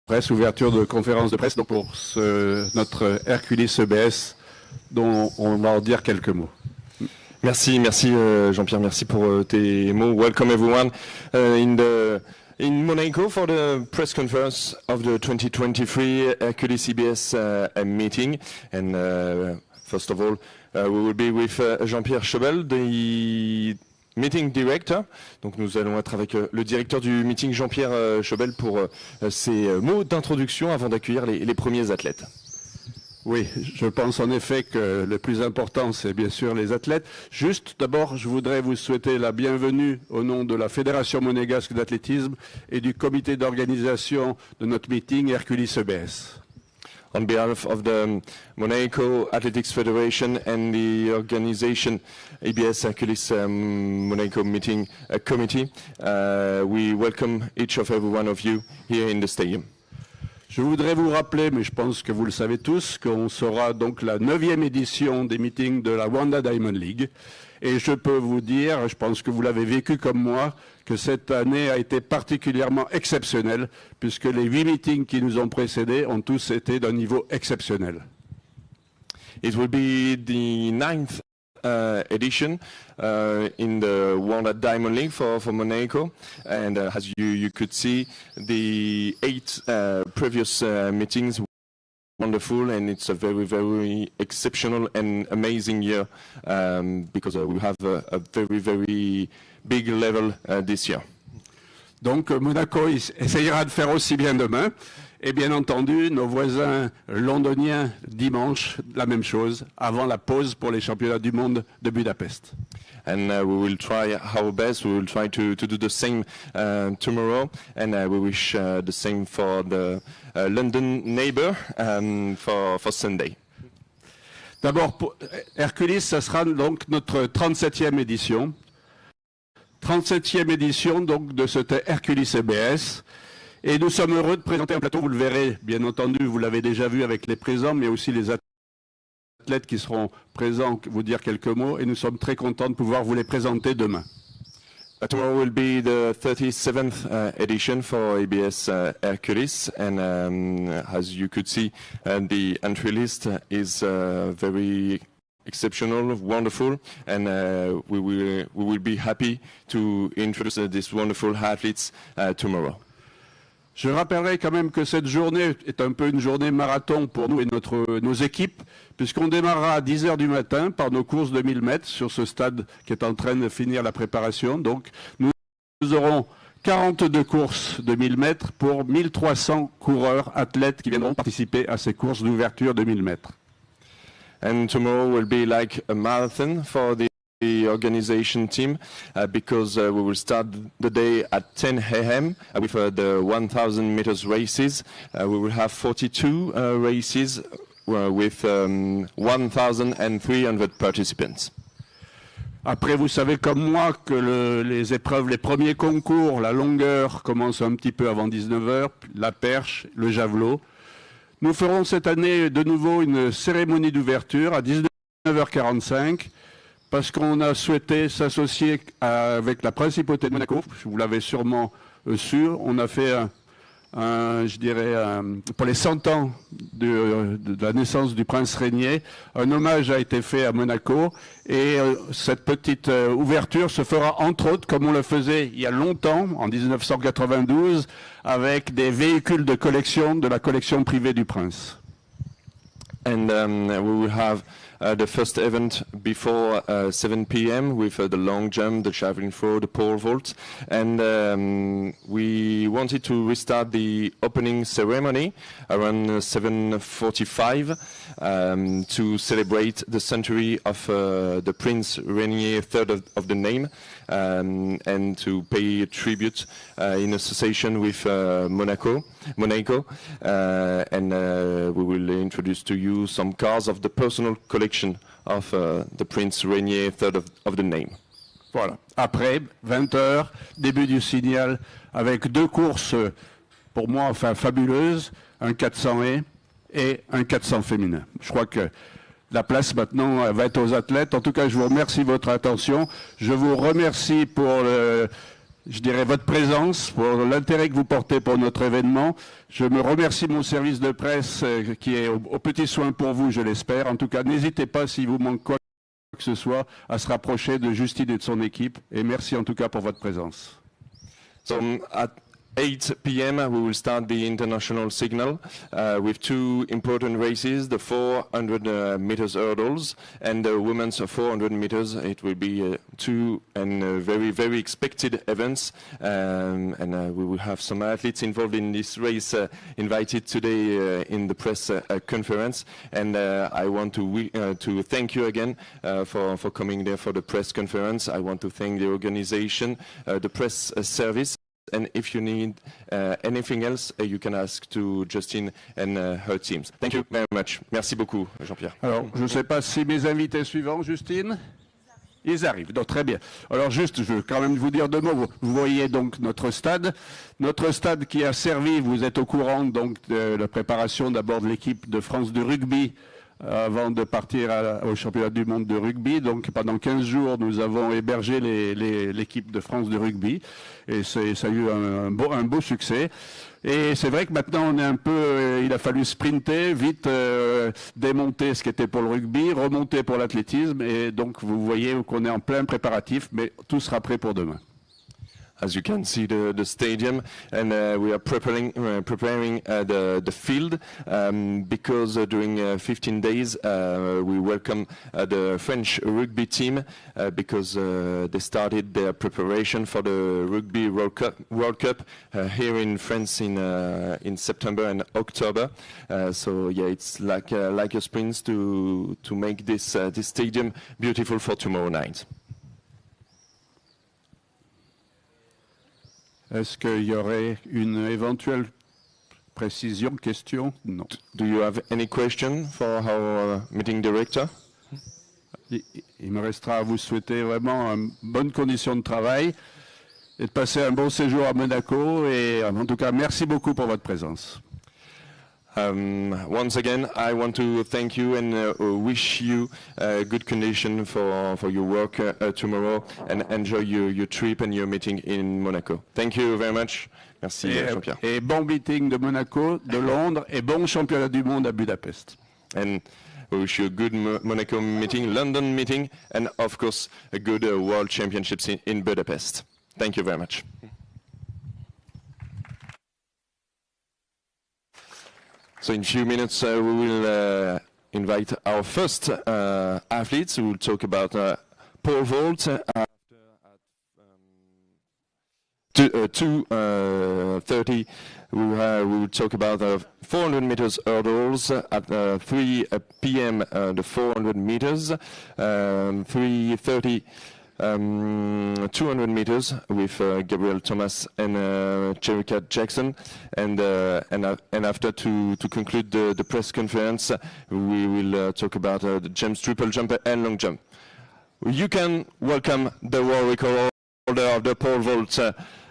presse, ouverture de conférence de presse donc pour notre Herculis EBS dont on va en dire quelques mots. Merci Jean-Pierre, merci pour tes mots. Welcome everyone in Monaco for the press conference of the 2023 Herculis EBS meeting. And first of all, we will be with Jean-Pierre SCHOEBEL, the meeting director. Donc nous allons être avec le directeur du meeting, Jean-Pierre SCHOEBEL, pour ses mots d'introduction avant d'accueillir les premiers athlètes. Oui, je pense en effet que le plus important, c'est bien sûr les athlètes. Juste, d'abord, je voudrais vous souhaiter la bienvenue au nom de la Fédération monégasque d'athlétisme et du comité d'organisation de notre meeting Herculis EBS. On behalf of the Monaco Athletics Federation and the organization EBS Herculis Monaco Meeting Committee, we welcome each of every one of you here in the stadium. Je voudrais vous rappeler, mais je pense que vous le savez tous, qu'on sera donc la 9e édition des meetings de la Wanda Diamond League. Et je peux vous dire, je pense que vous l'avez vécu comme moi, que cette année a été particulièrement exceptionnelle, puisque les 8 meetings qui nous ont précédés ont tous été d'un niveau exceptionnel. It will be the 9th edition in the Wanda Diamond League for Monaco, and as you could see, the 8 previous meetings were wonderful, and it's a very exceptional and amazing year because we have a very big level this year. Donc Monaco essayera de faire aussi bien demain. Et bien entendu, nos voisins londoniens, dimanche, la même chose, avant la pause pour les championnats du monde de Budapest. And we will try our best. We will try to do the same tomorrow, and we wish the same for the London neighbor for Sunday. D'abord, pour Herculis, ça sera donc notre 37e édition. 37e édition donc de ce Herculis EBS. Et nous sommes heureux de présenter un plateau, vous le verrez, bien entendu, vous l'avez déjà vu avec les présents, mais aussi les athlètes qui seront présents, vous dire quelques mots, et nous sommes très contents de pouvoir vous les présenter demain. Tomorrow will be the 37th edition for EBS Herculis, and as you could see, the entry list is very exceptional, wonderful, and we will be happy to introduce these wonderful athletes tomorrow. Je rappellerai quand même que cette journée est un peu une journée marathon pour nous et nos équipes, puisqu'on démarrera à 10 h du matin par nos courses de 1000 mètres sur ce stade qui est en train de finir la préparation. Donc nous aurons 42 courses de 1000 mètres pour 1300 coureurs, athlètes qui viendront participer à ces courses d'ouverture de 1000 mètres. And tomorrow will be like a marathon for the organization team because we will start the day at 10 a.m. with the 1,000 meters races. We will have 42 races with 1,300 participants. Après, vous savez comme moi que les épreuves, les premiers concours, la longueur commence un petit peu avant 19 h, la perche, le javelot. Nous ferons cette année de nouveau une cérémonie d'ouverture à 19h45. Parce qu'on a souhaité s'associer avec la principauté de Monaco, vous l'avez sûrement su, on a fait je dirais, pour les 100 ans de la naissance du prince régnier, un hommage a été fait à Monaco, et cette petite ouverture se fera entre autres, comme on le faisait il y a longtemps, en 1992, avec des véhicules de collection, de la collection privée du prince. And we will have the first event before 7 p.m. with the long jump, the javelin throw, the pole vault, and we wanted to restart the opening ceremony around 7:45 to celebrate the century of the Prince Rainier III of the name, and to pay tribute in association with Monaco, and we will introduce to you some cars of the personal collection of the Prince Rainier III of the name. Voilà. Après, 20 h, début du signal, avec 2 courses, pour moi, enfin, fabuleuses, un 400 et un 400 féminin. Je crois que la place maintenant va être aux athlètes. En tout cas, je vous remercie de votre attention. Je vous remercie pour je dirais, votre présence, pour l'intérêt que vous portez pour notre événement. Je me remercie mon service de presse qui est aux petits soins pour vous, je l'espère. En tout cas, n'hésitez pas, s'il vous manque quoi que ce soit, à se rapprocher de Justine et de son équipe. Et merci en tout cas pour votre présence. So at 8 p.m. we will start the international signal with two important races, the 400 meters hurdles and the women's 400 meters. It will be two and very expected events, and we will have some athletes involved in this race invited today in the press conference. And I want to thank you again for coming there for the press conference. I want to thank the organization, the press service. And if you need anything else, you can ask to Justine and her teams. Thank you very much. Merci beaucoup, Jean-Pierre. Alors, je ne sais pas si mes invités suivants, Justine, ils arrivent. Donc, très bien. Alors, juste, je veux quand même vous dire deux mots. Vous voyez donc notre stade qui a servi, vous êtes au courant donc de la préparation d'abord de l'équipe de France de rugby avant de partir au championnat du monde de rugby. Donc pendant 15 jours, nous avons hébergé l'équipe de France de rugby et ça a eu un beau succès. Et c'est vrai que maintenant on est un peu, il a fallu sprinter, vite démonter ce qui était pour le rugby, remonter pour l'athlétisme et donc vous voyez qu'on est en plein préparatif, mais tout sera prêt pour demain. As you can see the stadium, and we are preparing the field because during 15 days we welcome the French rugby team because they started their preparation for the Rugby World Cup here in France in September and October. So yeah, it's like a sprint to make this stadium beautiful for tomorrow night. Est-ce qu'il y aurait une éventuelle précision, question? Non. Do you have any question for our meeting director? Il me restera à vous souhaiter vraiment une bonne condition de travail et de passer un bon séjour à Monaco. Et en tout cas, merci beaucoup pour votre présence. Once again, I want to thank you and wish you good condition for your work tomorrow and enjoy your trip and your meeting in Monaco. Thank you very much. Merci, Jean-Pierre. Et bon meeting de Monaco, de Londres et bon championnat du monde à Budapest. And we wish you a good Monaco meeting, London meeting, and of course a good World Championships in Budapest. Thank you very much. So in a few minutes we will invite our first athletes who will talk about pole vault at 2:30. We will talk about 400 meters hurdles at 3 p.m. The 400 meters, 3:30. 200 meters with Gabrielle Thomas and Shericka Jackson, and after to conclude the press conference, we will talk about the jumps, triple jump and long jump. You can welcome the world record holder of the pole vault,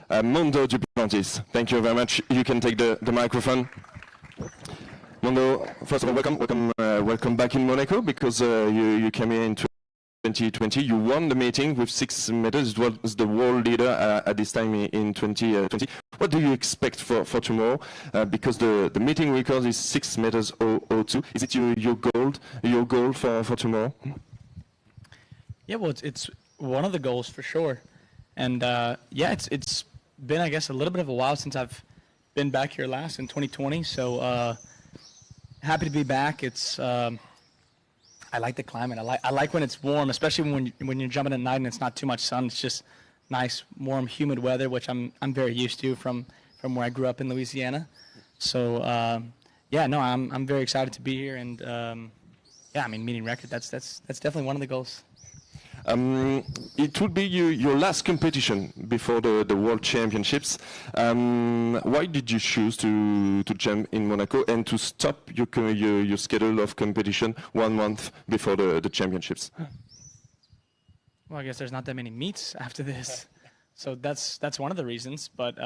Armand DUPLANTIS. Thank you very much. You can take the microphone. Mondo, first of all, welcome back in Monaco because you came here in 2020, you won the meeting with 6 meters. It was the world leader at this time in 2020. What do you expect for tomorrow? Because the meeting record is 6 meters 002. Is it your goal for tomorrow? Yeah, well, it's one of the goals for sure. And yeah, it's been, I guess, a little bit of a while since I've been back here last in 2020. So happy to be back. It's I like the climate. I like when it's warm, especially when you're jumping at night and it's not too much sun. It's just nice, warm, humid weather, which I'm very used to from where I grew up in Louisiana. So yeah, no, I'm very excited to be here, and yeah, I mean, meeting record. That's definitely one of the goals. It would be your last competition before the World Championships. Why did you choose to jump in Monaco and to stop your schedule of competition 1 month before the Championships? Well, I guess there's not that many meets after this, so that's one of the reasons. But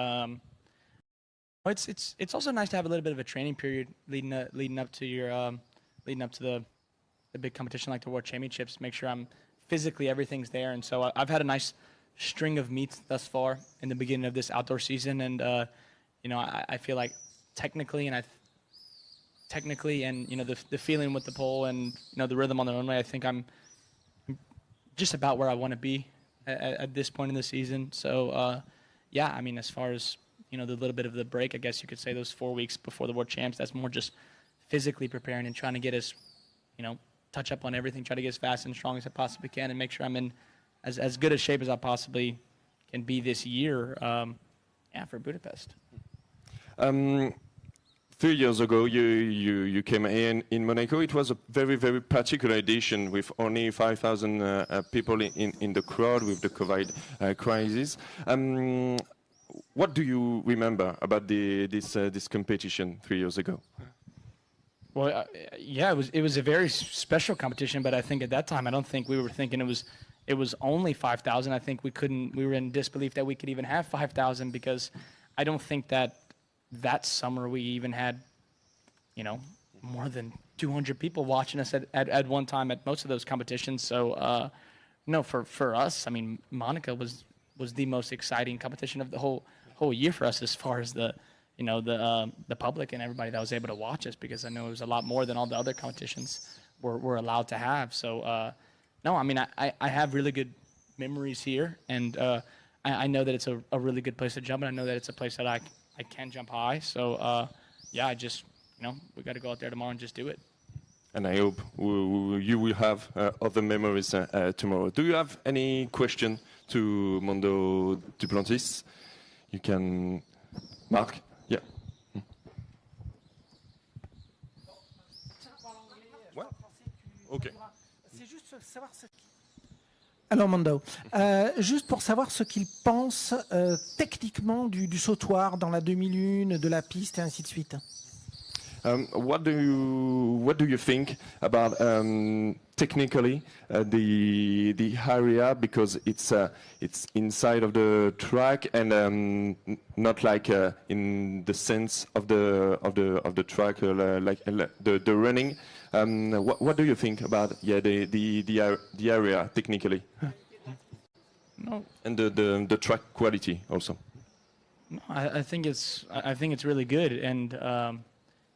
it's also nice to have a little bit of a training period leading up to the big competition like the World Championships. Make sure I'm physically everything's there, and so I've had a nice string of meets thus far in the beginning of this outdoor season, and you know, I feel like technically and you know, the feeling with the pole and, you know, the rhythm on the runway, I think I'm just about where I want to be at this point in the season. So yeah, I mean, as far as, you know, the little bit of the break, I guess you could say those 4 weeks before the World Champs, that's more just physically preparing and trying to get as, you know, touch up on everything, try to get as fast and strong as I possibly can, and make sure I'm in as good a shape as I possibly can be this year, yeah, for Budapest. 3 years ago, you came in Monaco. It was a very, very particular edition with only 5,000 people in the crowd with the COVID crisis. What do you remember about this competition 3 years ago? Well, yeah, it was a very special competition, but I think at that time, I don't think we were thinking it was only 5,000. I think we were in disbelief that we could even have 5,000, because I don't think that summer we even had, you know, more than 200 people watching us at one time at most of those competitions. So, no, for us, I mean, Monaco was the most exciting competition of the whole year for us, as far as the, you know, the public and everybody that was able to watch us, because I know it was a lot more than all the other competitions were allowed to have. So, no, I mean, I have really good memories here, and I know that it's a really good place to jump, and I know that it's a place that I can jump high. So, yeah, I just, you know, we got to go out there tomorrow and just do it. And I hope you will have other memories tomorrow. Do you have any question to Armand DUPLANTIS? You can, Marc? Yeah. What? Okay. Alors Mando, juste pour savoir ce qu'il pense techniquement du sautoir dans la demi-lune, de la piste et ainsi de suite. What do you think about technically the area, because it's inside of the track and not like in the sense of the track, like the running. What do you think about the area technically? No. And the track quality also. No, I think it's really good, and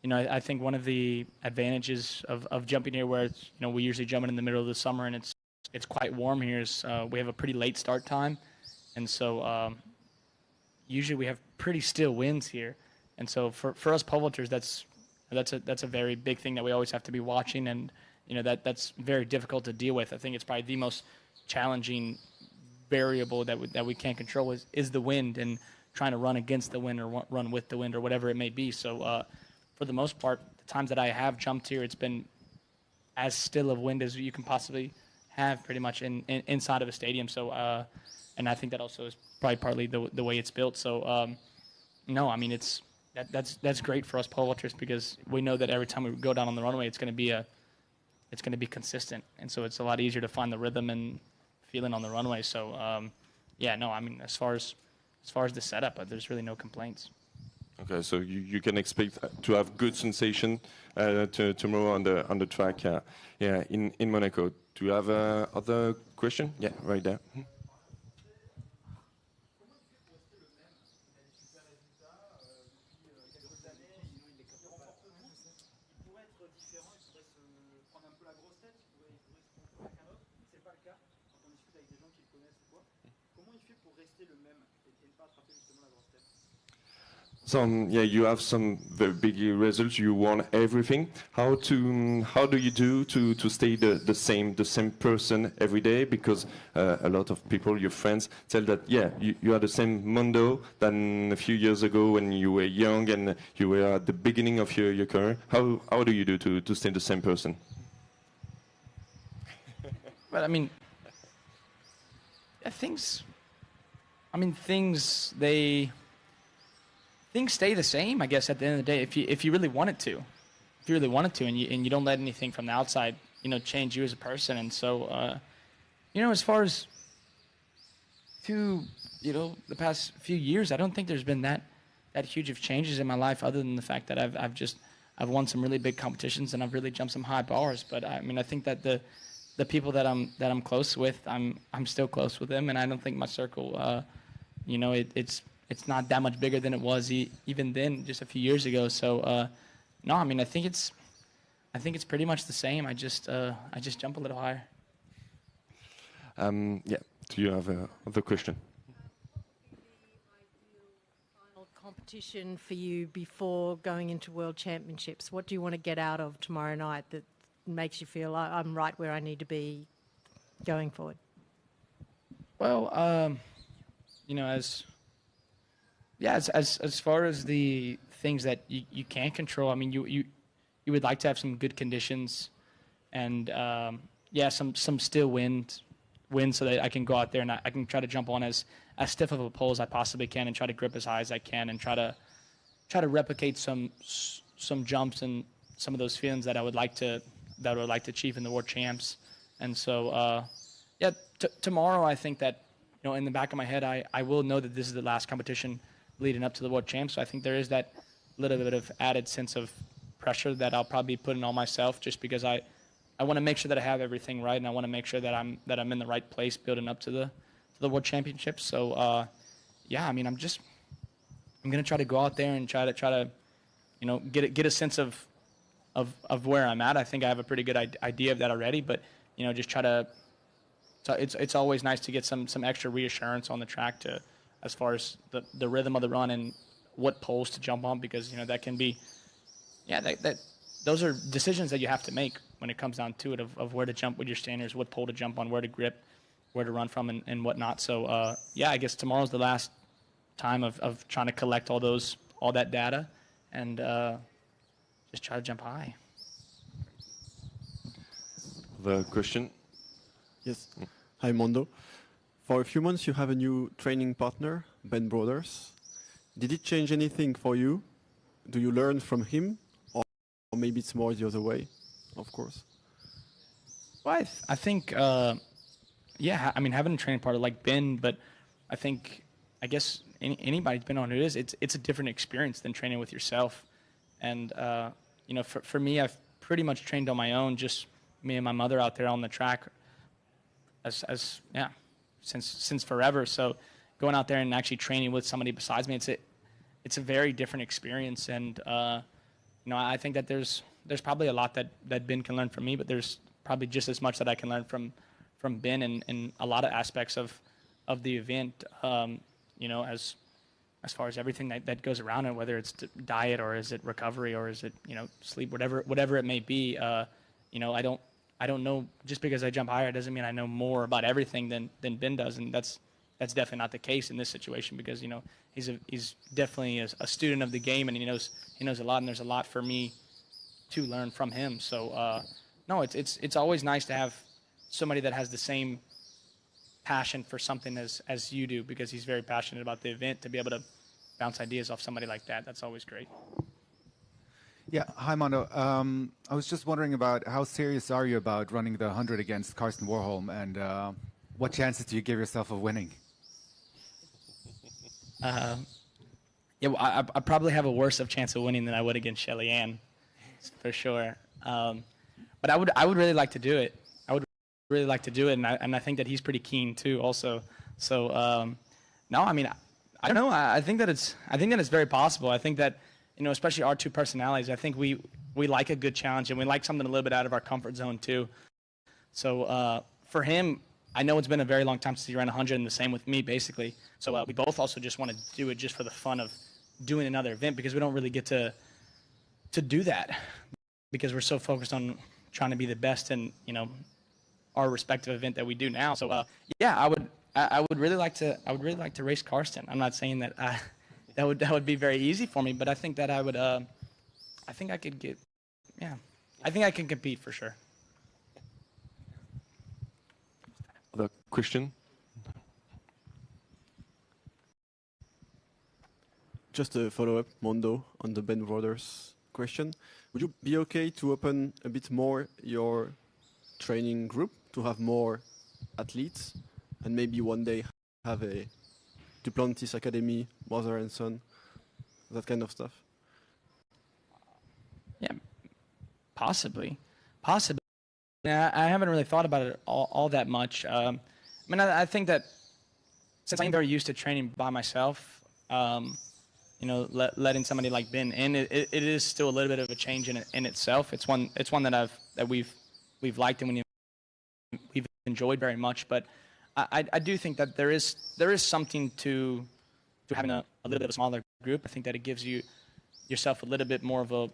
you know, I think one of the advantages of jumping here, where it's, you know, we usually jump in the middle of the summer and it's quite warm here, is we have a pretty late start time, and so usually we have pretty still winds here, and so for us pole vaulters, that's a very big thing that we always have to be watching, and you know, that's very difficult to deal with. I think it's probably the most challenging variable that we can't control is the wind, and trying to run against the wind or run with the wind or whatever it may be. So for the most part, the times that I have jumped here, it's been as still of wind as you can possibly have, pretty much inside of a stadium. So, and I think that also is probably partly the way it's built. So, no, I mean, that's great for us pole vaulters, because we know that every time we go down on the runway, it's going to be consistent, and so it's a lot easier to find the rhythm and feeling on the runway. So, yeah, no, I mean, as far as the setup, there's really no complaints. Okay, so you can expect to have good sensation tomorrow on the track, yeah, in Monaco. Do you have other question? Yeah, right there. Yeah, you have some very big results. You won everything. How do you do to stay the same person every day? Because a lot of people, your friends, tell that you are the same Mondo than a few years ago when you were young and you were at the beginning of your career. How do you do to stay the same person? Well, I mean, things stay the same, I guess, at the end of the day, if you really wanted to. If you really wanted to, and you don't let anything from the outside, you know, change you as a person. And so, you know, as far as the past few years, I don't think there's been that huge of changes in my life, other than the fact that I've won some really big competitions and I've really jumped some high bars. But I mean, I think that the the people that I'm close with, I'm still close with them, and I don't think my circle, you know, it's not that much bigger than it was even then, just a few years ago. So no, I mean, I think it's pretty much the same. I just jump a little higher. Yeah. Do you have another question? Competition for you before going into World Championships? What do you want to get out of tomorrow night that makes you feel like I'm right where I need to be going forward? Well, you know, as far as the things that you can't control, I mean, you would like to have some good conditions, and yeah, some still wind so that I can go out there and I can try to jump on as stiff of a pole as I possibly can and try to grip as high as I can and try to replicate some jumps and some of those feelings that I would like to achieve in the World Champs. And so yeah, tomorrow I think that, you know, in the back of my head I will know that this is the last competition leading up to the World Champs. So I think there is that little bit of added sense of pressure that I'll probably be putting on myself, just because I want to make sure that I have everything right, and I want to make sure that I'm in the right place building up to the World Championships. So yeah, I mean, I'm gonna try to go out there and try to you know, get a sense of where I'm at. I think I have a pretty good idea of that already, but you know, just try to. So it's always nice to get some extra reassurance on the track to, as far as the rhythm of the run and what poles to jump on, because you know that can be, yeah, those are decisions that you have to make when it comes down to it, of where to jump with your standards, what pole to jump on, where to grip, where to run from, and whatnot. So yeah, I guess tomorrow's the last time of trying to collect all that data and just try to jump high. The question? Yes. Hi, Mondo. For a few months, you have a new training partner, Ben Brothers. Did it change anything for you? Do you learn from him? Or maybe it's more the other way, of course? Well, I think, yeah, I mean, having a training partner like Ben, but I guess anybody, depending on who it is, it's a different experience than training with yourself. And, you know, for me, I've pretty much trained on my own, just me and my mother out there on the track since forever. So going out there and actually training with somebody besides me, it's a very different experience. And, you know, I think that there's probably a lot that Ben can learn from me, but there's probably just as much that I can learn from Ben in a lot of aspects of the event, you know, as far as everything that goes around it, whether it's diet or is it recovery or is it, you know, sleep, whatever it may be. You know, I don't know, just because I jump higher doesn't mean I know more about everything than Ben does, and that's definitely not the case in this situation, because, you know, he's definitely a student of the game, and he knows a lot, and there's a lot for me to learn from him. So no, it's always nice to have somebody that has the same passion for something as you do, because he's very passionate about the event. To be able to bounce ideas off somebody like that's always great. Yeah, hi Mondo. I was just wondering about how serious are you about running the 100 against Karsten WARHOLM, and what chances do you give yourself of winning? Yeah, well, I probably have a worse of chance of winning than I would against Shelly Ann, for sure. But I would really like to do it. I would really like to do it, and I think that he's pretty keen too, also. So no, I mean, I don't know. I think that it's very possible. I think that, you know, especially our two personalities, I think we like a good challenge, and we like something a little bit out of our comfort zone too. So for him, I know it's been a very long time since he ran 100, and the same with me, basically. So we both also just want to do it just for the fun of doing another event, because we don't really get to do that, because we're so focused on trying to be the best in, you know, our respective event that we do now. So yeah, I would really like to race Karsten. I'm not saying that that would be very easy for me, but I think that I would. I think I could get. Yeah, I think I can compete for sure. The question? Just a follow-up, Mondo, on the Ben Brothers question. Would you be okay to open a bit more your training group to have more athletes, and maybe one day have a Duplantis Academy, mother and son, that kind of stuff? Yeah, possibly. Yeah, I haven't really thought about it all that much. I mean, I think that since I'm very used to training by myself, you know, letting somebody like Ben in, it is still a little bit of a change in itself. It's one that we've liked and we've enjoyed very much. But I do think that there is something to having a little bit of a smaller group. I think that it gives yourself a little bit more of a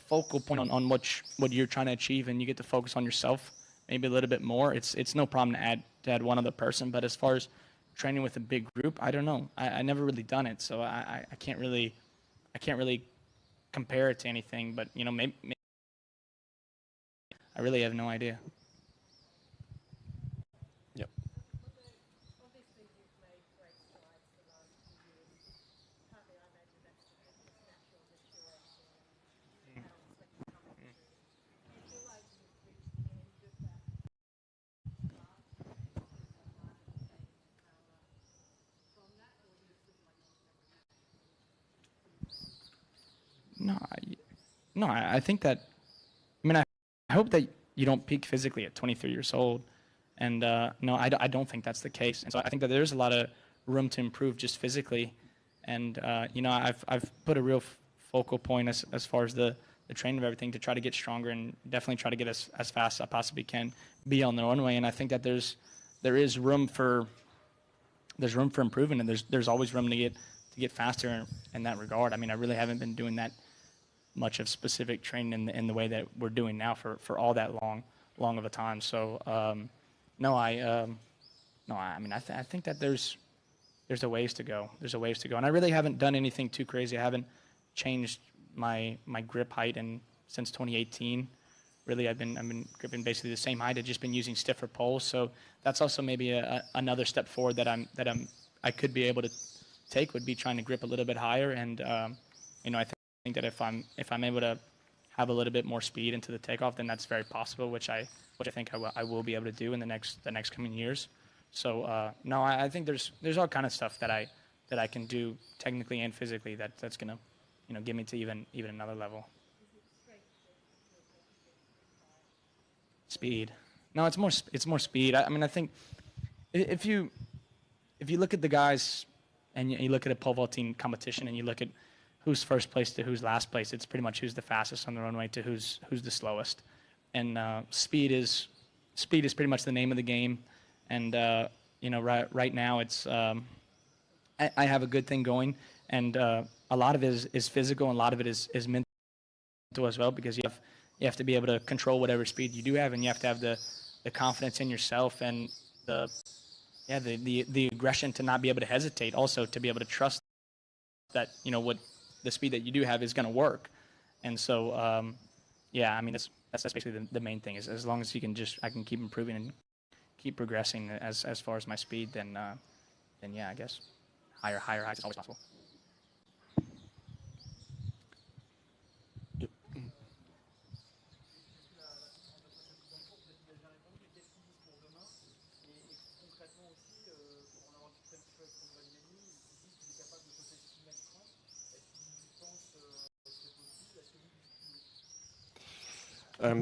focal point on what you're trying to achieve, and you get to focus on yourself maybe a little bit more. It's no problem to add one other person, but as far as training with a big group, I don't know. I never really done it, so I can't really compare it to anything. But you know, maybe I really have no idea. Yep. Obviously, you've made great strides the last few years. Partly, I imagine that's because of natural maturation and balance that you're coming through. Do you feel like you've reached the end of that path from that, or do you feel like you've No, I think that. I mean, I hope that you don't peak physically at 23 years old, and no, I don't think that's the case. And so I think that there's a lot of room to improve just physically, and you know, I've put a real focal point as far as the training of everything to try to get stronger and definitely try to get as fast as I possibly can be on the runway. And I think that there is room for improvement, and there's always room to get faster in that regard. I mean, I really haven't been doing that much of specific training in the way that we're doing now for all that long of a time. So no, I mean, I think that there's a ways to go. There's a ways to go, and I really haven't done anything too crazy. I haven't changed my grip height since 2018. Really, I've been gripping basically the same height. I've just been using stiffer poles. So that's also maybe another step forward that I could be able to take, would be trying to grip a little bit higher. And you know, I think that if I'm able to have a little bit more speed into the takeoff, then that's very possible, which I think I will be able to do in the next coming years. So no, I think there's all kind of stuff that I can do technically and physically that's gonna, you know, get me to even another level. Speed. No, it's more speed. I mean, I think if you look at the guys and you look at a pole vaulting competition and you look at who's first place to who's last place, it's pretty much who's the fastest on the runway to who's the slowest. And speed is pretty much the name of the game. And you know, right now it's I have a good thing going, and a lot of it is physical, and a lot of it is mental as well, because you have to be able to control whatever speed you do have, and you have to have the confidence in yourself and the aggression to not be able to hesitate, also to be able to trust that, you know, what the speed that you do have is going to work. And so yeah, I mean, that's basically the main thing, is as long as I can keep improving and keep progressing as far as my speed, then yeah, I guess higher heights is always possible.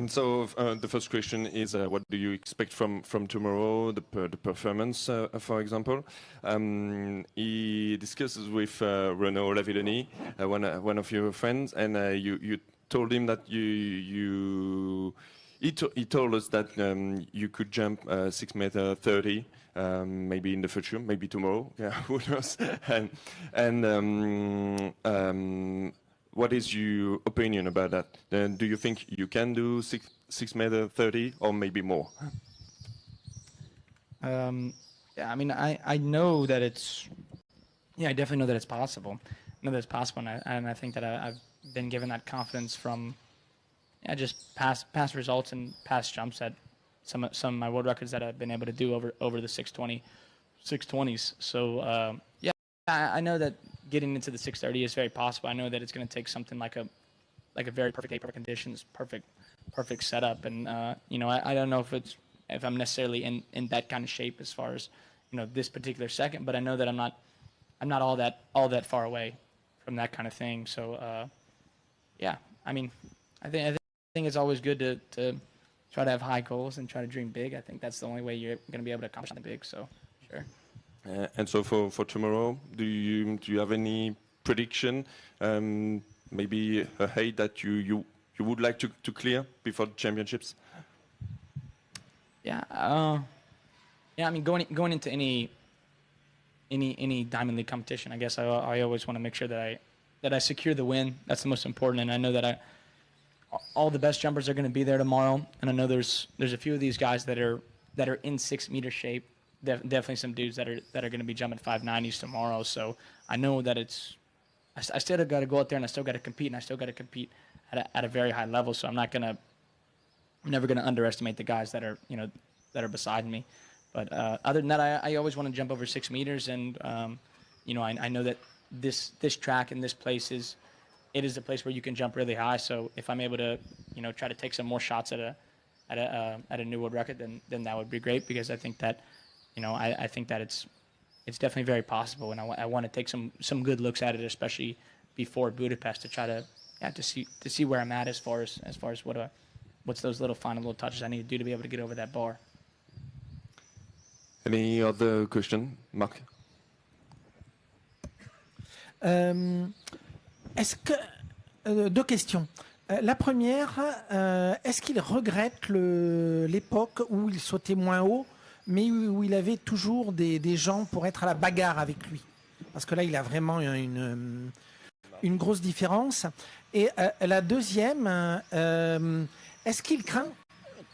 So the first question is, what do you expect from tomorrow, the performance, for example? He discusses with Renaud Lavillenie, one of your friends, and you told him that he told us that you could jump 6.30 m, maybe in the future, maybe tomorrow, yeah, who knows? And what is your opinion about that? Do you think you can do 6.30 m or maybe more? Yeah, I mean, I know that it's, yeah, I definitely know that it's possible. I know that it's possible, and I think that I've been given that confidence from, yeah, just past results and past jumps at some of my world records that I've been able to do over the 620s. So yeah, I know that getting into the 630 is very possible. I know that it's going to take something like a very perfect day, perfect conditions, perfect setup, and you know, I don't know if I'm necessarily in that kind of shape as far as, you know, this particular second, but I know that I'm not all that far away from that kind of thing. So yeah, I mean, I think it's always good to try to have high goals and try to dream big. I think that's the only way you're going to be able to accomplish something big. So, sure. And so for tomorrow, do you have any prediction? Maybe a height that you would like to clear before the championships? Yeah. I mean, going into any Diamond League competition, I guess I always want to make sure that I secure the win. That's the most important, and I know that all the best jumpers are going to be there tomorrow, and I know there's a few of these guys that are in 6 meter shape. Definitely some dudes that are going to be jumping 590s tomorrow. So I know that I still got to go out there and I still got to compete, and I still got to compete at a very high level. So I'm never going to underestimate the guys that are beside me. But other than that, I always want to jump over 6 meters, and I know that this track and this place is a place where you can jump really high. So if I'm able to try to take some more shots at a new world record, then that would be great, because I think that I think that it's definitely very possible, and I want to take some good looks at it, especially before Budapest, to try to see where I'm at as far as what's those final little touches I need to do to be able to get over that bar. Any other question, Marc? Est-ce que deux questions. La première, est-ce qu'il regrette l'époque où il sautait moins haut, mais où il avait toujours des gens pour être à la bagarre avec lui? Parce que là, il a vraiment une grosse différence. Et la deuxième, est-ce qu'il craint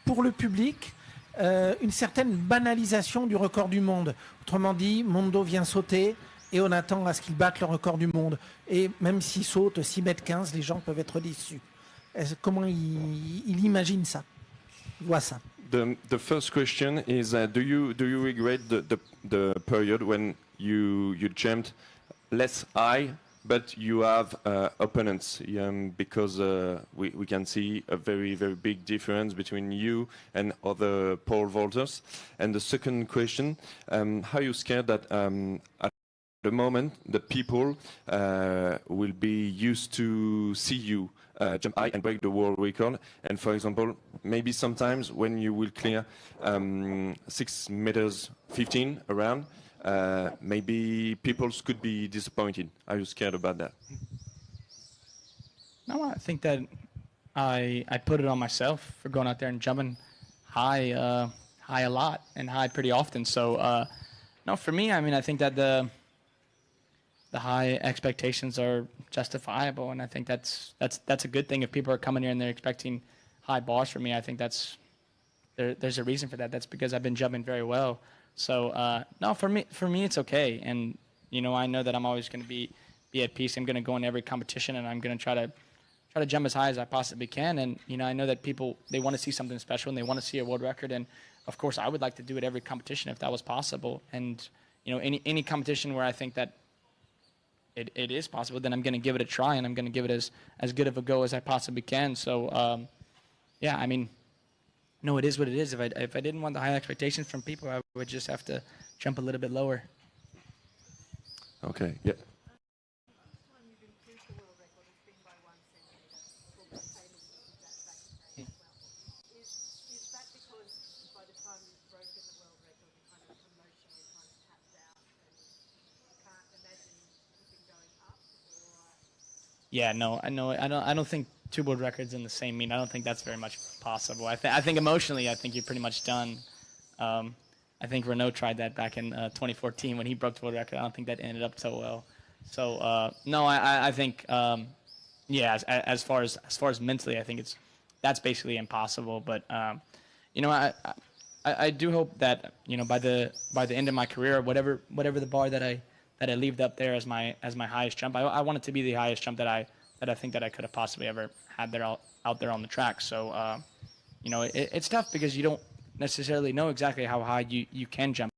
pour le public une certaine banalisation du record du monde? Autrement dit, Mondo vient sauter et on attend à ce qu'il batte le record du monde. Et même s'il saute 6,15 m, les gens peuvent être déçus. Comment il imagine ça? Il voit ça. The first question is, do you regret the period when you jumped less high, but you have opponents, because we can see a very, very big difference between you and other pole vaulters? And the second question, how are you scared that at the moment the people will be used to see you jump high and break the world record, and for example, maybe sometimes when you will clear 6 meters 15 around, maybe people could be disappointed. Are you scared about that? No, I think that I put it on myself for going out there and jumping high a lot and high pretty often. So no, for me, I mean, I think that the high expectations are justifiable, and I think that's a good thing. If people are coming here and they're expecting high bars from me, I think there's a reason for that. That's because I've been jumping very well. So no, for me it's okay, and I know that I'm always going to be at peace. I'm going to go in every competition, and I'm going to try to jump as high as I possibly can. And I know that people, they want to see something special, and they want to see a world record, and of course I would like to do it every competition if that was possible. And any competition where I think that it is possible, then I'm going to give it a try, and I'm going to give it as good of a go as I possibly can. So yeah, I mean, no, it is what it is. If I didn't want the high expectations from people, I would just have to jump a little bit lower. Okay, yeah. Yeah, no, I know. I don't think 2 world records in the same meet. I don't think that's very much possible. I think emotionally, I think you're pretty much done. I think Renault tried that back in 2014 when he broke the world record. I don't think that ended up so well. So no, I think yeah, as far as mentally, I think that's basically impossible. But I do hope that by the end of my career, whatever the bar that I leave up there as my highest jump, I want it to be the highest jump that I think that I could have possibly ever had there out there on the track. So it's tough because you don't necessarily know exactly how high you can jump,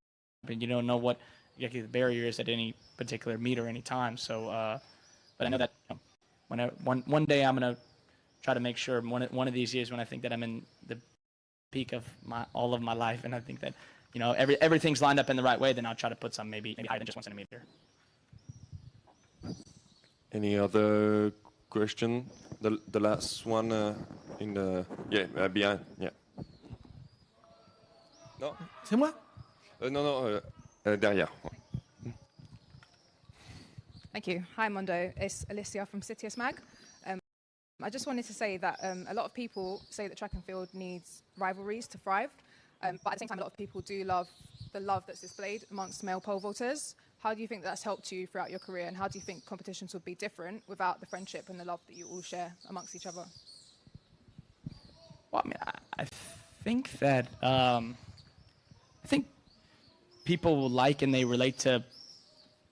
and you don't know what exactly the barrier is at any particular meet or any time. So but I know that one day I'm gonna try to make sure one of these years when I think that I'm in the peak of all of my life, and I think that everything's lined up in the right way, then I'll try to put some maybe higher than just 1 centimeter. Any other question? The last one in the behind, yeah. Non. C'est moi? Non, derrière. Thank you. Hi, Mondo. It's Alicia from Citius Mag. I just wanted to say that a lot of people say that track and field needs rivalries to thrive, but at the same time, a lot of people do love the love that's displayed amongst male pole vaulters. How do you think that's helped you throughout your career, and how do you think competitions would be different without the friendship and the love that you all share amongst each other? Well, I mean, I think that I think people like and they relate to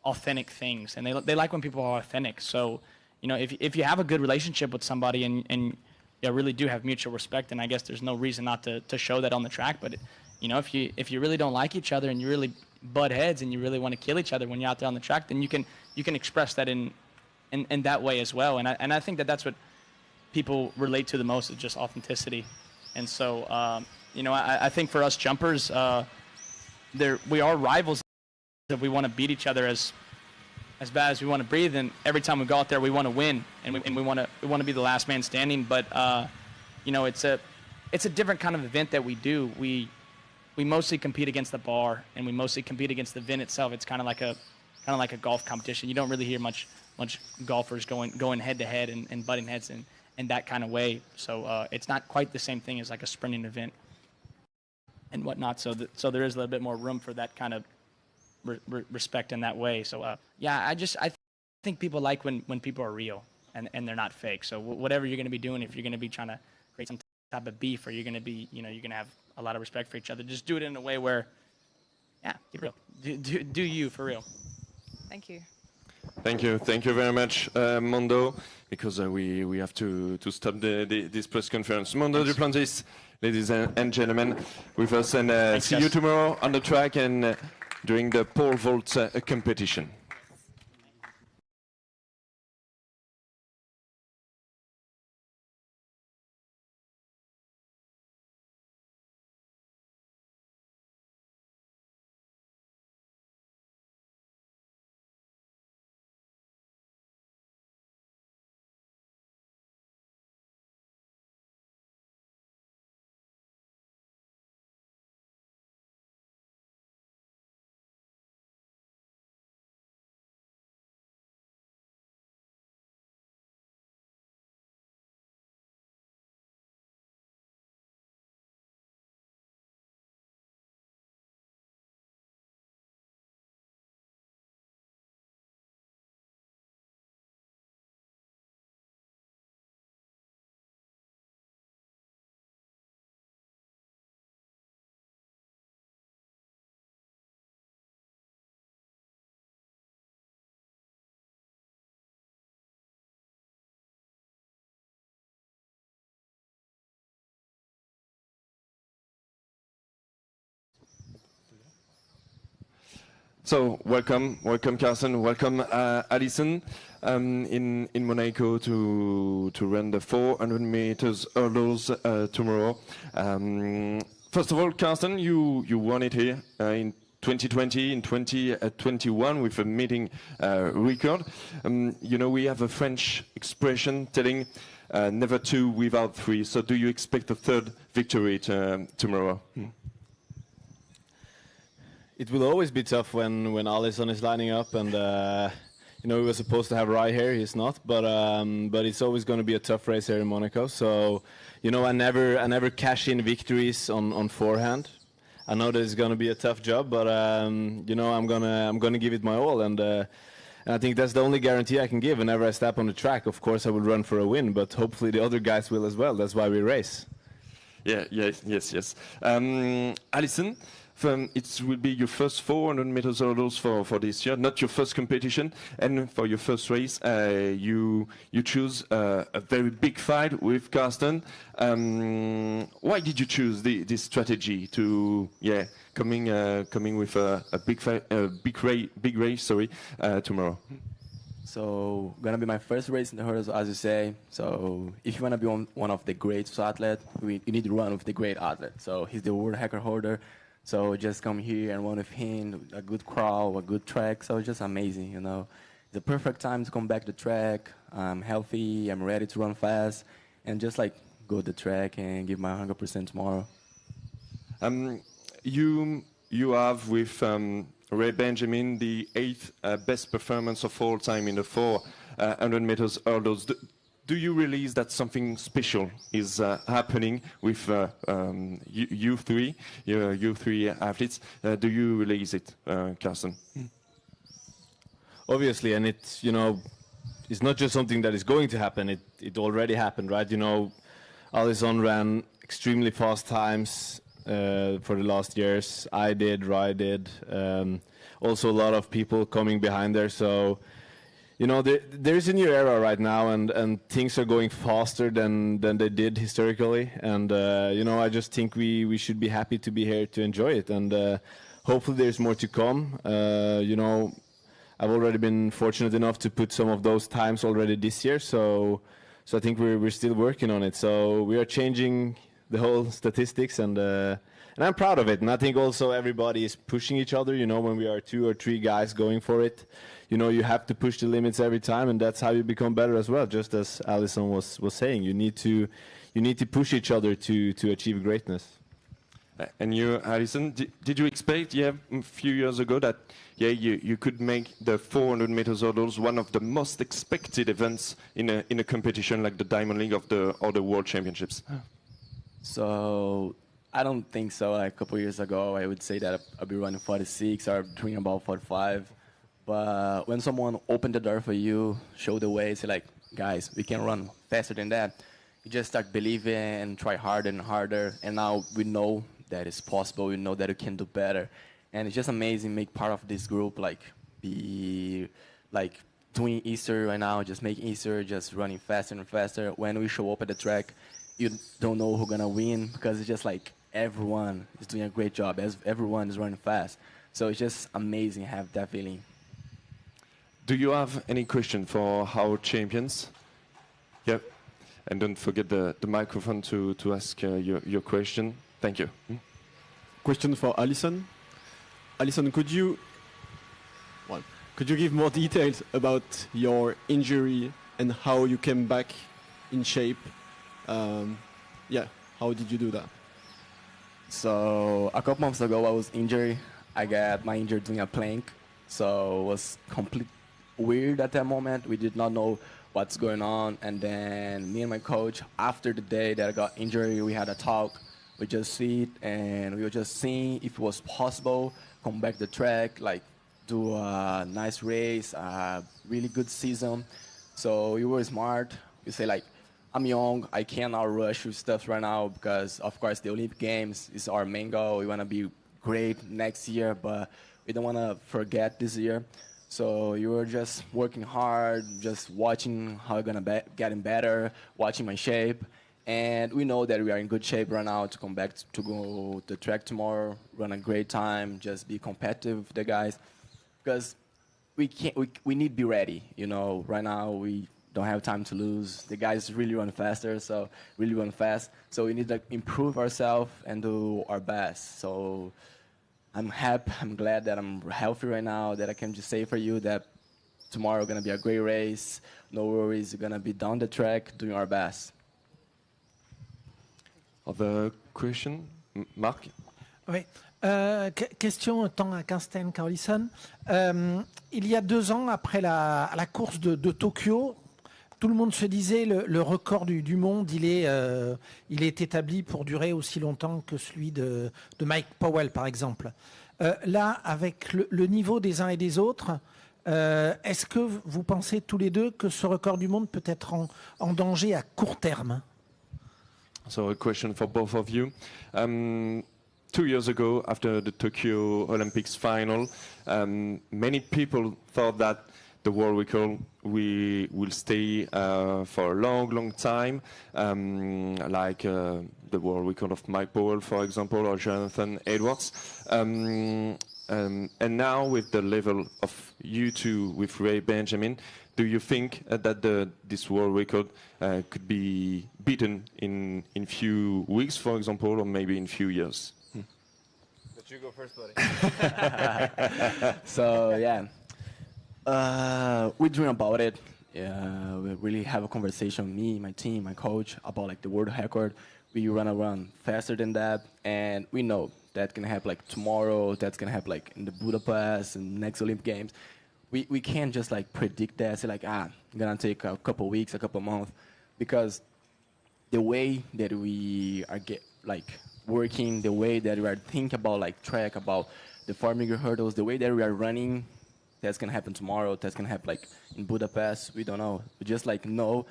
authentic things, and they like when people are authentic. So, you know, if you have a good relationship with somebody and you really do have mutual respect, then I guess there's no reason not to show that on the track. But you know, if you really don't like each other and you really butt heads and you really want to kill each other when you're out there on the track, then you can express that in that way as well. And I think that that's what people relate to the most, is just authenticity. And so, you know, I think for us jumpers, we are rivals. If we want to beat each other as bad as we want to breathe, and every time we go out there, we want to win, and we want to be the last man standing. But you know, it's a different kind of event that we do. We mostly compete against the bar, and we mostly compete against the event itself. It's kind of like a golf competition. You don't really hear much golfers going head to head and butting heads in that kind of way. So it's not quite the same thing as like a sprinting event and whatnot. So there is a little bit more room for that kind of respect in that way. So yeah, I think people like when people are real and they're not fake. So whatever you're going to be doing, if you're going to be trying to create some type of beef, or you're going to be, you know, you're going to have a lot of respect for each other, just do it in a way where, yeah, be real. Do you for real. Thank you. Thank you very much, Mondo, because we have to stop this press conference. Mondo Duplantis, ladies and gentlemen, with us, and Thanks, see guys. you tomorrow on the track and during the pole vault competition. So welcome Karsten, welcome Alison, in Monaco to run the 400 meters hurdles tomorrow. First of all, Karsten, you won it here in 2020, in 2021 with a meeting record. You know, we have a French expression telling never two without three. So do you expect a third victory tomorrow? It will always be tough when Alison is lining up, and you know, we were supposed to have Rai here, he's not, but it's always going to be a tough race here in Monaco. So, you know, I never cash in victories on forehand. I know that it's going to be a tough job, but you know, I'm gonna give it my all, and I think that's the only guarantee I can give. Whenever I step on the track, of course I will run for a win, but hopefully the other guys will as well. That's why we race. Yeah, yes. Alison, it will be your first 400 meters hurdles for this year, not your first competition, and for your first race, you choose a very big fight with Karsten. Why did you choose this strategy to coming with a big race tomorrow? So gonna be my first race in the hurdles, as you say. So if you wanna be one of the great athletes, you need to run with the great athlete. So he's the world record holder. So just come here and run with him, a good crowd, a good track. So it's just amazing, you know. It's the perfect time to come back to the track. I'm healthy, I'm ready to run fast, and just like go to the track and give my 100% tomorrow. you have with Ray Benjamin the 8th best performance of all time in the 400 meters hurdles. Do you realize that something special is happening with you three athletes? Do you realize it, Karsten? Obviously, and it's, you know, it's not just something that is going to happen. It already happened, right? You know, Alison ran extremely fast times for the last years. I did, Rai did. Also, a lot of people coming behind there. So, you know, there's a new era right now, and things are going faster than they did historically. And you know, I just think we should be happy to be here to enjoy it. And hopefully, there's more to come. You know, I've already been fortunate enough to put some of those times already this year. So I think we're still working on it. So we are changing the whole statistics, and I'm proud of it. And I think also everybody is pushing each other. You know, when we are 2 or 3 guys going for it, you know, you have to push the limits every time, and that's how you become better as well. Just as Alison was saying, you need to push each other to achieve greatness. And you, Alison, did you expect, a few years ago that, you could make the 400 meters hurdles one of the most expected events in a competition like the Diamond League or the World Championships? So I don't think so. Like, a couple years ago, I would say that I'd be running 46 or doing about 45. But when someone opened the door for you, show the way, say like, guys, we can run faster than that, you just start believing and try harder and harder. And now we know that it's possible. We know that we can do better. And it's just amazing make part of this group, like be like doing Easter right now, just making Easter, just running faster and faster. When we show up at the track, you don't know who's gonna win because it's just like everyone is doing a great job. As everyone is running fast. So it's just amazing to have that feeling. Do you have any question for our champions? Yep. And don't forget the microphone to ask your question. Thank you. Question for Alison. Alison, could you give more details about your injury and how you came back in shape? How did you do that? So a couple months ago, I was injured. I got my injury doing a plank. So it was completely weird at that moment. We did not know what's going on. And then me and my coach, after the day that I got injured, we had a talk. We just sit and we were just seeing if it was possible, come back the track, like do a nice race, a really good season. So we were smart. We say like, I'm young, I cannot rush with stuff right now because of course the Olympic Games is our main goal. We want to be great next year, but we don't want to forget this year. So you were just working hard, just watching how I'm gonna getting better, watching my shape. And we know that we are in good shape right now to come back to go to the track tomorrow, run a great time, just be competitive with the guys. Because we need to be ready. You know, right now we don't have time to lose. The guys really run faster, so really run fast. So we need to improve ourselves and do our best. So I'm happy, I'm glad that I'm healthy right now, that I can just say for you that tomorrow gonna be a great race. No worries, we're gonna be down the track doing our best. Other question? Marc? Oui. Question tant à Karsten qu'Alison. Il y a 2 ans, après la course de Tokyo, tout le monde se disait le record du monde, il est établi pour durer aussi longtemps que celui de Mike Powell, par exemple. Là, avec le niveau des uns et des autres, est-ce que vous pensez tous les deux que ce record du monde peut être en danger à court terme? So a question for both of you. 2 years ago, after the Tokyo Olympics final, many people thought that the world record will stay for a long time, like the world record of Mike Powell, for example, or Jonathan Edwards. And now with the level of you two with Ray Benjamin, do you think that this world record could be beaten in few weeks, for example, or maybe in few years? Let you go first, buddy. So yeah, we're dreaming about it. Yeah, we really have a conversation, me, my team, my coach, about like the world record. We wanna run faster than that, and we know that can happen like tomorrow, that's gonna happen like in the Budapest and next Olympic Games. We can't just like predict that, say like, I'm gonna take a couple weeks, a couple months, because the way that we are working, the way that we are thinking about like track, about the 4-meter hurdles, the way that we are running, that's gonna happen tomorrow, that's gonna happen like in Budapest, we don't know. We just like know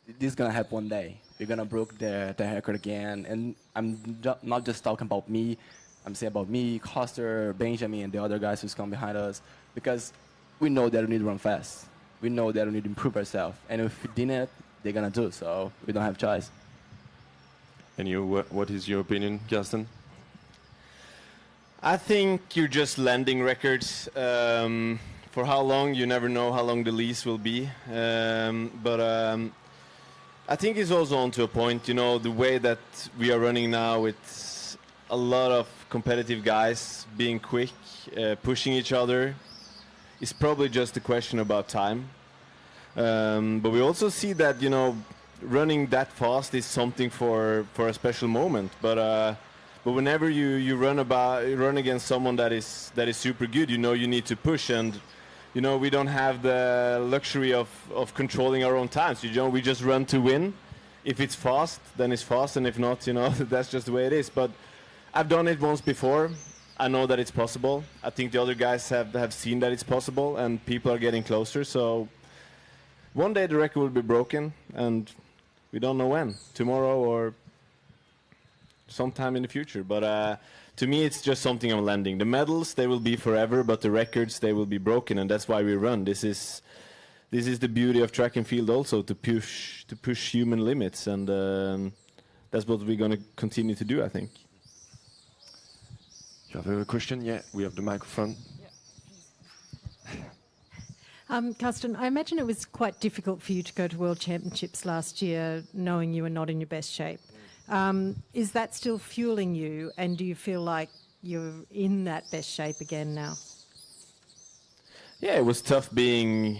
this is gonna happen one day. We're gonna break the record again. And I'm not just talking about me, I'm saying about me, Coster, Benjamin, and the other guys who's come behind us, because we know that we need to run fast. We know that we need to improve ourselves. And if we didn't, they're gonna do, so we don't have choice. And you, what is your opinion, Karsten? I think you're just landing records. For how long, you never know how long the lease will be. But I think it's also on to a point, you know, the way that we are running now, it's a lot of competitive guys being quick, pushing each other. It's probably just a question about time. But we also see that, you know, running that fast is something for a special moment. But whenever you run against someone that is super good, you know you need to push, and you know we don't have the luxury of controlling our own times. You know, we just run to win. If it's fast, then it's fast, and if not, you know, that's just the way it is. But I've done it once before. I know that it's possible. I think the other guys have seen that it's possible, and people are getting closer. So one day the record will be broken, and we don't know when. Tomorrow or sometime in the future. But to me, it's just something I'm landing. The medals, they will be forever, but the records, they will be broken, and that's why we run. This is the beauty of track and field also, to push human limits, and that's what we're going to continue to do, I think. You have a question? Yeah, we have the microphone. Karsten, I imagine it was quite difficult for you to go to World Championships last year, knowing you were not in your best shape. Is that still fueling you, and do you feel like you're in that best shape again now? Yeah, it was tough being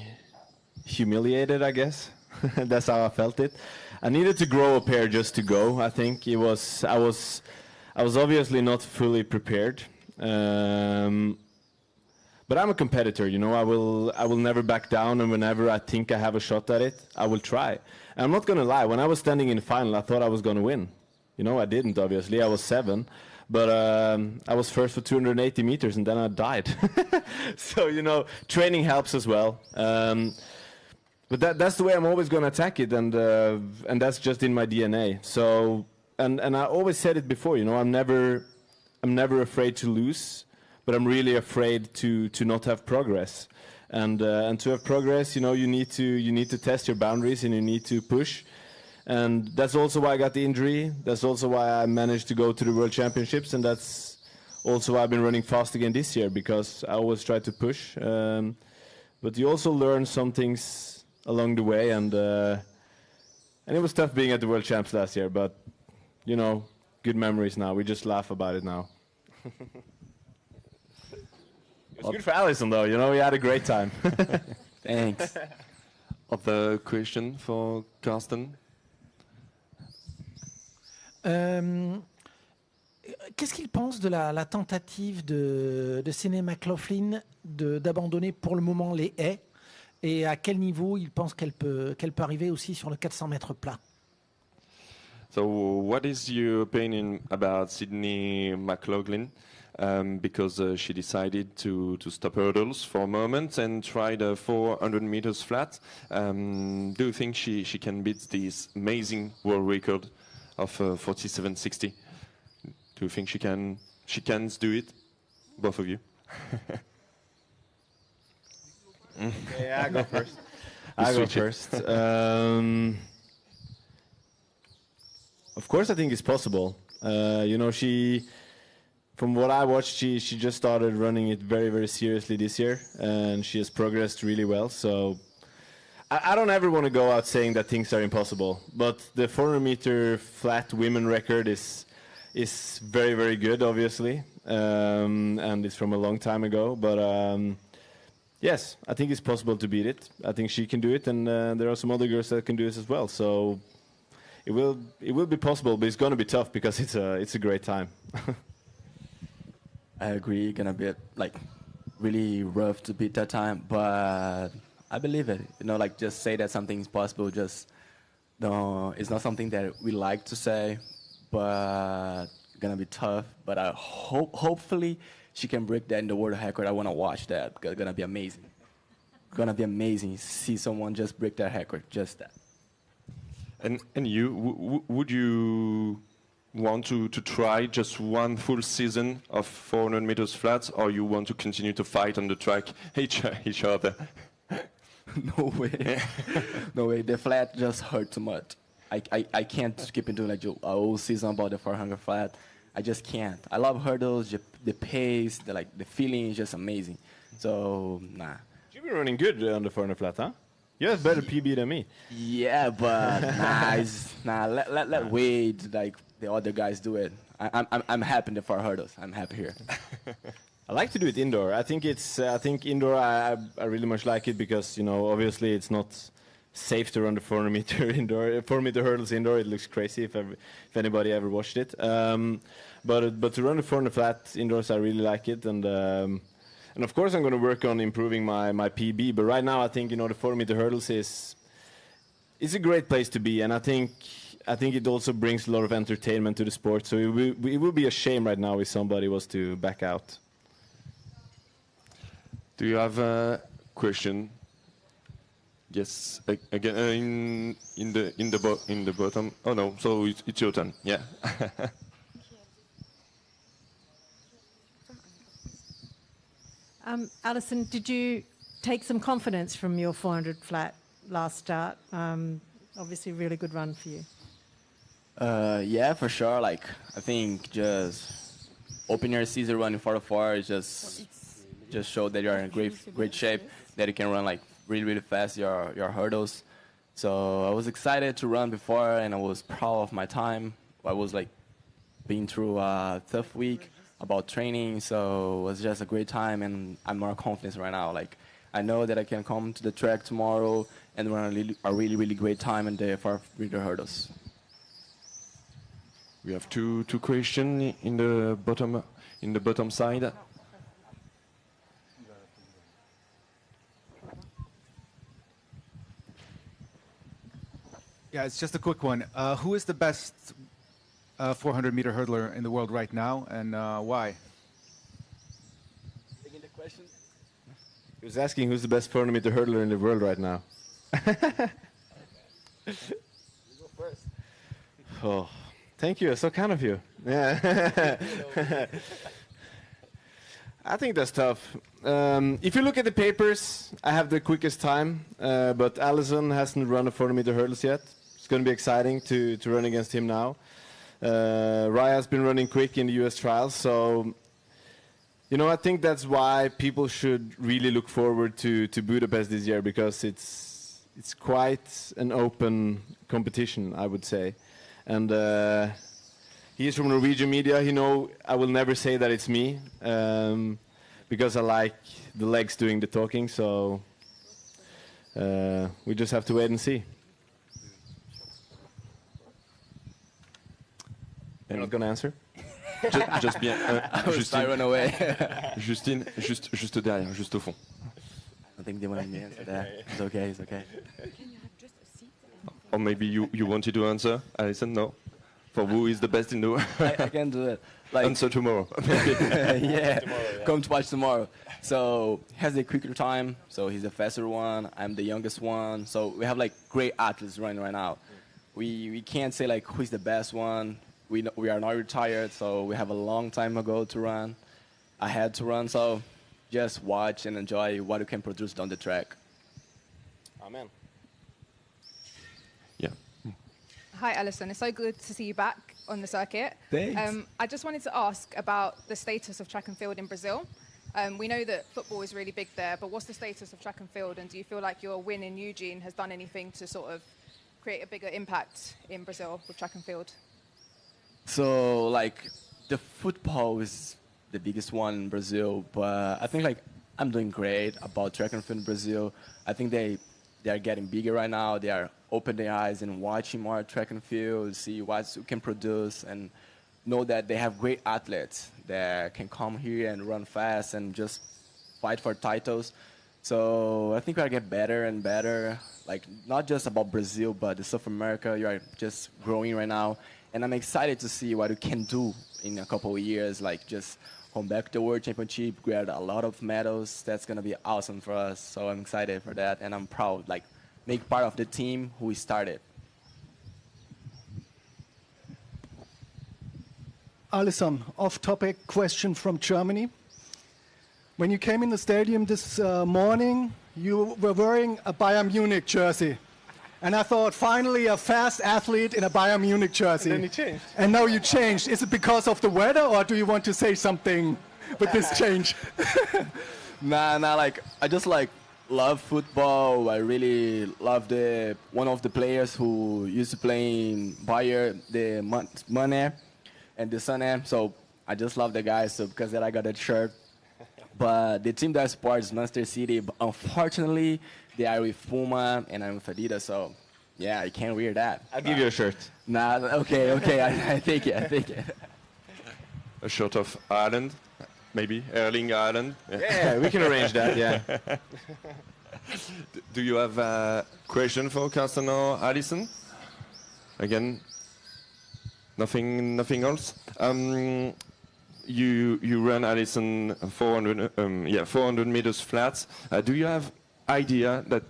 humiliated, I guess. That's how I felt it. I needed to grow a pair just to go. I think I was obviously not fully prepared. But I'm a competitor, you know. I will never back down, and whenever I think I have a shot at it, I will try. And I'm not going to lie. When I was standing in the final, I thought I was going to win. You know, I didn't, obviously. I was 7. But I was first for 280 meters, and then I died. So, you know, training helps as well. But that's the way I'm always going to attack it, and that's just in my DNA. So, and I always said it before, you know, I'm never afraid to lose. But I'm really afraid to not have progress, and to have progress, you know, you need to test your boundaries, and you need to push, and that's also why I got the injury. That's also why I managed to go to the World Championships, and that's also why I've been running fast again this year, because I always try to push. But you also learn some things along the way, and it was tough being at the World Champs last year, but you know, good memories now. We just laugh about it now. It's good for Alison, though. You know, we had a great time. Thanks. Other question for Karsten? Qu'est-ce qu'il pense de la tentative de Sydney McLaughlin d'abandonner pour le moment les haies, et à quel niveau il pense qu'elle peut arriver aussi sur le 400 mètres plat? So what is your opinion about Sydney McLaughlin? Because she decided to stop hurdles for a moment and try the 400 meters flat. Do you think she can beat this amazing world record of 47.60? Do you think she can do it? Both of you. Yeah, I go first. I go first. Of course, I think it's possible. You know, from what I watched, she just started running it very, very seriously this year, and she has progressed really well. So I don't ever want to go out saying that things are impossible, but the 400 meter flat women record is very, very good, obviously, and it's from a long time ago. But yes, I think it's possible to beat it. I think she can do it, and there are some other girls that can do it as well. So it will be possible, but it's going to be tough because it's a great time. I agree, gonna be like really rough to beat that time, but I believe it. You know, like just say that something's possible. Just no, it's not something that we like to say, but gonna be tough. But I hopefully she can break that in the world record. I wanna watch that because it's gonna be amazing. Gonna be amazing. See someone just break that record, just that. And you, would you want to try just one full season of 400 meters flats, or you want to continue to fight on the track each other? No way. No way. The flat just hurt too much. I can't keep doing like a whole season about the 400 flat. I just can't. I love hurdles, the pace, the feeling is just amazing. So, nah. You've been running good on the 400 flat, huh? You have better PB than me. Yeah, but let Wade, like the other guys, do it. I'm happy in the 4 hurdles. I'm happy here. I like to do it indoor. I think indoor I really much like it because, you know, obviously it's not safe to run the 400 meter indoor, 400 meter hurdles indoor. It looks crazy if anybody ever watched it. But to run the 400 flat indoors, I really like it. And of course I'm going to work on improving my PB. But right now I think, you know, the 400 meter hurdles is a great place to be. And I think it also brings a lot of entertainment to the sport. So it would be a shame right now if somebody was to back out. Do you have a question? Yes, again in the bottom. Oh no, so it's your turn. Yeah. Alison, did you take some confidence from your 400 flat last start? Obviously, a really good run for you. Yeah, for sure. Like I think just open your season running 404 is just show that you're in great shape, that you can run like really fast your hurdles. So I was excited to run before, and I was proud of my time. I was like being through a tough week about training, so it was just a great time, and I'm more confident right now. Like I know that I can come to the track tomorrow and run a really great time in the 400 meter hurdles. We have two questions in the bottom side. Yeah, it's just a quick one. Who is the best 400 meter hurdler in the world right now, and why? Taking the question. He was asking who's the best 400 meter hurdler in the world right now. You go first. Oh, thank you. So kind of you. Yeah. I think that's tough. If you look at the papers, I have the quickest time, but Alison hasn't run a 400 meter hurdles yet. It's going to be exciting to run against him now. Raya's been running quick in the US trials, so you know, I think that's why people should really look forward to Budapest this year, because it's quite an open competition, I would say. And he is from Norwegian media. You know, I will never say that it's me, because I like the legs doing the talking. So we just have to wait and see. You're not going to answer? Just bien. Justine, run away. Justine, juste derrière, juste au fond. I think they want me to answer that. It's okay, it's okay. Or maybe you wanted to answer, Alison? No? For who is the best in the world? I can do it. Like, answer tomorrow. Yeah, come to watch tomorrow. So he has a quicker time, so he's the faster one. I'm the youngest one. So we have like great athletes running right now. We can't say like who's the best one. We are not retired, so we have a long time ago to run. I had to run, so just watch and enjoy what you can produce down the track. Amen. Yeah. Hi, Alison. It's so good to see you back on the circuit. Thanks. I just wanted to ask about the status of track and field in Brazil. We know that football is really big there, but what's the status of track and field? And do you feel like your win in Eugene has done anything to sort of create a bigger impact in Brazil with track and field? So, like, the football is the biggest one in Brazil, but I think, like, I'm doing great about track and field in Brazil. I think they are getting bigger right now. They are opening their eyes and watching more track and field, see what you can produce, and know that they have great athletes. that can come here and run fast and just fight for titles. So I think we are getting better and better. Like not just about Brazil, but the South America. You are just growing right now, and I'm excited to see what we can do in a couple of years. Like just come back to the World Championship, grab a lot of medals. That's gonna be awesome for us. So I'm excited for that, and I'm proud. Like make part of the team who we started. Alison, off-topic question from Germany. When you came in the stadium this morning, you were wearing a Bayern Munich jersey. And I thought, finally, a fast athlete in a Bayern Munich jersey. And then you changed. And now you changed. Is it because of the weather, or do you want to say something with this change? Nah, like, I just, like, love football. I really love one of the players who used to play in Bayern, the Mane and the Sané. So I just love the guy, so because that I got that shirt. But the team that I support is Manchester City. But unfortunately, they are with Puma and I'm with Adidas. So, yeah, I can't wear that. I'll give you a shirt. Nah, okay, I take it. A shirt of Ireland, maybe Erling Ireland. Yeah, we can arrange that. Yeah. Do you have a question for Karsten or Alison? Again, nothing else. You run, Alison, 400 meters flats. Do you have idea that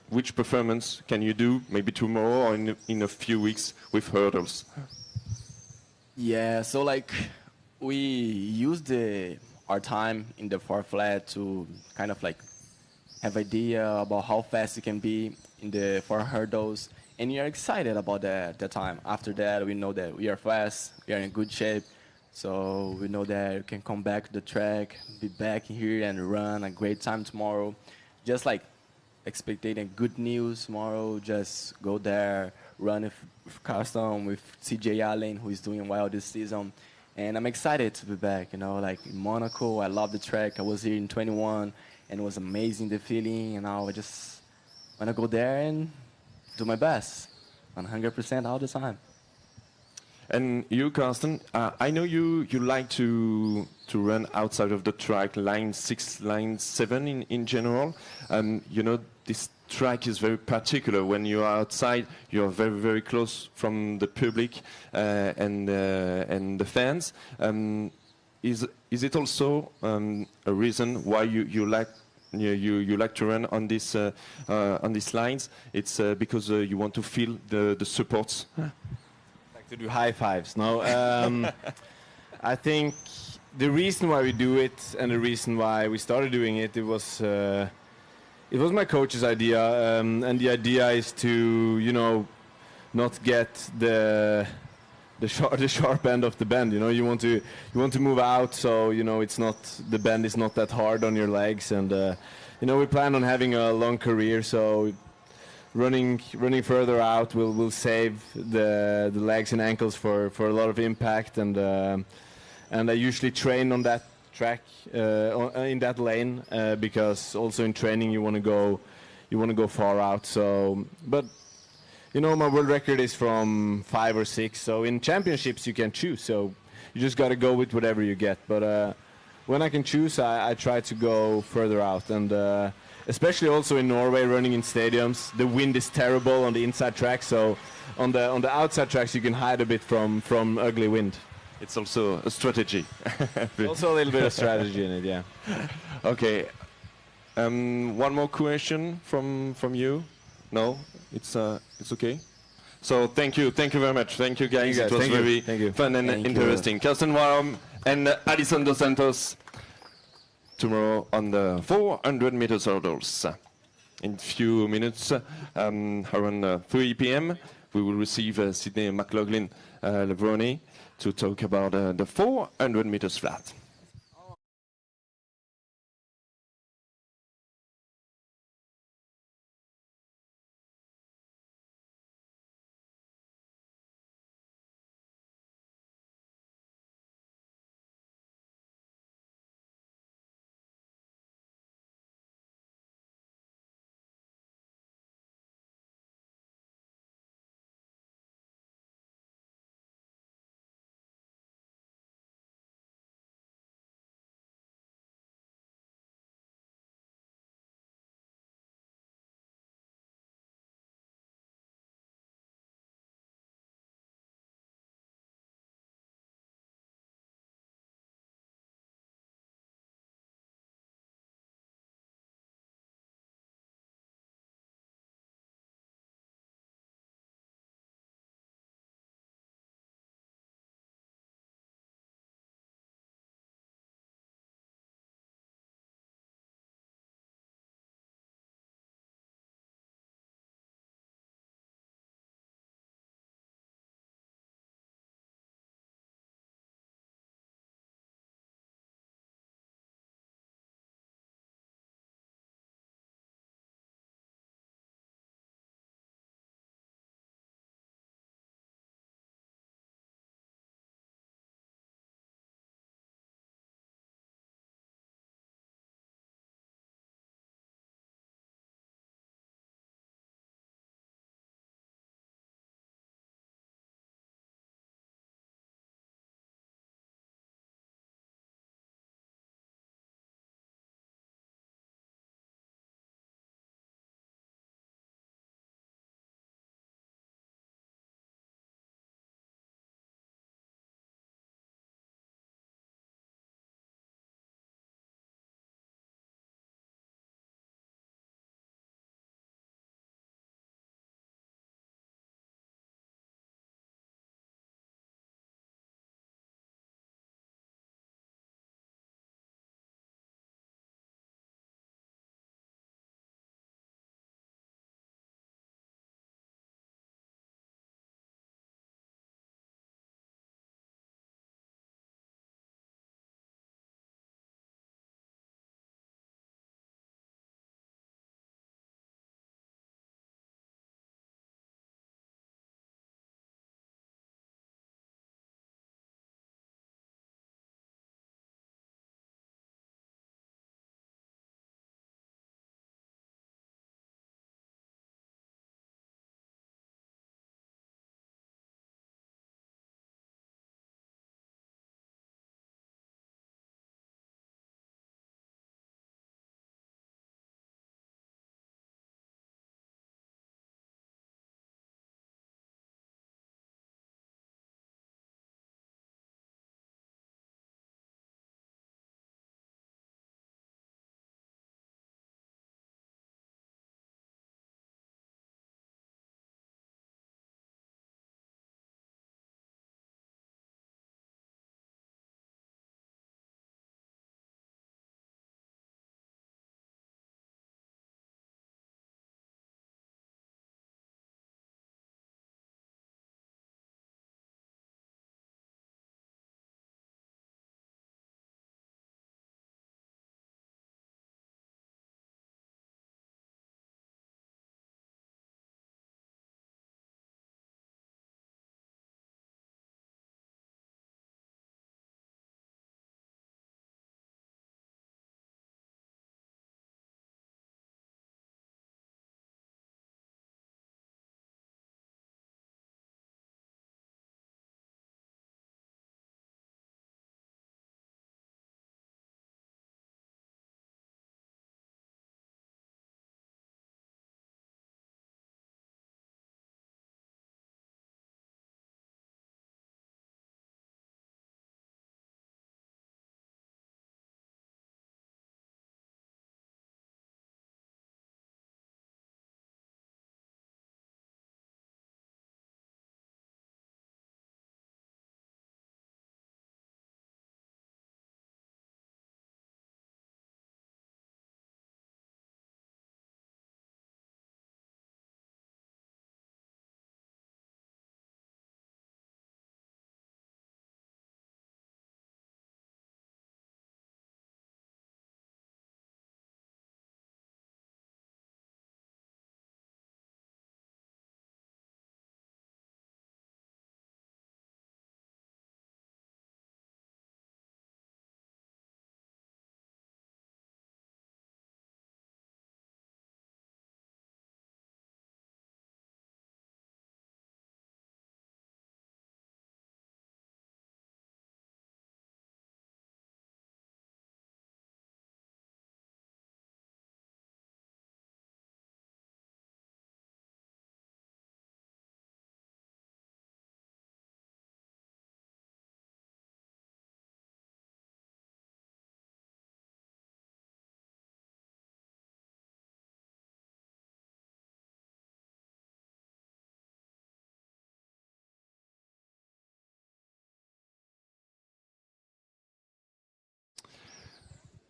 which performance can you do maybe tomorrow or in a few weeks with hurdles? Yeah, so like we use our time in the 4 flat to kind of like have idea about how fast it can be in the 4 hurdles, and we are excited about the time. After that, we know that we are fast, we are in good shape. So we know that we can come back to the track, be back here and run a great time tomorrow. Just like expecting good news tomorrow, just go there, run with Karsten, with CJ Allen, who is doing well this season. And I'm excited to be back, you know, like in Monaco, I love the track. I was here in 21 and it was amazing, the feeling. And now I just want to go there and do my best, 100% all the time. And you, Karsten, I know you like to run outside of the track, line 6, line 7 in general. You know, this track is very particular. When you are outside, you are very, very close from the public and the fans. Is it also a reason why you like to run on these lines? It's because you want to feel the supports. To do high fives. No, I think the reason why we do it and the reason why we started doing it, it was my coach's idea, and the idea is to, you know, not get the sharp end of the bend. You know, you want to move out, so you know the bend is not that hard on your legs, and you know, we plan on having a long career, so. Running further out will save the legs and ankles for a lot of impact, and I usually train on that track in that lane because also in training you want to go far out. So, but you know, my world record is from 5 or 6. So in championships you can choose. So you just got to go with whatever you get. But when I can choose, I try to go further out, and especially also in Norway, running in stadiums. The wind is terrible on the inside track, so on the outside tracks you can hide a bit from ugly wind. It's also a strategy. Also a little bit of strategy in it, yeah. Okay. One more question from you? No, it's okay. So thank you very much. Thank you guys. It was very fun and interesting. Karsten WARHOLM and Alison dos Santos. Tomorrow on the 400 meters hurdles. In a few minutes, around 3 p.m., we will receive Sydney McLaughlin-LeVrone to talk about the 400 meters flat.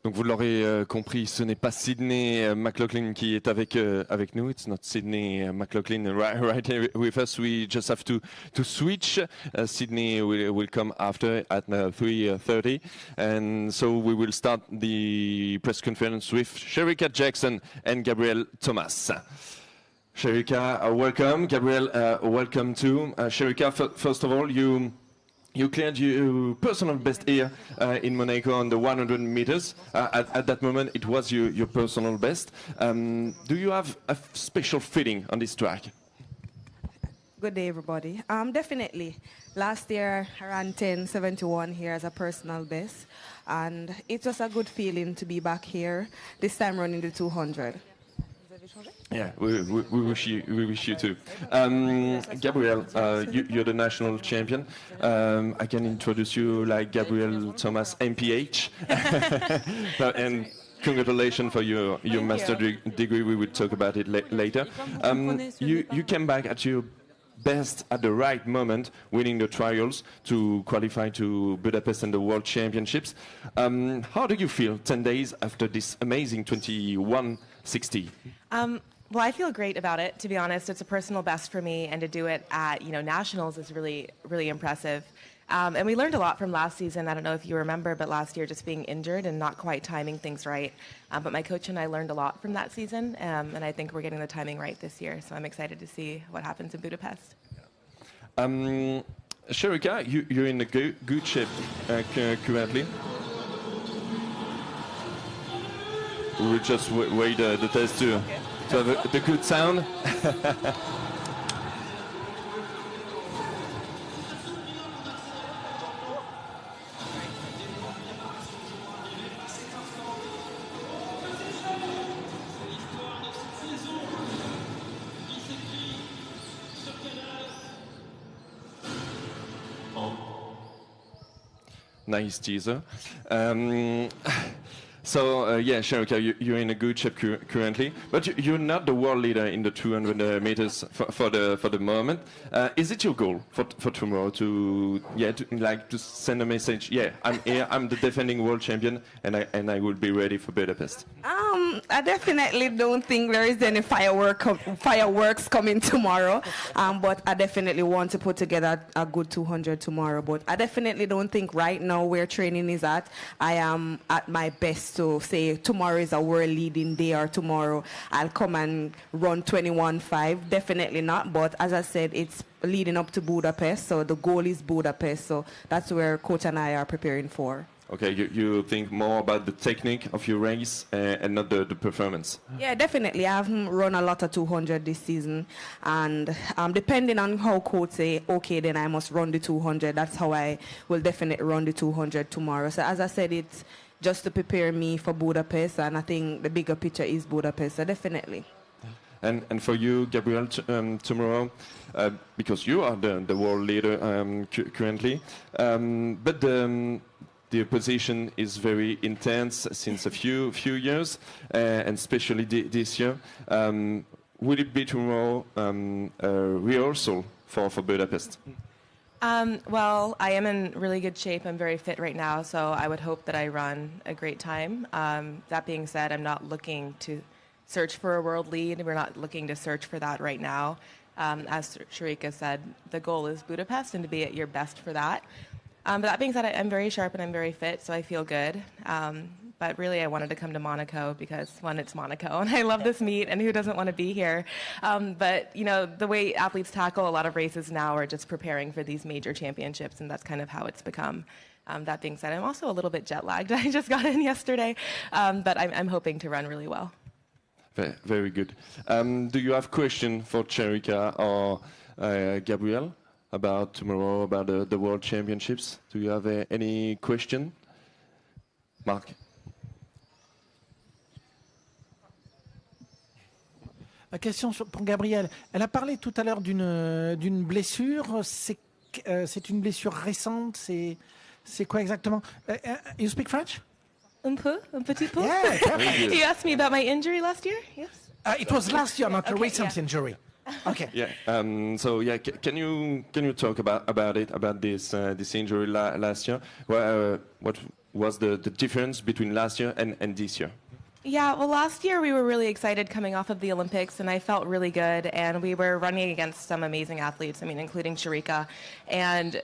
Donc vous l'aurez compris, ce n'est pas Sydney McLaughlin qui est avec nous. It's not Sydney McLaughlin right here with us. We just have to switch. Sydney will come after at 3:30, and so we will start the press conference with Shericka Jackson and Gabrielle Thomas. Shericka, welcome. Gabrielle, welcome too. Shericka, first of all, you cleared your personal best here in Monaco on the 100 meters. At that moment, it was your personal best. Do you have a special feeling on this track? Good day, everybody. Definitely. Last year, I ran 10:71 here as a personal best, and it was a good feeling to be back here. This time running the 200. Yeah, we wish you too. Gabrielle, you're the national champion. I can introduce you like Gabrielle Thomas, MPH. And congratulations for your master degree. We will talk about it later. You came back at your best at the right moment, winning the trials to qualify to Budapest and the World Championships. How do you feel 10 days after this amazing 21:60? Well, I feel great about it, to be honest. It's a personal best for me, and to do it at nationals is really, really impressive. And we learned a lot from last season. I don't know if you remember, but last year just being injured and not quite timing things right. But my coach and I learned a lot from that season, and I think we're getting the timing right this year. So I'm excited to see what happens in Budapest. Shericka, you're in a good shape currently. We will just wait the test to have the good sound. Nice teaser. So yeah, Shericka, you're in a good shape currently, but you're not the world leader in the 200 meters for the moment. Is it your goal for tomorrow to send a message? Yeah, I'm here. I'm the defending world champion, and I will be ready for Budapest. I definitely don't think there is any fireworks coming tomorrow, but I definitely want to put together a good 200 tomorrow. But I definitely don't think right now where training is at, I am at my best to say tomorrow is a world leading day or tomorrow I'll come and run 21.5. Definitely not, but as I said, it's leading up to Budapest, so the goal is Budapest, so that's where coach and I are preparing for. Okay, you think more about the technique of your race and not the performance? Yeah, definitely. I haven't run a lot of 200 this season, and depending on how coach say, okay, then I must run the 200, that's how I will definitely run the 200 tomorrow. So as I said, it's just to prepare me for Budapest, and I think the bigger picture is Budapest, so definitely. And for you, Gabrielle, tomorrow, because you are the world leader currently, but the opposition is very intense since a few years, and especially this year. Will it be tomorrow a rehearsal for Budapest? Well, I am in really good shape. I'm very fit right now, so I would hope that I run a great time. That being said, I'm not looking to search for a world lead. We're not looking to search for that right now. As Shericka said, the goal is Budapest and to be at your best for that. But that being said, I'm very sharp and I'm very fit, so I feel good. But really, I wanted to come to Monaco because, one, it's Monaco, and I love this meet, and who doesn't want to be here? But, the way athletes tackle a lot of races now are just preparing for these major championships, and that's kind of how it's become. That being said, I'm also a little bit jet-lagged. I just got in yesterday, but I'm hoping to run really well. Very good. Do you have questions for Shericka or Gabrielle about tomorrow, about the World Championships? Do you have any question? Marc? La question pour Gabrielle. Elle a parlé tout à l'heure d'une blessure. C'est une blessure récente. C'est quoi exactement? You speak French? Un petit peu. Yeah, You asked me about my injury last year? Yes. It was last year, not a recent yeah. injury. Okay. Yeah. So yeah, can you talk about this injury last year? Well, was the difference between last year and this year? Yeah, well, last year we were really excited coming off of the Olympics, and I felt really good. And we were running against some amazing athletes, I mean, including Shericka. And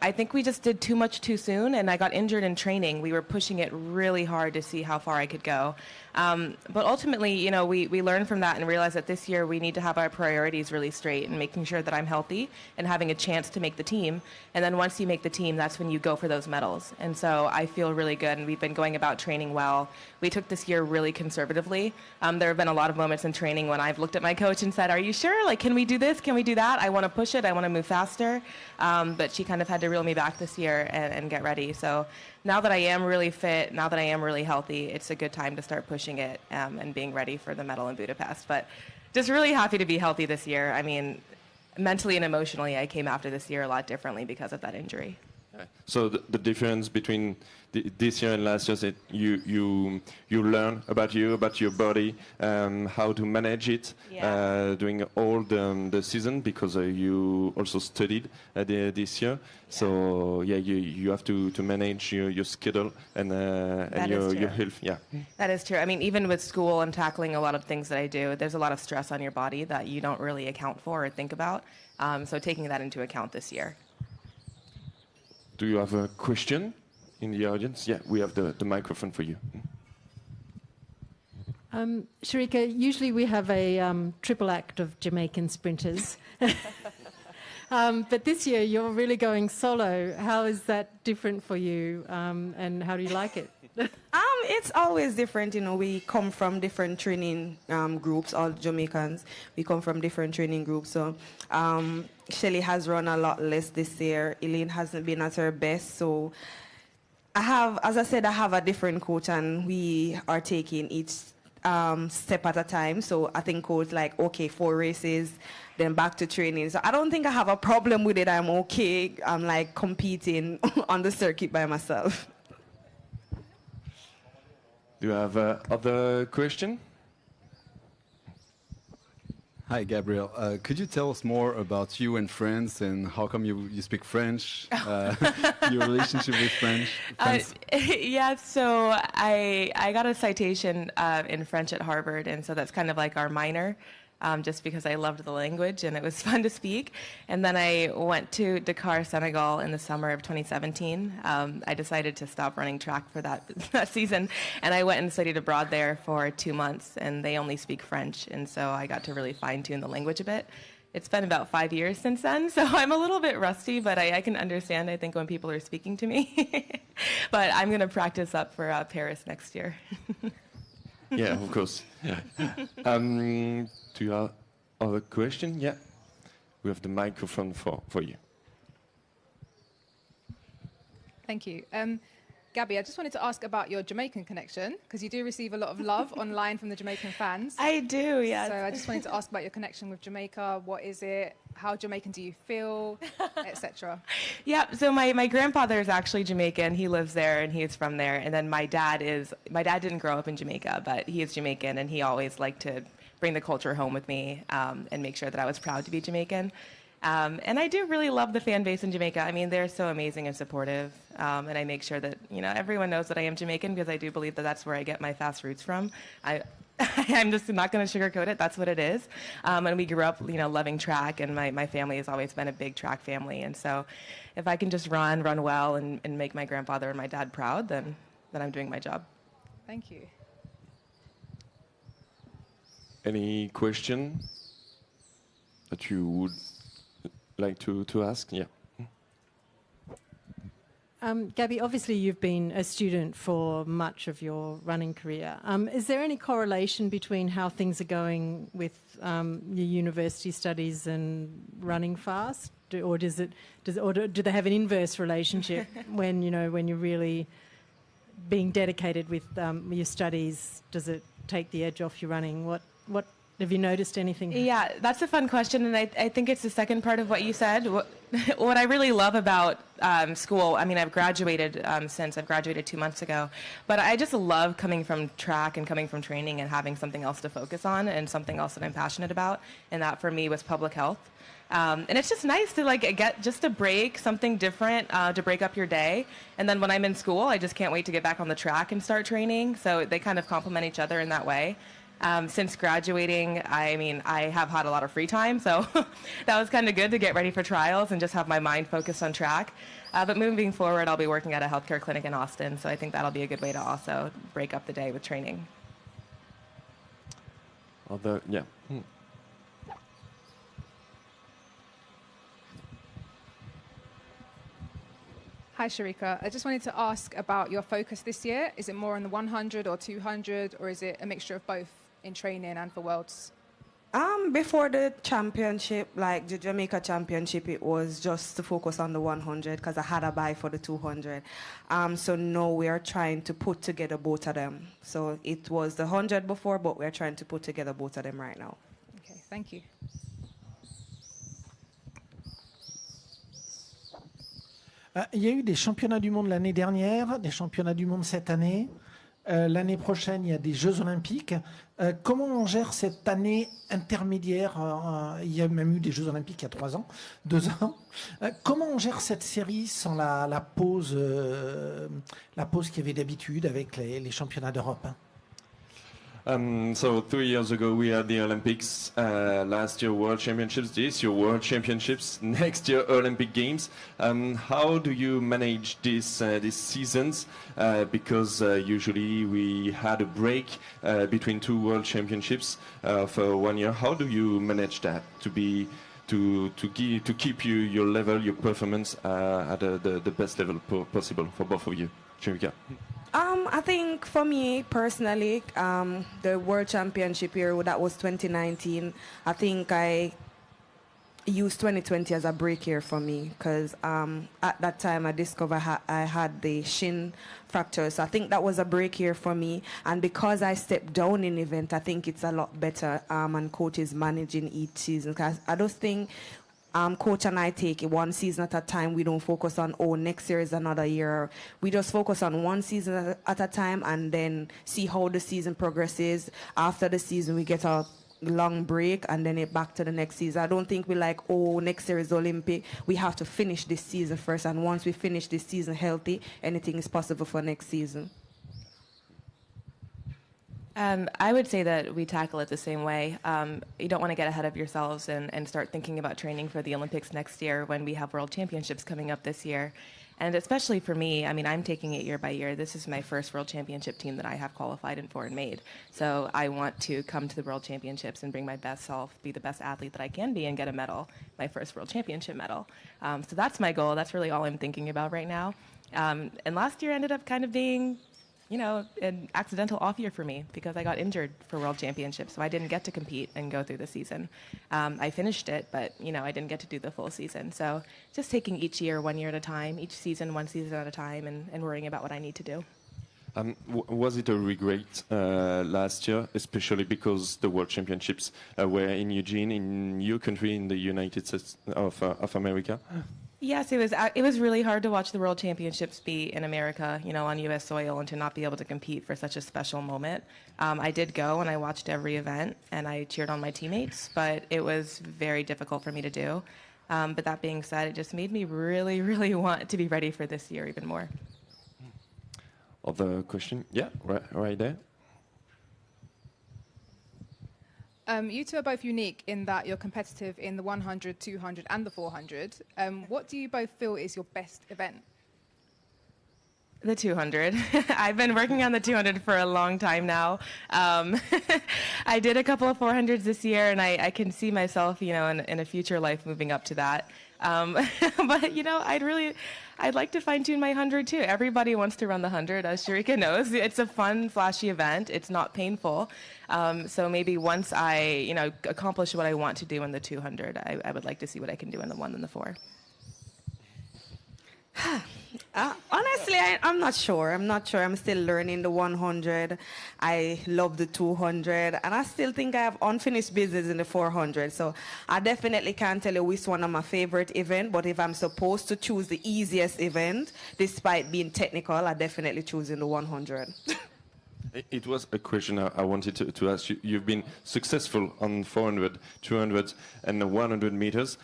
I think we just did too much too soon, and I got injured in training. We were pushing it really hard to see how far I could go. But ultimately, you know, we learned from that and realized that this year we need to have our priorities really straight and making sure that I'm healthy and having a chance to make the team. And then once you make the team, that's when you go for those medals. And so I feel really good, and we've been going about training well. We took this year really conservatively. There have been a lot of moments in training when I've looked at my coach and said, are you sure? Like, can we do this? Can we do that? I want to push it. I want to move faster. But she kind of had to reel me back this year and get ready. So now that I am really fit, now that I am really healthy, it's a good time to start pushing it and being ready for the medal in Budapest. But just really happy to be healthy this year. I mean, mentally and emotionally, I came after this year a lot differently because of that injury. So the difference between this year and last year is that you learn about your body, how to manage it during all the season, because you also studied this year. So yeah, you have to manage your schedule and your health. Yeah, that is true. I mean, even with school and tackling a lot of things that I do, there's a lot of stress on your body that you don't really account for or think about. So taking that into account this year. Do you have a question in the audience? Yeah, we have the microphone for you. Shericka, usually we have a triple act of Jamaican sprinters. But this year you're really going solo. How is that different for you, and how do you like it? It's always different, you know. We come from different training groups, all Jamaicans. We come from different training groups. So Shelly has run a lot less this year. Elaine hasn't been at her best. So as I said, I have a different coach, and we are taking each step at a time. So I think coach like, okay, 4 races, then back to training. So I don't think I have a problem with it. I'm okay. I'm like competing on the circuit by myself. Do you have other question? Hi, Gabrielle. Could you tell us more about you and France, and how come you speak French? Your relationship with French? Yeah, so I got a citation in French at Harvard, and so that's kind of like our minor. Just because I loved the language and it was fun to speak. And then I went to Dakar, Senegal in the summer of 2017. I decided to stop running track for that season, and I went and studied abroad there for 2 months, and they only speak French, and so I got to really fine-tune the language a bit. It's been about 5 years since then, so I'm a little bit rusty, but I can understand, I think, when people are speaking to me. But I'm going to practice up for Paris next year. Yeah, of course. Do you have other question? Yeah, we have the microphone for you. Thank you. Gabby, I just wanted to ask about your Jamaican connection, because you do receive a lot of love online from the Jamaican fans. I do, yes. So I just wanted to ask about your connection with Jamaica. What is it? How Jamaican do you feel, etc.? Yeah, so my grandfather is actually Jamaican. He lives there and he's from there. And then my dad didn't grow up in Jamaica, but he is Jamaican, and he always liked to bring the culture home with me and make sure that I was proud to be Jamaican. And I do really love the fan base in Jamaica. I mean, they're so amazing and supportive. And I make sure that, you know, everyone knows that I am Jamaican, because I do believe that that's where I get my fast roots from. I'm just not going to sugarcoat it. That's what it is. And we grew up, you know, loving track, and my family has always been a big track family. And so if I can just run well, and make my grandfather and my dad proud, then I'm doing my job. Thank you. Any question that you would like to ask? Yeah. Gabby, obviously you've been a student for much of your running career. Is there any correlation between how things are going with your university studies and running fast, or do they have an inverse relationship when you're really being dedicated with your studies? Does it take the edge off your running? What have you noticed anything? Yeah, that's a fun question, and I think it's the second part of what you said. What I really love about school, I mean, I've graduated I've graduated 2 months ago, but I just love coming from track and coming from training and having something else to focus on and something else that I'm passionate about, and that for me was public health. And it's just nice to like get just a break, something different to break up your day. And then when I'm in school, I just can't wait to get back on the track and start training. So they kind of complement each other in that way. Since graduating, I mean, I have had a lot of free time, so that was kind of good to get ready for trials and just have my mind focused on track. But moving forward, I'll be working at a healthcare clinic in Austin, so I think that'll be a good way to also break up the day with training. Yeah. Hi, Shericka. I just wanted to ask about your focus this year. Is it more on the 100 or 200, or is it a mixture of both in training and for Worlds? Before the championship, like the Jamaica championship, it was just to focus on the 100 because I had a buy for the 200. So now we are trying to put together both of them. So it was the 100 before, but we're trying to put together both of them right now. Okay, thank you. Il y a eu des championnats du monde l'année dernière, des championnats du monde cette année. L'année prochaine, il y a des Jeux Olympiques. Comment on gère cette année intermédiaire? Il y a même eu des Jeux Olympiques il y a 3 ans, 2 ans. Comment on gère cette série sans la pause qu'il y avait d'habitude avec les championnats d'Europe? So 3 years ago we had the Olympics, last year World Championships, this year World Championships, next year Olympic Games. How do you manage these seasons? Because usually we had a break between 2 World Championships for 1 year. How do you manage that to keep your level, your performance at the best level possible for both of you? Shericka. I think for me personally, the World Championship year, that was 2019. I think I used 2020 as a break year for me because at that time I discovered I had the shin fracture. So I think that was a break year for me. And because I stepped down in event, I think it's a lot better and coaches managing each season. Because I don't think coach and I take it one season at a time. We don't focus on, oh, next year is another year. We just focus on one season at a time and then see how the season progresses. After the season, we get a long break and then back to the next season. I don't think we like, oh, next year is Olympic. We have to finish this season first. And once we finish this season healthy, anything is possible for next season. I would say that we tackle it the same way. You don't want to get ahead of yourselves and start thinking about training for the Olympics next year when we have World Championships coming up this year. And especially for me, I mean, I'm taking it year by year. This is my first World Championship team that I have qualified in for and made. So I want to come to the World Championships and bring my best self, be the best athlete that I can be, and get a medal, my first World Championship medal. So that's my goal. That's really all I'm thinking about right now. And last year ended up kind of being, you know, an accidental off year for me because I got injured for World Championships, so I didn't get to compete and go through the season. I finished it, but, you know, I didn't get to do the full season. So just taking each year 1 year at a time, each season 1 season at a time, and worrying about what I need to do. Was it a regret last year, especially because the World Championships were in Eugene, in your country, in the United States of America? Yes, it was really hard to watch the World Championships be in America, you know, on U.S. soil, and to not be able to compete for such a special moment. I did go and I watched every event and I cheered on my teammates, but it was very difficult for me to do. But that being said, it just made me really, really want to be ready for this year even more. Other question? Yeah, right there. You two are both unique in that you're competitive in the 100, 200 and the 400. What do you both feel is your best event? The 200. I've been working on the 200 for a long time now. I did a couple of 400s this year, and I can see myself, you know, in a future life moving up to that. But, you know, I'd like to fine-tune my 100 too. Everybody wants to run the 100, as Shericka knows. It's a fun, flashy event. It's not painful. So maybe once I, you know, accomplish what I want to do in the 200, I would like to see what I can do in the 1 and the 4. Honestly, I'm not sure. I'm still learning the 100. I love the 200. And I still think I have unfinished business in the 400. So I definitely can't tell you which one of my favorite event. But if I'm supposed to choose the easiest event, despite being technical, I definitely choose in the 100. It was a question I wanted to ask you. You've been successful on 400, 200, and 100 meters.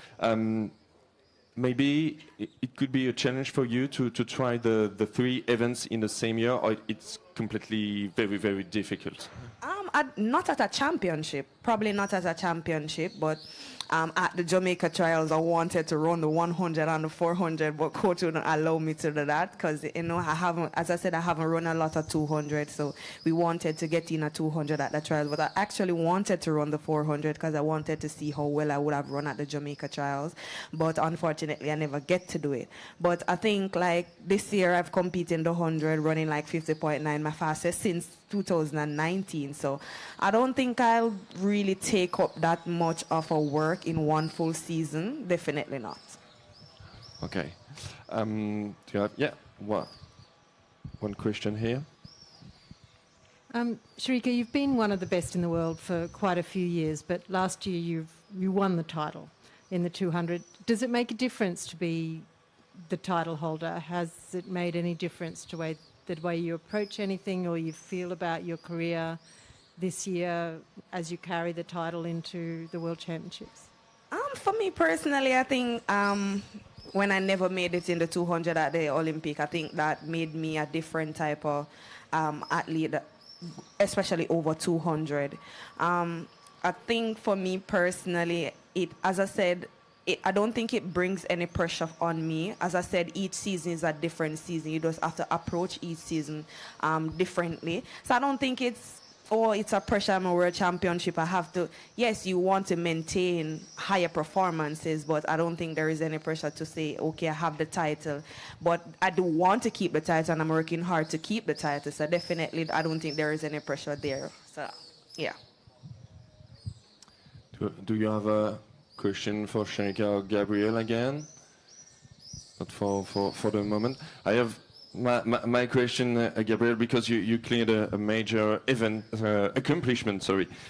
Maybe it could be a challenge for you to try the 3 events in the same year, or it's completely very, very difficult? Not at a championship, probably not at a championship, but at the Jamaica trials, I wanted to run the 100 and the 400, but coach wouldn't allow me to do that because, you know, as I said, I haven't run a lot of 200, so we wanted to get in a 200 at the trials, but I actually wanted to run the 400 because I wanted to see how well I would have run at the Jamaica trials, but unfortunately, I never get to do it. But I think, like, this year I've competed in the 100, running like 50.9, my fastest since 2019, so I don't think I'll really take up that much of a work in one full season. Definitely not. Okay. Do you have, one question here. Shericka, you've been one of the best in the world for quite a few years, but last year you won the title in the 200. Does it make a difference to be the title holder? Has it made any difference to the way you approach anything or you feel about your career this year as you carry the title into the World Championships? For me personally, I think when I never made it in the 200 at the Olympic, I think that made me a different type of athlete, especially over 200. I think for me personally, as I said, I don't think it brings any pressure on me. As I said, each season is a different season. You just have to approach each season differently. So I don't think it's a pressure. I'm a world championship. I have to, yes, you want to maintain higher performances, but I don't think there is any pressure to say, okay, I have the title. But I do want to keep the title, and I'm working hard to keep the title. So definitely, I don't think there is any pressure there. So, yeah. Do you have a question for Shericka or Gabrielle again? Not for the moment. I have my question, Gabrielle, because you cleared a major event accomplishment,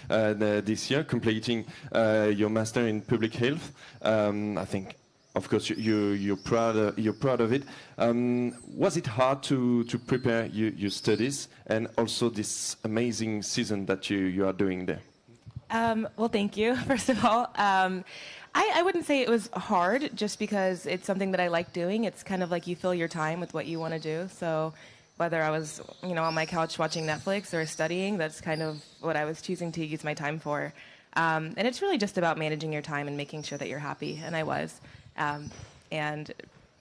this year, completing your master in public health. I think, of course, you're proud of it. Was it hard to prepare your studies and also this amazing season that you are doing there? Well, thank you, first of all. I wouldn't say it was hard just because it's something that I like doing. It's kind of like you fill your time with what you want to do. So whether I was, on my couch watching Netflix or studying, that's kind of what I was choosing to use my time for. And it's really just about managing your time and making sure that you're happy, and I was. And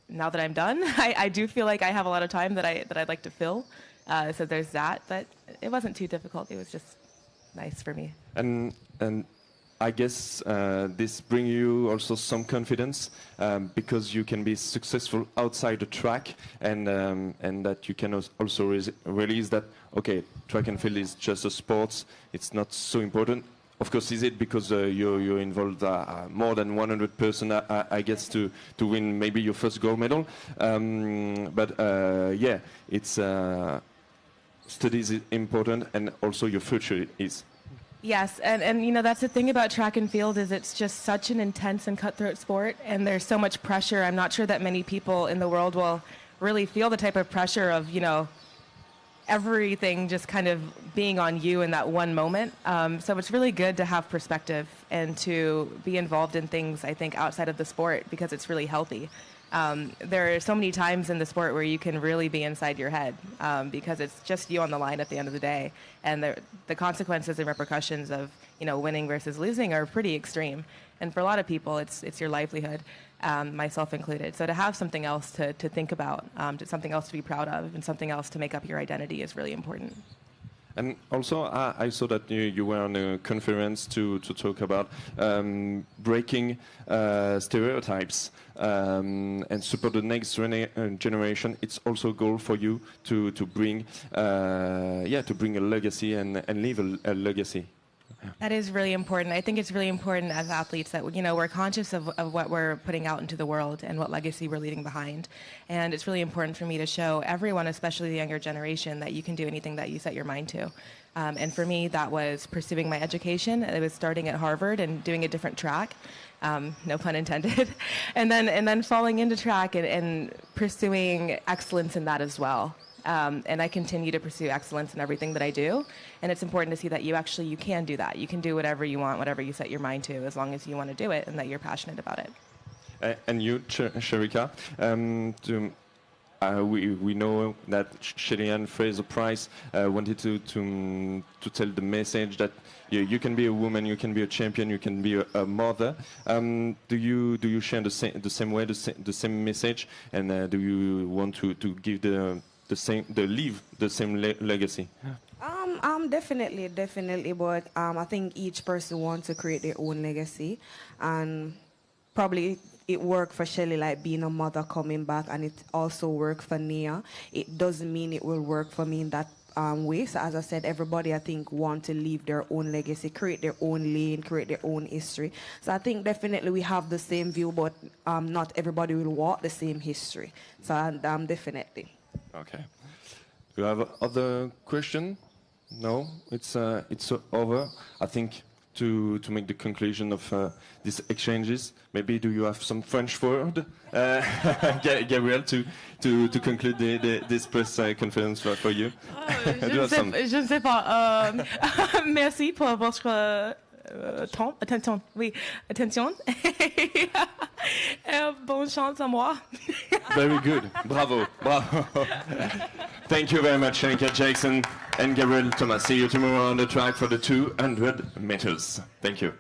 now that I'm done, I do feel like I have a lot of time that I'd like to fill. So there's that, but it wasn't too difficult. It was just nice for me. And I guess this brings you also some confidence because you can be successful outside the track, and that you can also release that, okay, track and field is just a sport, it's not so important. Of course, is it because you're involved more than 100%, I guess, to win maybe your first gold medal? Yeah, it's studies is important, and also your future is. Yes, and that's the thing about track and field is it's just such an intense and cutthroat sport, and there's so much pressure. I'm not sure that many people in the world will really feel the type of pressure of, everything just kind of being on you in that one moment. So it's really good to have perspective and to be involved in things, I think, outside of the sport because it's really healthy. There are so many times in the sport where you can really be inside your head because it's just you on the line at the end of the day. And the consequences and repercussions of, winning versus losing are pretty extreme. And for a lot of people, it's your livelihood, myself included. So to have something else to think about, something else to be proud of, and something else to make up your identity is really important. And also, I saw that you were on a conference to talk about breaking stereotypes and support the next generation. It's also a goal for you to bring a legacy and leave a legacy. That is really important. I think it's really important as athletes that, we're conscious of what we're putting out into the world and what legacy we're leaving behind. And it's really important for me to show everyone, especially the younger generation, that you can do anything that you set your mind to. And for me, that was pursuing my education. It was starting at Harvard and doing a different track, no pun intended, and then falling into track and pursuing excellence in that as well. And I continue to pursue excellence in everything that I do. And it's important to see that you can do that. You can do whatever you want, whatever you set your mind to, as long as you want to do it and that you're passionate about it. And you, Shericka, we know that Shelley-Ann Fraser-Pryce wanted to tell the message that you can be a woman, you can be a champion, you can be a mother. Do you share the same way, the same message, and do you want to give leave the same legacy? Definitely, but I think each person wants to create their own legacy, and probably it worked for Shelley, like being a mother coming back, and it also worked for Nia. It doesn't mean it will work for me in that way. So as I said, everybody I think want to leave their own legacy, create their own lane, create their own history. So I think definitely we have the same view, but not everybody will walk the same history. So definitely. Okay. Do you have other question? No, it's over. I think to make the conclusion of these exchanges, maybe do you have some French word, Gabrielle, to conclude this press conference for you? Je ne sais pas. Merci pour votre temps, attention. Oui, attention. Bonne chance à moi. Very good. Bravo. Thank you very much, Shericka, Jackson, and Gabrielle Thomas. See you tomorrow on the track for the 200 meters. Thank you.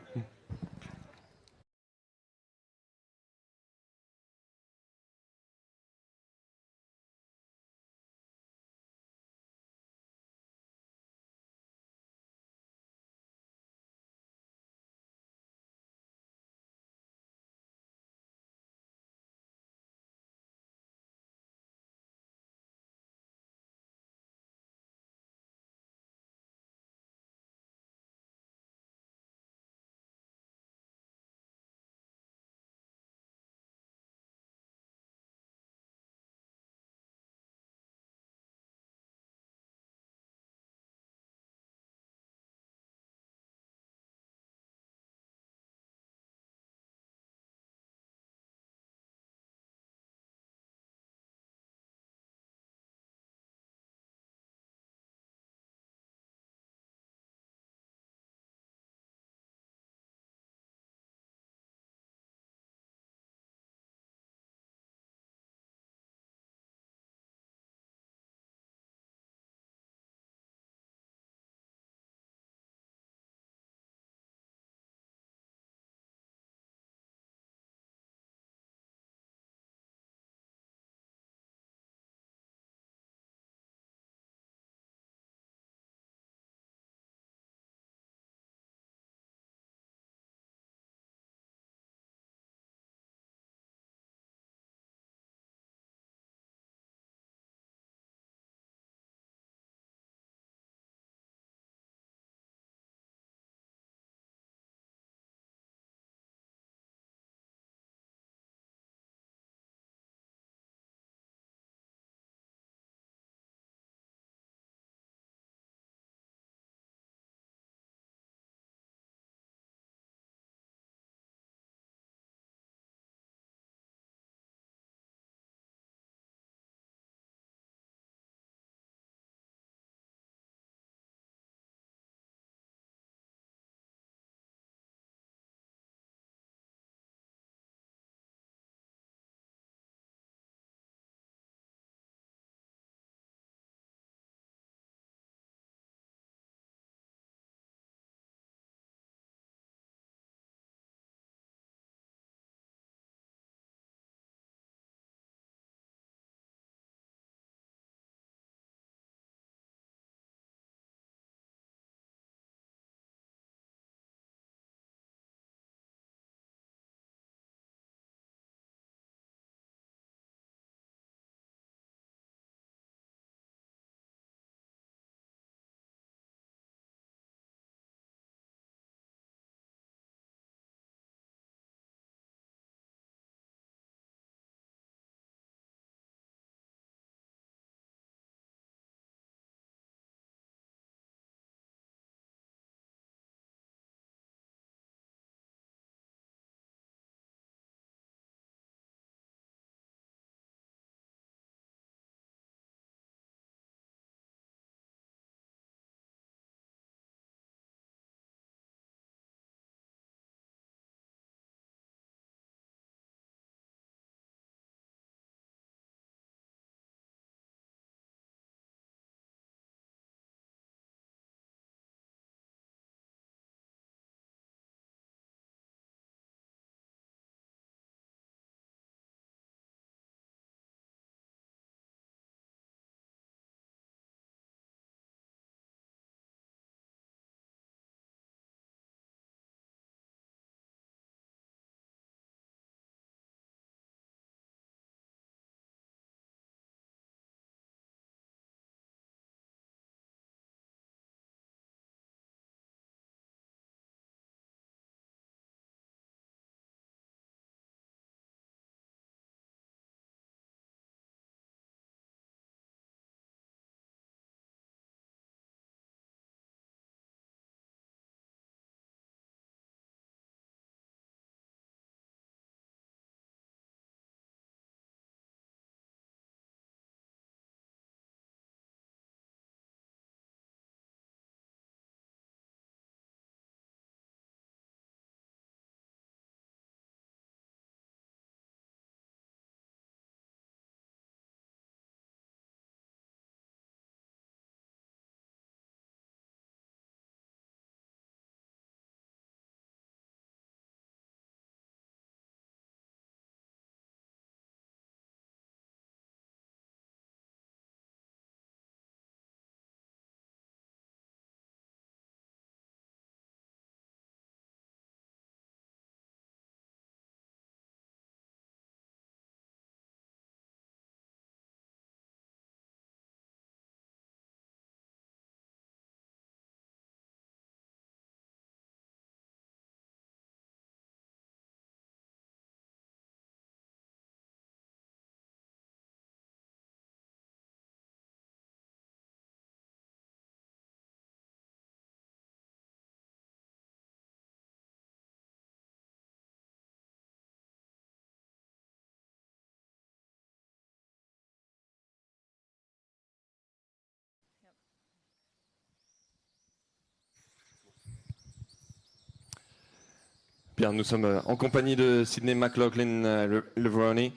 Bien, nous sommes en compagnie de Sydney McLaughlin-Levrone,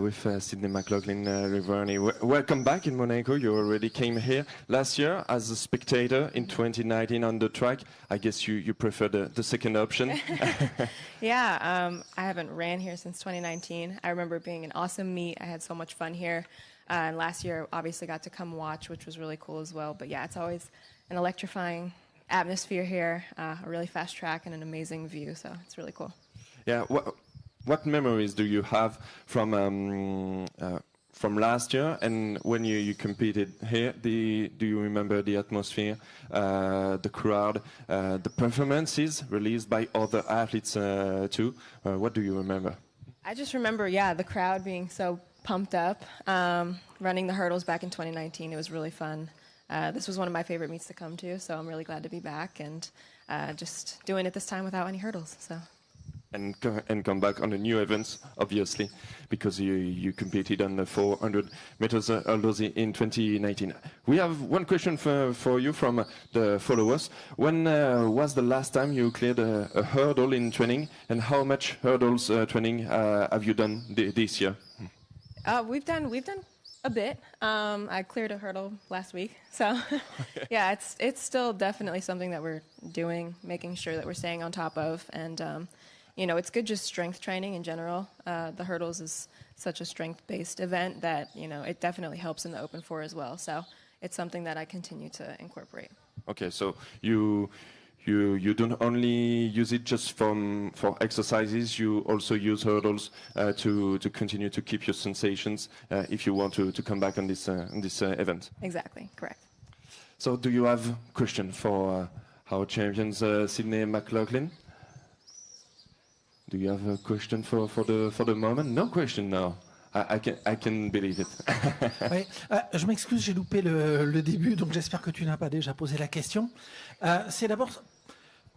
with Sydney McLaughlin-Levrone. Welcome back in Monaco. You already came here last year as a spectator in 2019 on the track. I guess you prefer the second option. Yeah, I haven't ran here since 2019. I remember it being an awesome meet. I had so much fun here. And last year, obviously, got to come watch, which was really cool as well. But yeah, it's always an electrifying atmosphere here, a really fast track and an amazing view, so it's really cool. Yeah, what memories do you have from last year and when you competed here? Do you remember the atmosphere, the crowd, the performances released by other athletes too? What do you remember? I just remember, yeah, the crowd being so pumped up. Running the hurdles back in 2019, it was really fun. This was one of my favorite meets to come to, so I'm really glad to be back and just doing it this time without any hurdles. So. And come back on the new events, obviously, because you competed on the 400 meters hurdles in 2019. We have one question for you from the followers. When was the last time you cleared a hurdle in training, and how much hurdles training have you done this year? We've done a bit. I cleared a hurdle last week, so yeah, it's still definitely something that we're doing, making sure that we're staying on top of, and you know, it's good just strength training in general. The hurdles is such a strength-based event that, you know, it definitely helps in the open four as well. So it's something that I continue to incorporate. Okay, so you don't only use it just for exercises, you also use hurdles to continue to keep your sensations if you want to come back on this event. Exactly, correct. So do you have a question for our champions, Sydney McLaughlin? Do you have a question for the moment? No question now. I can believe it. Oui. Je m'excuse, j'ai loupé le début, donc j'espère que tu n'as pas déjà posé la question. C'est d'abord,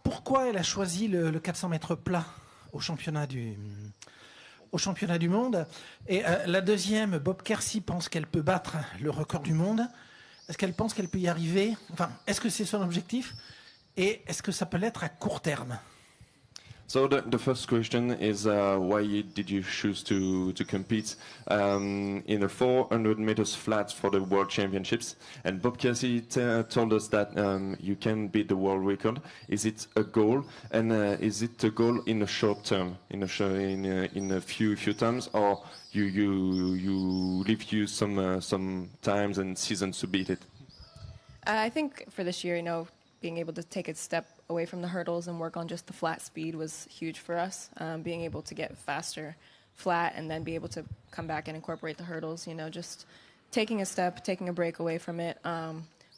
pourquoi elle a choisi le 400 mètres plat au championnat du monde? Et la deuxième, Bob Kersey pense qu'elle peut battre le record du monde. Est-ce qu'elle pense qu'elle peut y arriver? Enfin, est-ce que c'est son objectif? Et est-ce que ça peut l'être à court terme? So the first question is why did you choose to compete in the 400 meters flat for the World Championships? And Bob Kersey told us that you can beat the world record. Is it a goal? And is it a goal in the short term, in a few times, or you leave you some times and seasons to beat it? I think for this year, you know, being able to take a step away from the hurdles and work on just the flat speed was huge for us. Being able to get faster flat and then be able to come back and incorporate the hurdles, you know, just taking a step, taking a break away from it.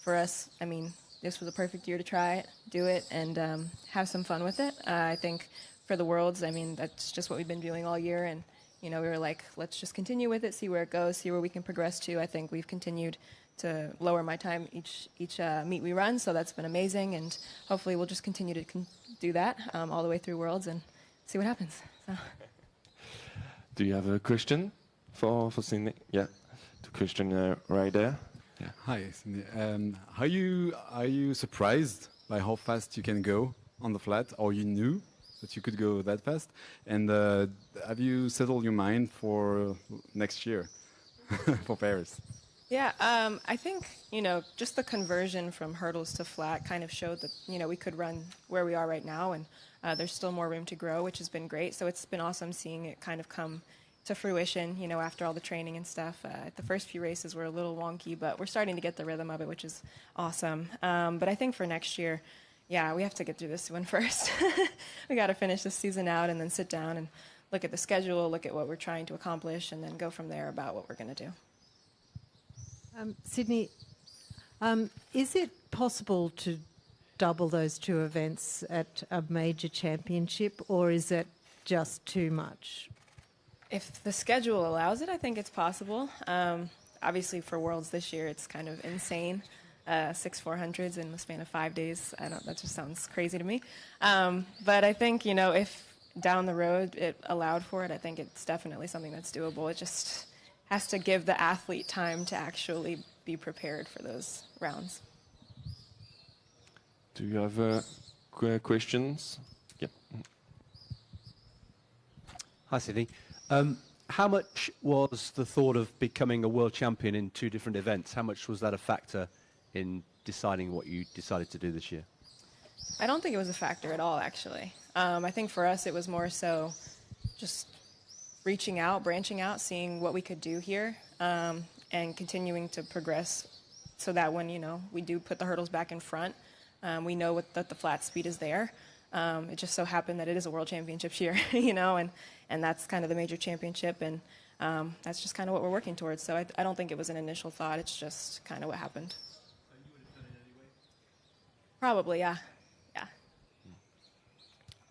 For us, I mean, this was a perfect year to try it, do it, and have some fun with it. I think for the Worlds, I mean, that's just what we've been doing all year, and, you know, we were like, let's just continue with it, see where it goes, see where we can progress to. I think we've continued to lower my time each meet we run, so that's been amazing, and hopefully we'll just continue to do that all the way through Worlds and see what happens. So. Do you have a question for Sydney? Yeah, the question right there. Yeah. Hi, Sydney. Are you surprised by how fast you can go on the flat, or you knew that you could go that fast? And have you settled your mind for next year for Paris? Yeah, I think, you know, just the conversion from hurdles to flat kind of showed that, you know, we could run where we are right now, and there's still more room to grow, which has been great. So it's been awesome seeing it kind of come to fruition, you know, after all the training and stuff. The first few races were a little wonky, but we're starting to get the rhythm of it, which is awesome. But I think for next year, yeah, we have to get through this one first. We got to finish this season out and then sit down and look at the schedule, look at what we're trying to accomplish, and then go from there about what we're going to do. Sydney, is it possible to double those two events at a major championship, or is it just too much? If the schedule allows it, I think it's possible. Obviously, for Worlds this year, it's kind of insane. 6 400s in the span of 5 days. That just sounds crazy to me. But I think, you know, if down the road it allowed for it, I think it's definitely something that's doable. It just has to give the athlete time to actually be prepared for those rounds. Do you have questions? Yeah. Hi, Sydney. How much was the thought of becoming a world champion in 2 different events? How much was that a factor in deciding what you decided to do this year? I don't think it was a factor at all, actually. I think for us it was more so just reaching out, branching out, seeing what we could do here, and continuing to progress so that when, you know, we do put the hurdles back in front, we know that the flat speed is there. It just so happened that it is a world championships year, you know, and that's kind of the major championship, and that's just kind of what we're working towards. So I don't think it was an initial thought. It's just kind of what happened. Probably, yeah.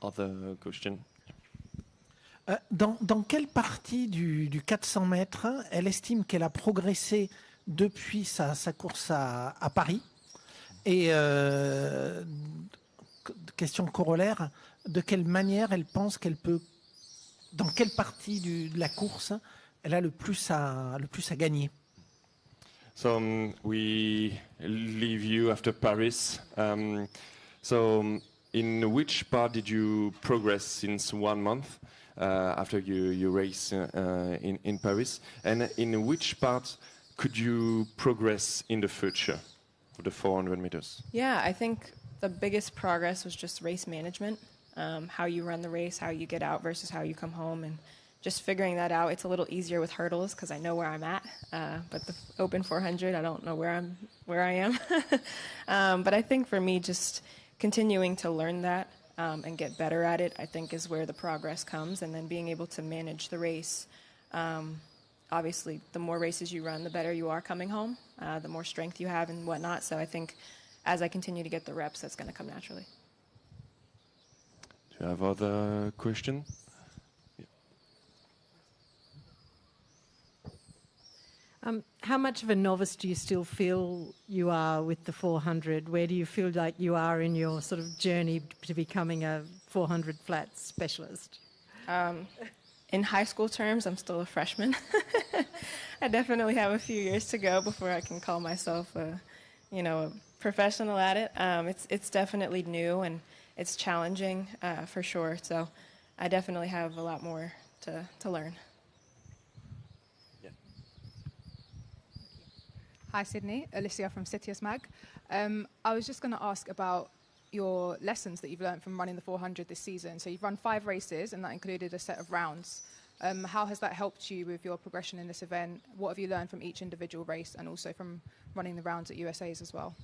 Other question? Dans quelle partie du 400 mètres elle estime qu'elle a progressé depuis sa course à Paris? Et question corollaire, de quelle manière elle pense qu'elle peut, dans quelle partie de la course elle a le plus à gagner? So we leave you after Paris. So in which part did you progress since 1 month after you race in Paris? And in which part could you progress in the future for the 400 meters? Yeah, I think the biggest progress was just race management, how you run the race, how you get out versus how you come home, and just figuring that out. It's a little easier with hurdles because I know where I'm at, but the open 400, I don't know where I am. But I think for me, just continuing to learn that and get better at it, I think is where the progress comes, and then being able to manage the race. Obviously, the more races you run, the better you are coming home, the more strength you have and whatnot. So I think as I continue to get the reps, that's going to come naturally. Do you have other questions? How much of a novice do you still feel you are with the 400? Where do you feel like you are in your sort of journey to becoming a 400 flat specialist? In high school terms, I'm still a freshman. I definitely have a few years to go before I can call myself a professional at it. It's definitely new and it's challenging for sure. So I definitely have a lot more to learn. Hi, Sydney. Alicia from Citius Mag. I was just going to ask about your lessons that you've learned from running the 400 this season. So you've run 5 races, and that included a set of rounds. How has that helped you with your progression in this event? What have you learned from each individual race and also from running the rounds at USA's as well?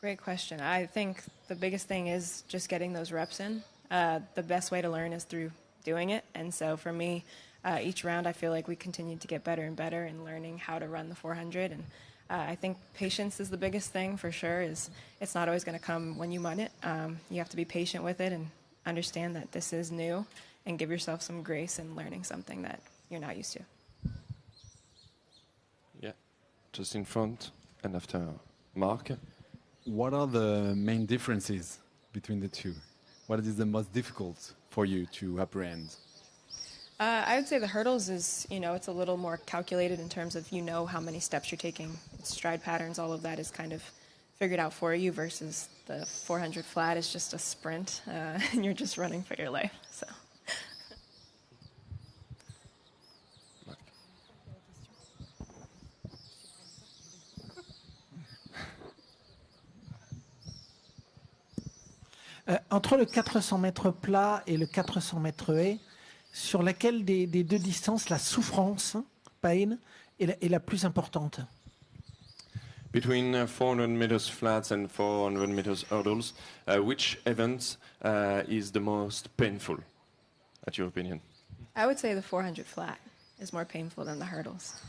Great question. I think the biggest thing is just getting those reps in. The best way to learn is through doing it. And so for me, each round I feel like we continued to get better and better in learning how to run the 400. And I think patience is the biggest thing for sure. It's not always going to come when you run it. You have to be patient with it and understand that this is new and give yourself some grace in learning something that you're not used to. Yeah, just in front and after Mark. What are the main differences between the two? What is the most difficult for you to apprehend? I would say the hurdles is, it's a little more calculated in terms of how many steps you're taking. It's stride patterns, all of that is kind of figured out for you versus the 400 flat is just a sprint and you're just running for your life. So. Entre le 400 mètres plat et le 400 mètres haie, sur laquelle des deux distances la souffrance, pain, est la plus importante? Between 400 meters flats and 400 meters hurdles, which event is the most painful, at your opinion? I would say the 400 flat is more painful than the hurdles.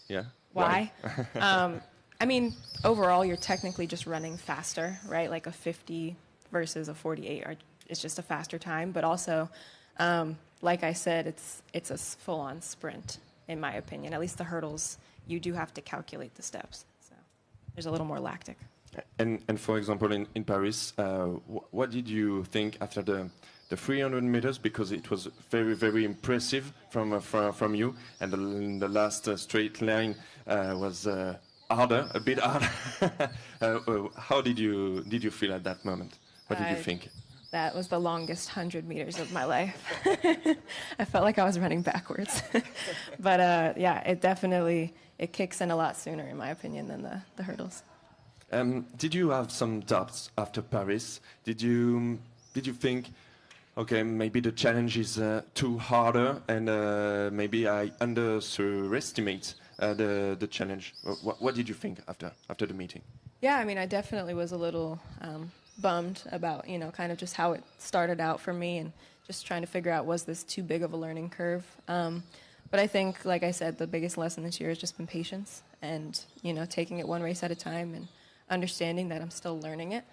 Yeah. Why? I mean, overall, you're technically just running faster, right? Like a 50 versus a 48, it's just a faster time. But also, like I said, it's a full-on sprint, in my opinion. At least the hurdles, you do have to calculate the steps. So there's a little more lactic. And for example, in Paris, what did you think after the 300 meters? Because it was very, very impressive from you, and the last straight line was harder, a bit harder. How did you feel at that moment? What did you think? That was the longest 100 meters of my life. I felt like I was running backwards. But yeah, it definitely, it kicks in a lot sooner, in my opinion, than the hurdles. Did you have some doubts after Paris? Did you think, okay, maybe the challenge is too harder, and maybe I underestimate the challenge? What did you think after the meeting? Yeah, I mean, I definitely was a little bummed about, you know, kind of just how it started out for me, and just trying to figure out, was this too big of a learning curve? But I think, like I said, the biggest lesson this year has just been patience, and, you know, taking it one race at a time and understanding that I'm still learning it.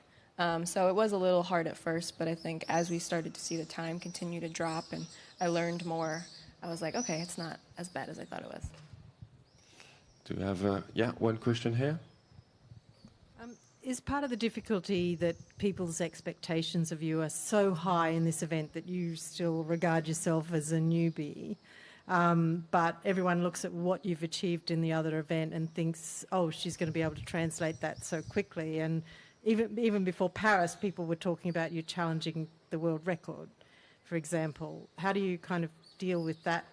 So it was a little hard at first, but I think as we started to see the time continue to drop and I learned more, I was like, okay, it's not as bad as I thought it was. Do you have, one question here? Is part of the difficulty that people's expectations of you are so high in this event that you still regard yourself as a newbie, but everyone looks at what you've achieved in the other event and thinks, oh, she's going to be able to translate that so quickly? And even before Paris, people were talking about you challenging the world record, for example. How do you kind of deal with that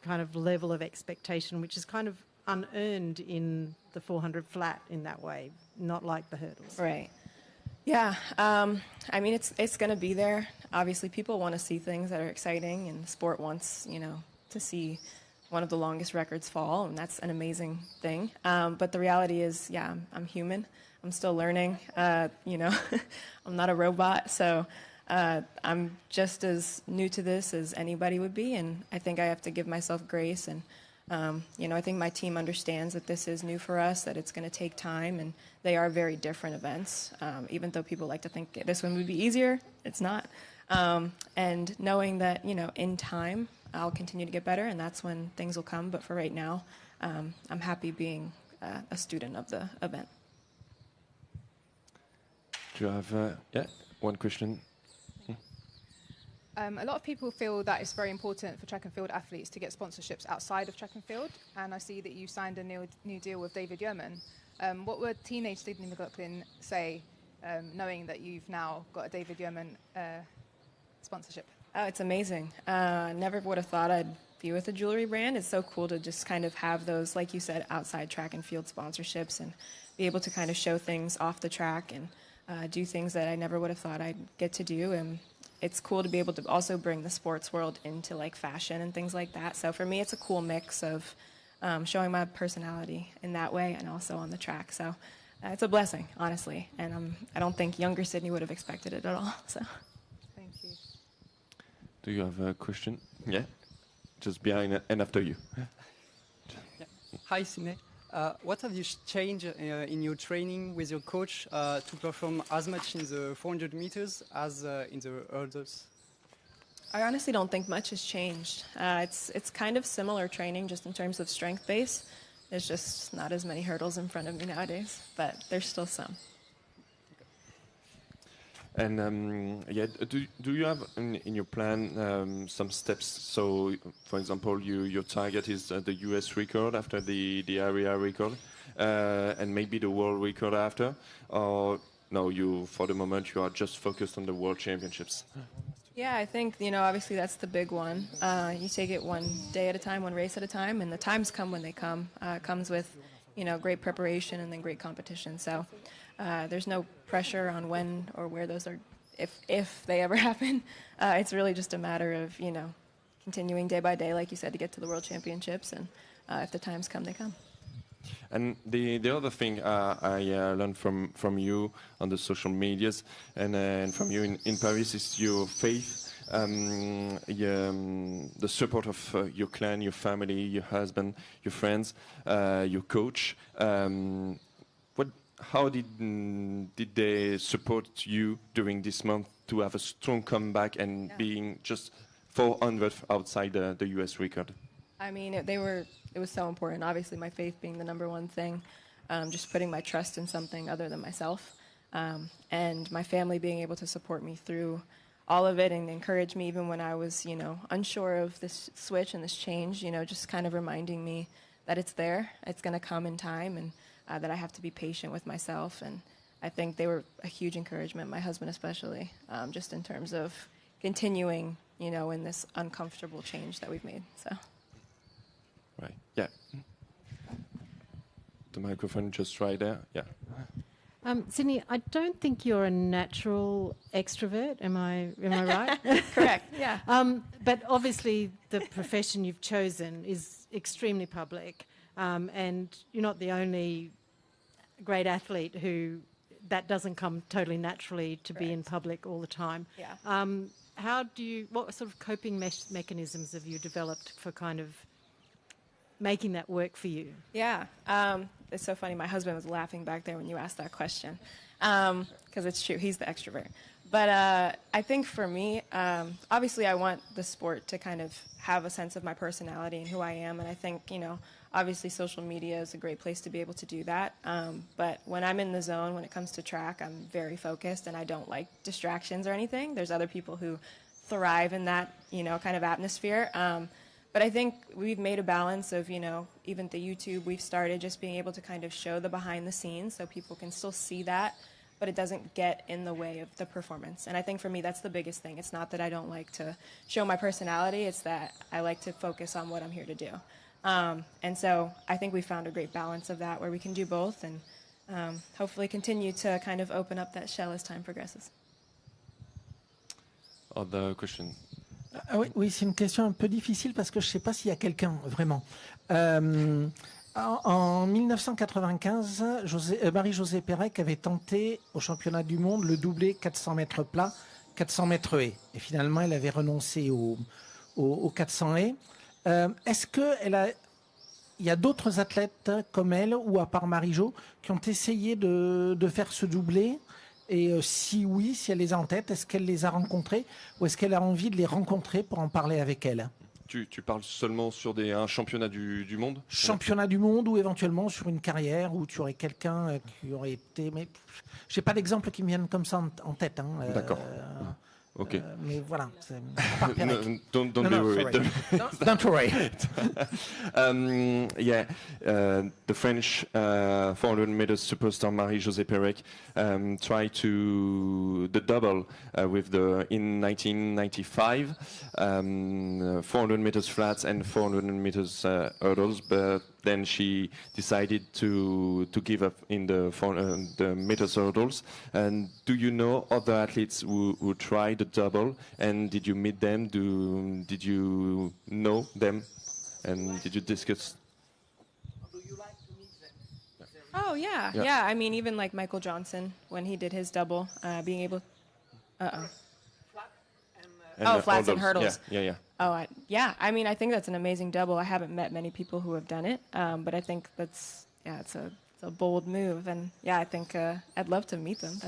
kind of level of expectation, which is kind of unearned in the 400 flat in that way, not like the hurdles? Right. Yeah. I mean, it's going to be there. Obviously, people want to see things that are exciting, and sport wants, you know, to see one of the longest records fall, and that's an amazing thing. But the reality is, yeah, I'm human. I'm still learning. You know, I'm not a robot, so I'm just as new to this as anybody would be, and I think I have to give myself grace. And you know, I think my team understands that this is new for us, that it's going to take time, and they are very different events. Even though people like to think this one would be easier, it's not. And knowing that, you know, in time, I'll continue to get better, and that's when things will come. But for right now, I'm happy being a student of the event. Do you have, one question? A lot of people feel that it's very important for track and field athletes to get sponsorships outside of track and field, and I see that you signed a new deal with David Yeoman. What would teenage Sydney McLaughlin say, knowing that you've now got a David Yeoman sponsorship? Oh, it's amazing. Never would have thought I'd be with a jewelry brand. It's so cool to just kind of have those, like you said, outside track and field sponsorships, and be able to kind of show things off the track and do things that I never would have thought I'd get to do. And it's cool to be able to also bring the sports world into like fashion and things like that. So for me, it's a cool mix of showing my personality in that way and also on the track. So it's a blessing, honestly. And I don't think younger Sydney would have expected it at all. So thank you. Do you have a question? Yeah, just behind and after you. Yeah. Hi, Sydney. What have you changed in your training with your coach to perform as much in the 400 meters as in the hurdles? I honestly don't think much has changed. It's kind of similar training, just in terms of strength base. There's just not as many hurdles in front of me nowadays, but there's still some. And do you have in your plan some steps? So, for example, your target is the US record after the area record, and maybe the world record after, or no? You, for the moment, you are just focused on the World Championships. Yeah, I think, you know, obviously that's the big one. You take it one day at a time, one race at a time, and the times come when they come. It comes with, you know, great preparation and then great competition. So there's no pressure on when or where those are, if they ever happen. It's really just a matter of, you know, continuing day by day, like you said, to get to the World Championships, and if the times come, they come. And the other thing I learned from you on the social medias and from you in Paris is your faith, the support of your clan, your family, your husband, your friends, your coach. How did they support you during this month to have a strong comeback and being just 400 outside the US record? I mean, it was so important. Obviously, my faith being the number one thing, just putting my trust in something other than myself, and my family being able to support me through all of it and encourage me even when I was, you know, unsure of this switch and this change, you know, just kind of reminding me that it's there, it's going to come in time, and that I have to be patient with myself and I think they were a huge encouragement, my husband especially, just in terms of continuing, you know, in this uncomfortable change that we've made. So. Right. Yeah. The microphone just right there. Yeah. Sydney, I don't think you're a natural extrovert. Am I right? Correct. Yeah. But obviously, the profession you've chosen is extremely public, and you're not the only great athlete who that doesn't come totally naturally to be in public all the time. Yeah. What sort of coping mechanisms have you developed for kind of making that work for you? Yeah. It's so funny. My husband was laughing back there when you asked that question, because it's true. He's the extrovert. But I think for me, obviously I want the sport to kind of have a sense of my personality and who I am. And I think, you know, obviously social media is a great place to be able to do that. But when I'm in the zone, when it comes to track, I'm very focused and I don't like distractions or anything. There's other people who thrive in that, you know, kind of atmosphere. But I think we've made a balance of, you know, even the YouTube we've started just being able to kind of show the behind the scenes so people can still see that, but it doesn't get in the way of the performance. And I think for me, that's the biggest thing. It's not that I don't like to show my personality, it's that I like to focus on what I'm here to do. And so I think we found a great balance of that where we can do both and hopefully continue to kind of open up that shell as time progresses. Other question? Ah oui, c'est une question un peu difficile parce que je ne sais pas s'il y a quelqu'un vraiment. En 1995, Marie-Josée Pérec avait tenté au championnat du monde le doublé 400 mètres plat, 400 mètres haies. Et finalement, elle avait renoncé au 400 haies. Est-ce qu'il y a d'autres athlètes comme elle ou à part Marie-Jo qui ont essayé de faire ce doublé? Et si oui, si elle les a en tête, est-ce qu'elle les a rencontrés ou est-ce qu'elle a envie de les rencontrer pour en parler avec elle? Tu parles seulement sur un championnat du monde? Championnat du monde ou éventuellement sur une carrière où tu aurais quelqu'un qui aurait été... Mais je n'ai pas d'exemple qui me vienne comme ça en tête. Hein, D'accord. Okay. Mais voilà. Don't be worried. Don't worry. Yeah, the French 400 meters superstar Marie-Josée Pérec tried the double in 1995, 400 meters flats and 400 meters hurdles, but then she decided to give up in the meters hurdles. And do you know other athletes who tried the double? And did you meet them? Did you know them? And did you discuss? Oh, yeah. Yeah, I mean, even like Michael Johnson, when he did his double, being able... flats and hurdles. Yeah. Oh, yeah. I mean, I think that's an amazing double. I haven't met many people who have done it, but I think it's a bold move. And yeah, I think I'd love to meet them.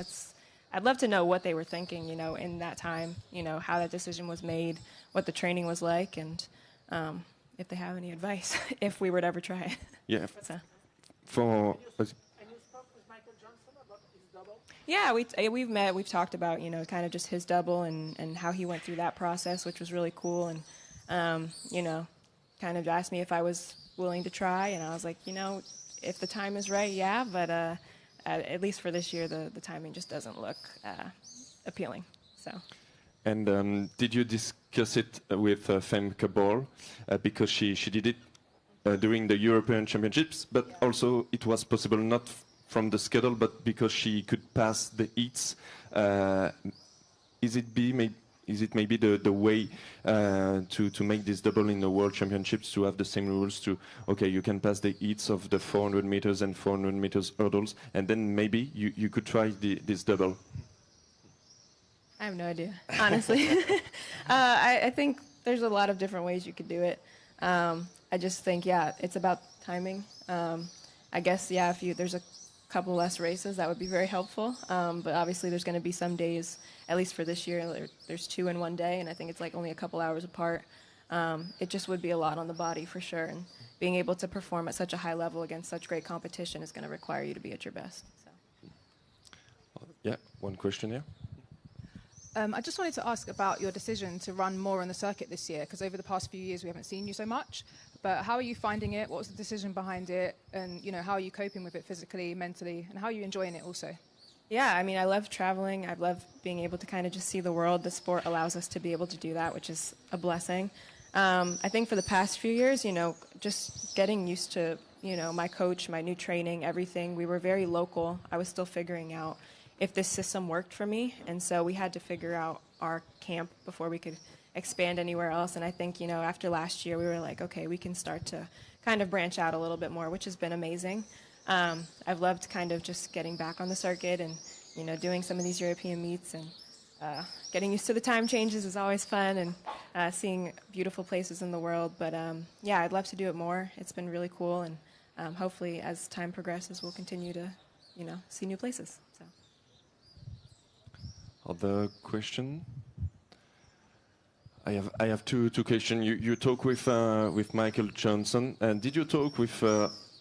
I'd love to know what they were thinking, you know, in that time, you know, how that decision was made, what the training was like, and if they have any advice, if we were to ever try it. Yeah. So. And you spoke with Michael Johnson about his double? Yeah, we've met. We've talked about, you know, kind of just his double and how he went through that process, which was really cool. And, you know, kind of asked me if I was willing to try. And I was like, you know, if the time is right, yeah. But at least for this year, the timing just doesn't look appealing. So. And did you discuss it with Femke Bol? Because she did it during the European Championships, but also it was possible not from the schedule, but because she could pass the heats. Is it maybe the way to make this double in the World Championships, to have the same rules to, okay, you can pass the heats of the 400 meters and 400 meters hurdles, and then maybe you could try this double? I have no idea, honestly. I think there's a lot of different ways you could do it. I just think, yeah, it's about timing. I guess, yeah, if there's a couple less races, that would be very helpful. But obviously there's going to be some days, at least for this year, there's 2 in one day, and I think it's like only a couple hours apart. It just would be a lot on the body for sure. And being able to perform at such a high level against such great competition is going to require you to be at your best. So. Yeah, one question here. I just wanted to ask about your decision to run more on the circuit this year, because over the past few years we haven't seen you so much. But how are you finding it? What was the decision behind it? And, you know, how are you coping with it physically, mentally? And how are you enjoying it also? Yeah, I mean, I love traveling. I love being able to kind of just see the world. The sport allows us to be able to do that, which is a blessing. I think for the past few years, just getting used to, my coach, my new training, everything. We were very local. I was still figuring out if this system worked for me. And so we had to figure out our camp before we could expand anywhere else. And I think, after last year, we were like, okay, we can start to kind of branch out a little bit more, which has been amazing. I've loved kind of just getting back on the circuit and, doing some of these European meets, and getting used to the time changes is always fun, and seeing beautiful places in the world. But yeah, I'd love to do it more. It's been really cool, and hopefully as time progresses, we'll continue to, see new places. So. Other question? I have two questions. You talk with Michael Johnson, and did you talk with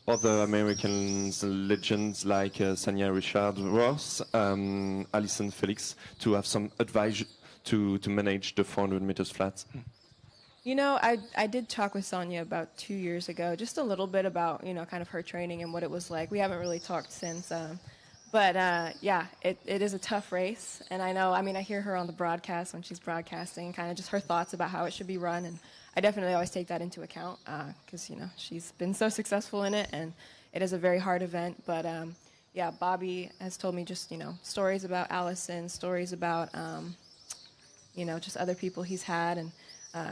other Americans legends like Sanya Richard-Ross, Alison Felix, to have some advice to manage the 400 meters flats? I did talk with Sonia about 2 years ago, just a little bit about, kind of her training and what it was like. We haven't really talked since. But yeah, it is a tough race. And I hear her on the broadcast when she's broadcasting, kind of just her thoughts about how it should be run. And I definitely always take that into account because, she's been so successful in it, and it is a very hard event. But yeah, Bobby has told me just, stories about Alison, stories about, just other people he's had, and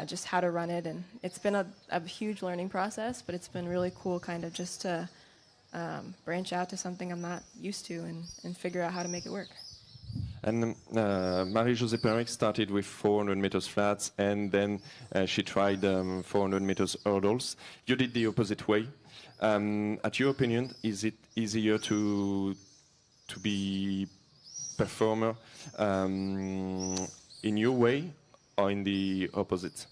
just how to run it. And it's been a huge learning process, but it's been really cool kind of just to branch out to something I'm not used to and figure out how to make it work. And Marie-Josée Pérec started with 400 meters flats, and then she tried 400 meters hurdles. You did the opposite way. At your opinion, is it easier to be performer in your way or in the opposite?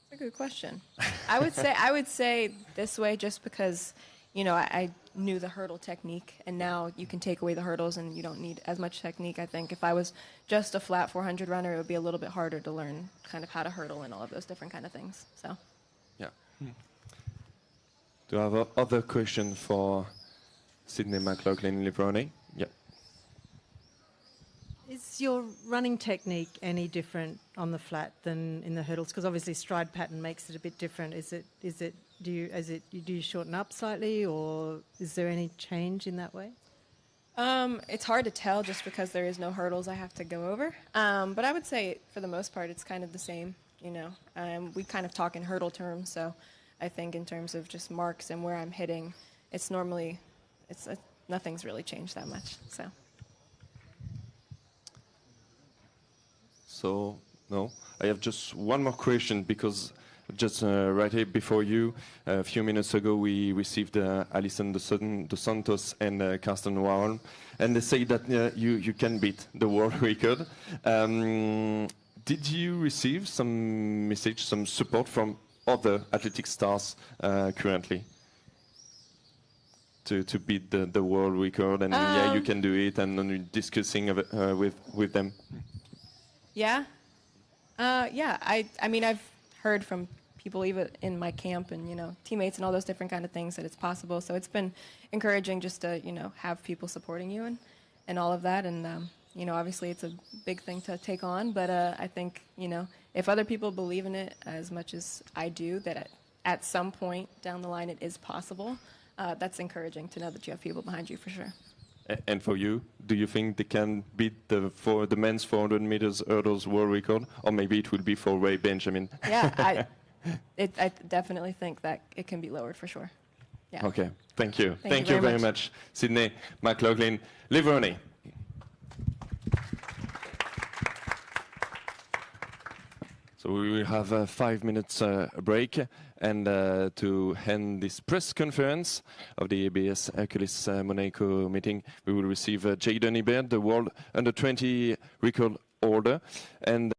That's a good question. I would say this way, just because I knew the hurdle technique, and now you can take away the hurdles and you don't need as much technique. I think if I was just a flat 400 runner, it would be a little bit harder to learn kind of how to hurdle and all of those different kind of things. So. Yeah. Do I have other question for Sydney McLaughlin-Levrone? Yeah. Is your running technique any different on the flat than in the hurdles? Because obviously stride pattern makes it a bit different. Do you shorten up slightly, or is there any change in that way? It's hard to tell just because there is no hurdles I have to go over. But I would say for the most part it's kind of the same. We kind of talk in hurdle terms, so I think in terms of just marks and where I'm hitting, nothing's really changed that much. So, no. I have just one more question, because just right here before you, a few minutes ago, we received Alison dos Santos and Karsten WARHOLM, and they say that you can beat the world record. Did you receive some message, some support from other athletic stars currently to beat the world record? And yeah, you can do it, and discussing with them. Yeah. Yeah. I've heard from people even in my camp and, teammates and all those different kind of things that it's possible. So it's been encouraging just to, have people supporting you and all of that. And, obviously it's a big thing to take on, but I think, if other people believe in it as much as I do, that at some point down the line it is possible, that's encouraging to know that you have people behind you for sure. And for you, do you think they can beat the men's 400 meters hurdles world record, or maybe it will be for Ray Benjamin? Yeah, I definitely think that it can be lowered for sure. Yeah. Okay, thank you. Thank you very much. Sydney McLaughlin-Levrone. So we will have a 5 minutes break, and to end this press conference of the ABS Herculis Monaco meeting, we will receive Jayden HIBBERT, the world under-20 record holder, and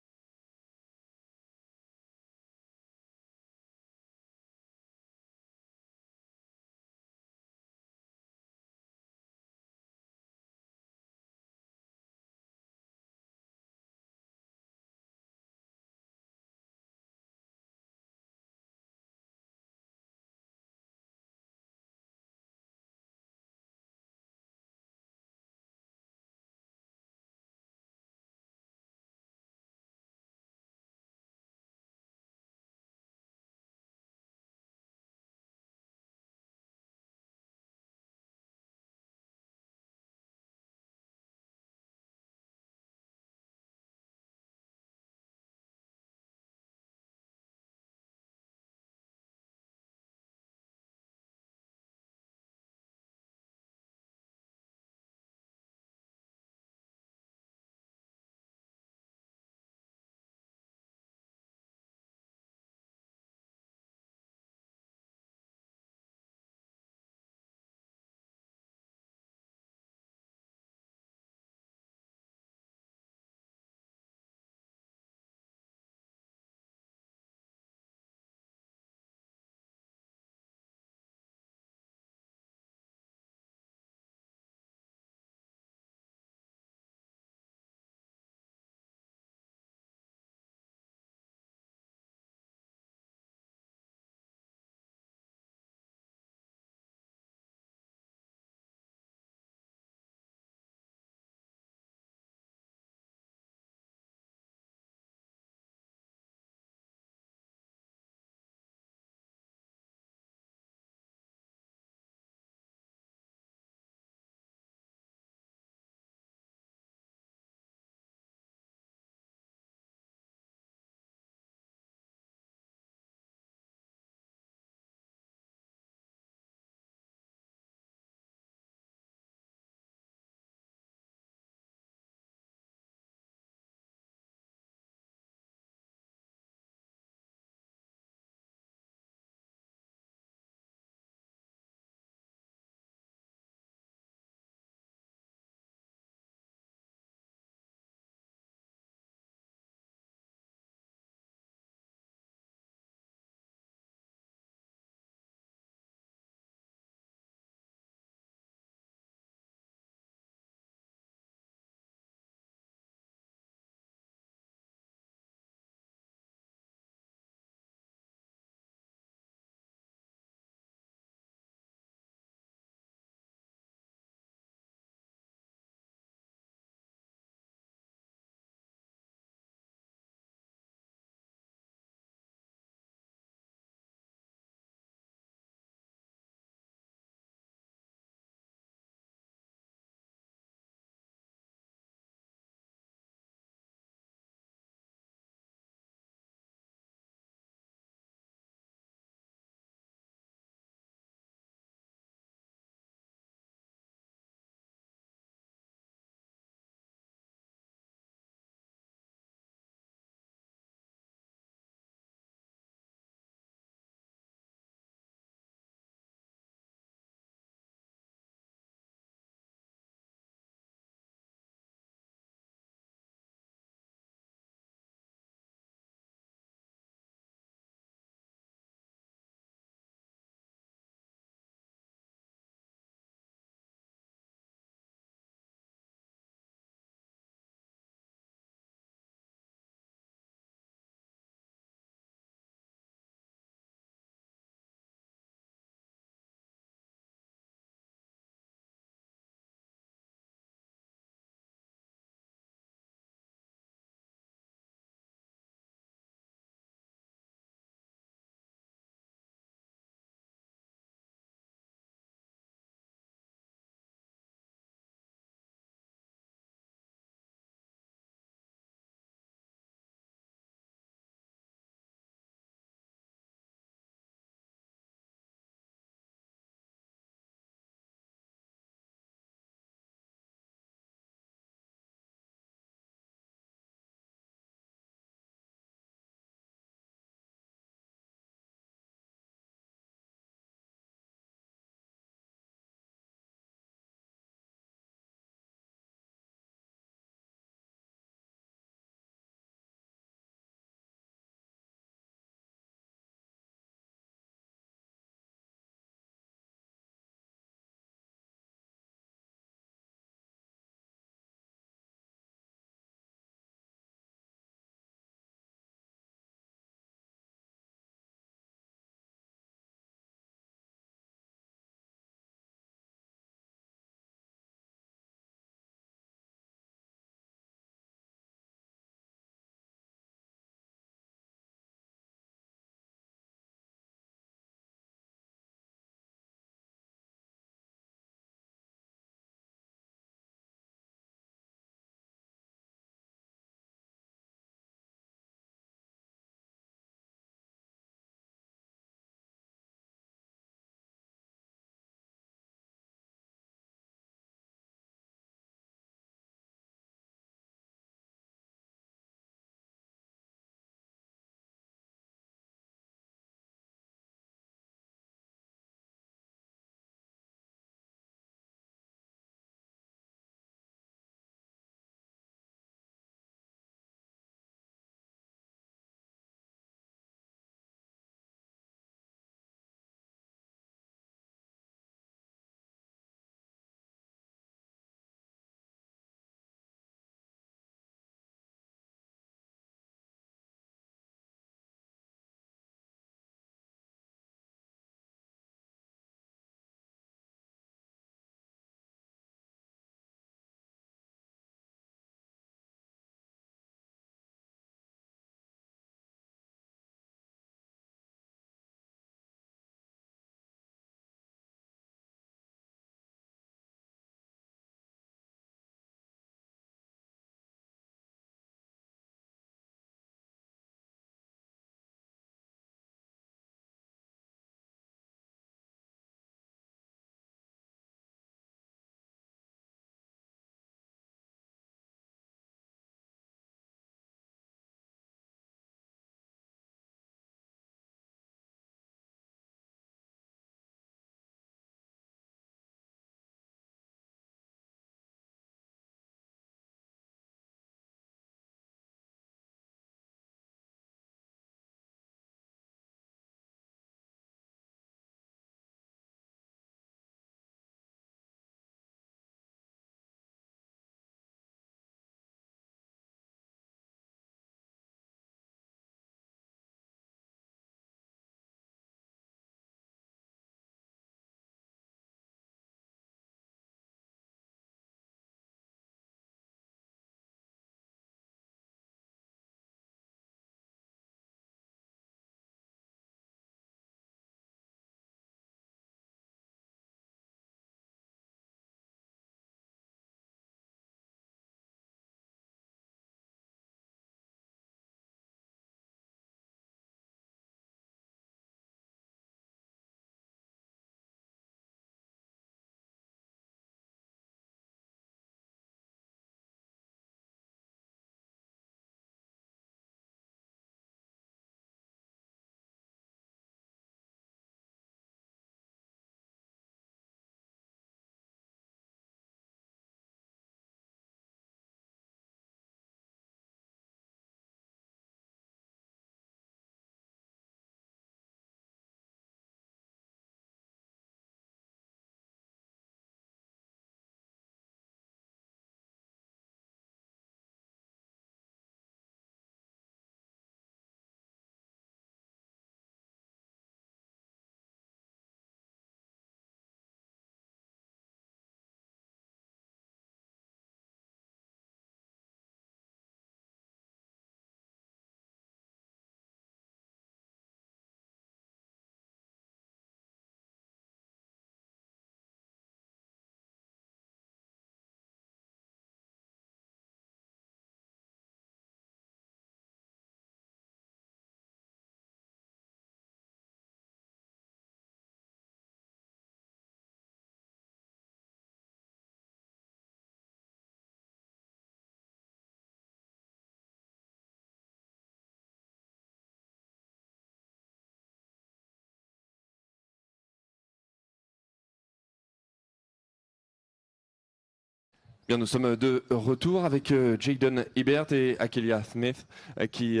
Bien, nous sommes de retour avec Jayden Hibbert et Ackelia Smith qui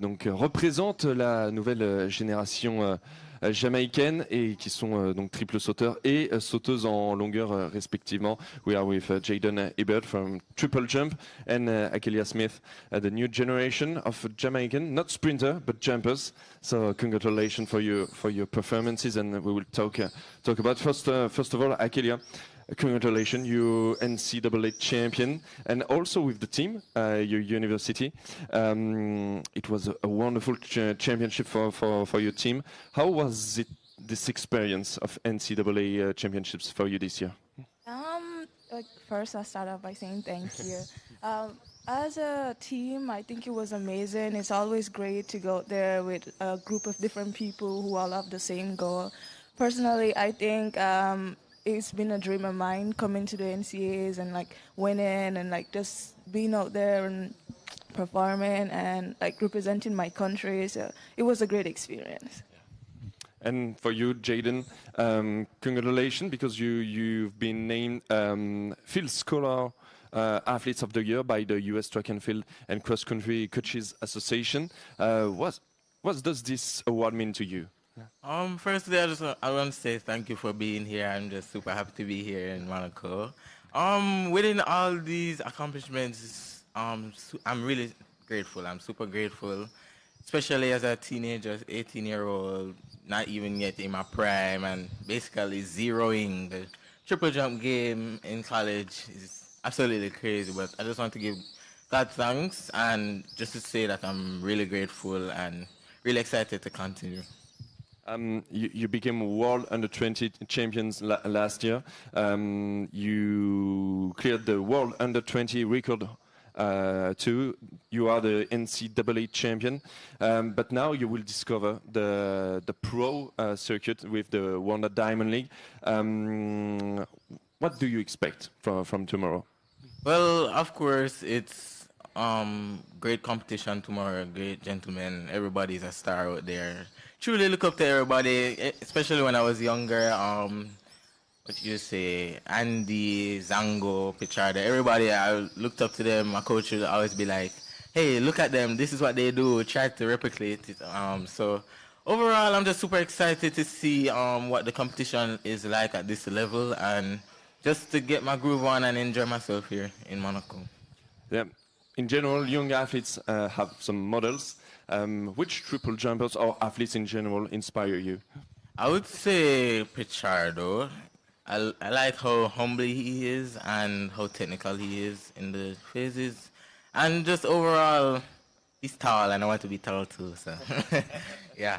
donc représentent la nouvelle génération jamaïcaine et qui sont donc triple sauteurs et sauteuses en longueur respectivement. We are with Jayden Hibbert from triple jump and Ackelia Smith, the new generation of Jamaican, not sprinter but jumpers. So congratulations for your performances, and we will talk about first of all, Ackelia. Congratulations, you NCAA champion, and also with the team, your university. It was a wonderful championship for your team. How was this experience of NCAA championships for you this year? First, I'll start off by saying thank you. As a team, I think it was amazing. It's always great to go there with a group of different people who all have the same goal. Personally, I think it's been a dream of mine coming to the NCAAs and like winning and like just being out there and performing and like representing my country. So it was a great experience. And for you, Jayden, congratulations, because you've been named Field Scholar Athletes of the Year by the U.S. Track and Field and Cross Country Coaches Association. What does this award mean to you? Firstly, I want to say thank you for being here. I'm just super happy to be here in Monaco. Within all these accomplishments, I'm really grateful. I'm super grateful, especially as a teenager, 18-year-old, not even yet in my prime, and basically zeroing the triple jump game in college is absolutely crazy. But I just want to give God thanks and just to say that I'm really grateful and really excited to continue. You became World Under-20 champions last year. You cleared the World Under-20 record too. You are the NCAA champion, but now you will discover the pro circuit with the Wanda Diamond League. What do you expect from tomorrow? Well, of course, it's great competition tomorrow, great gentlemen. Everybody's a star out there. Truly look up to everybody, especially when I was younger. What you say, Andy, Zango, Pichardo, everybody, I looked up to them. My coach would always be like, hey, look at them. This is what they do. Try to replicate it. So overall, I'm just super excited to see what the competition is like at this level and just to get my groove on and enjoy myself here in Monaco. Yeah. In general, young athletes have some models. Which triple jumpers or athletes in general inspire you? I would say Pichardo. I like how humble he is and how technical he is in the phases. And just overall, he's tall and I want to be tall too. So, yeah.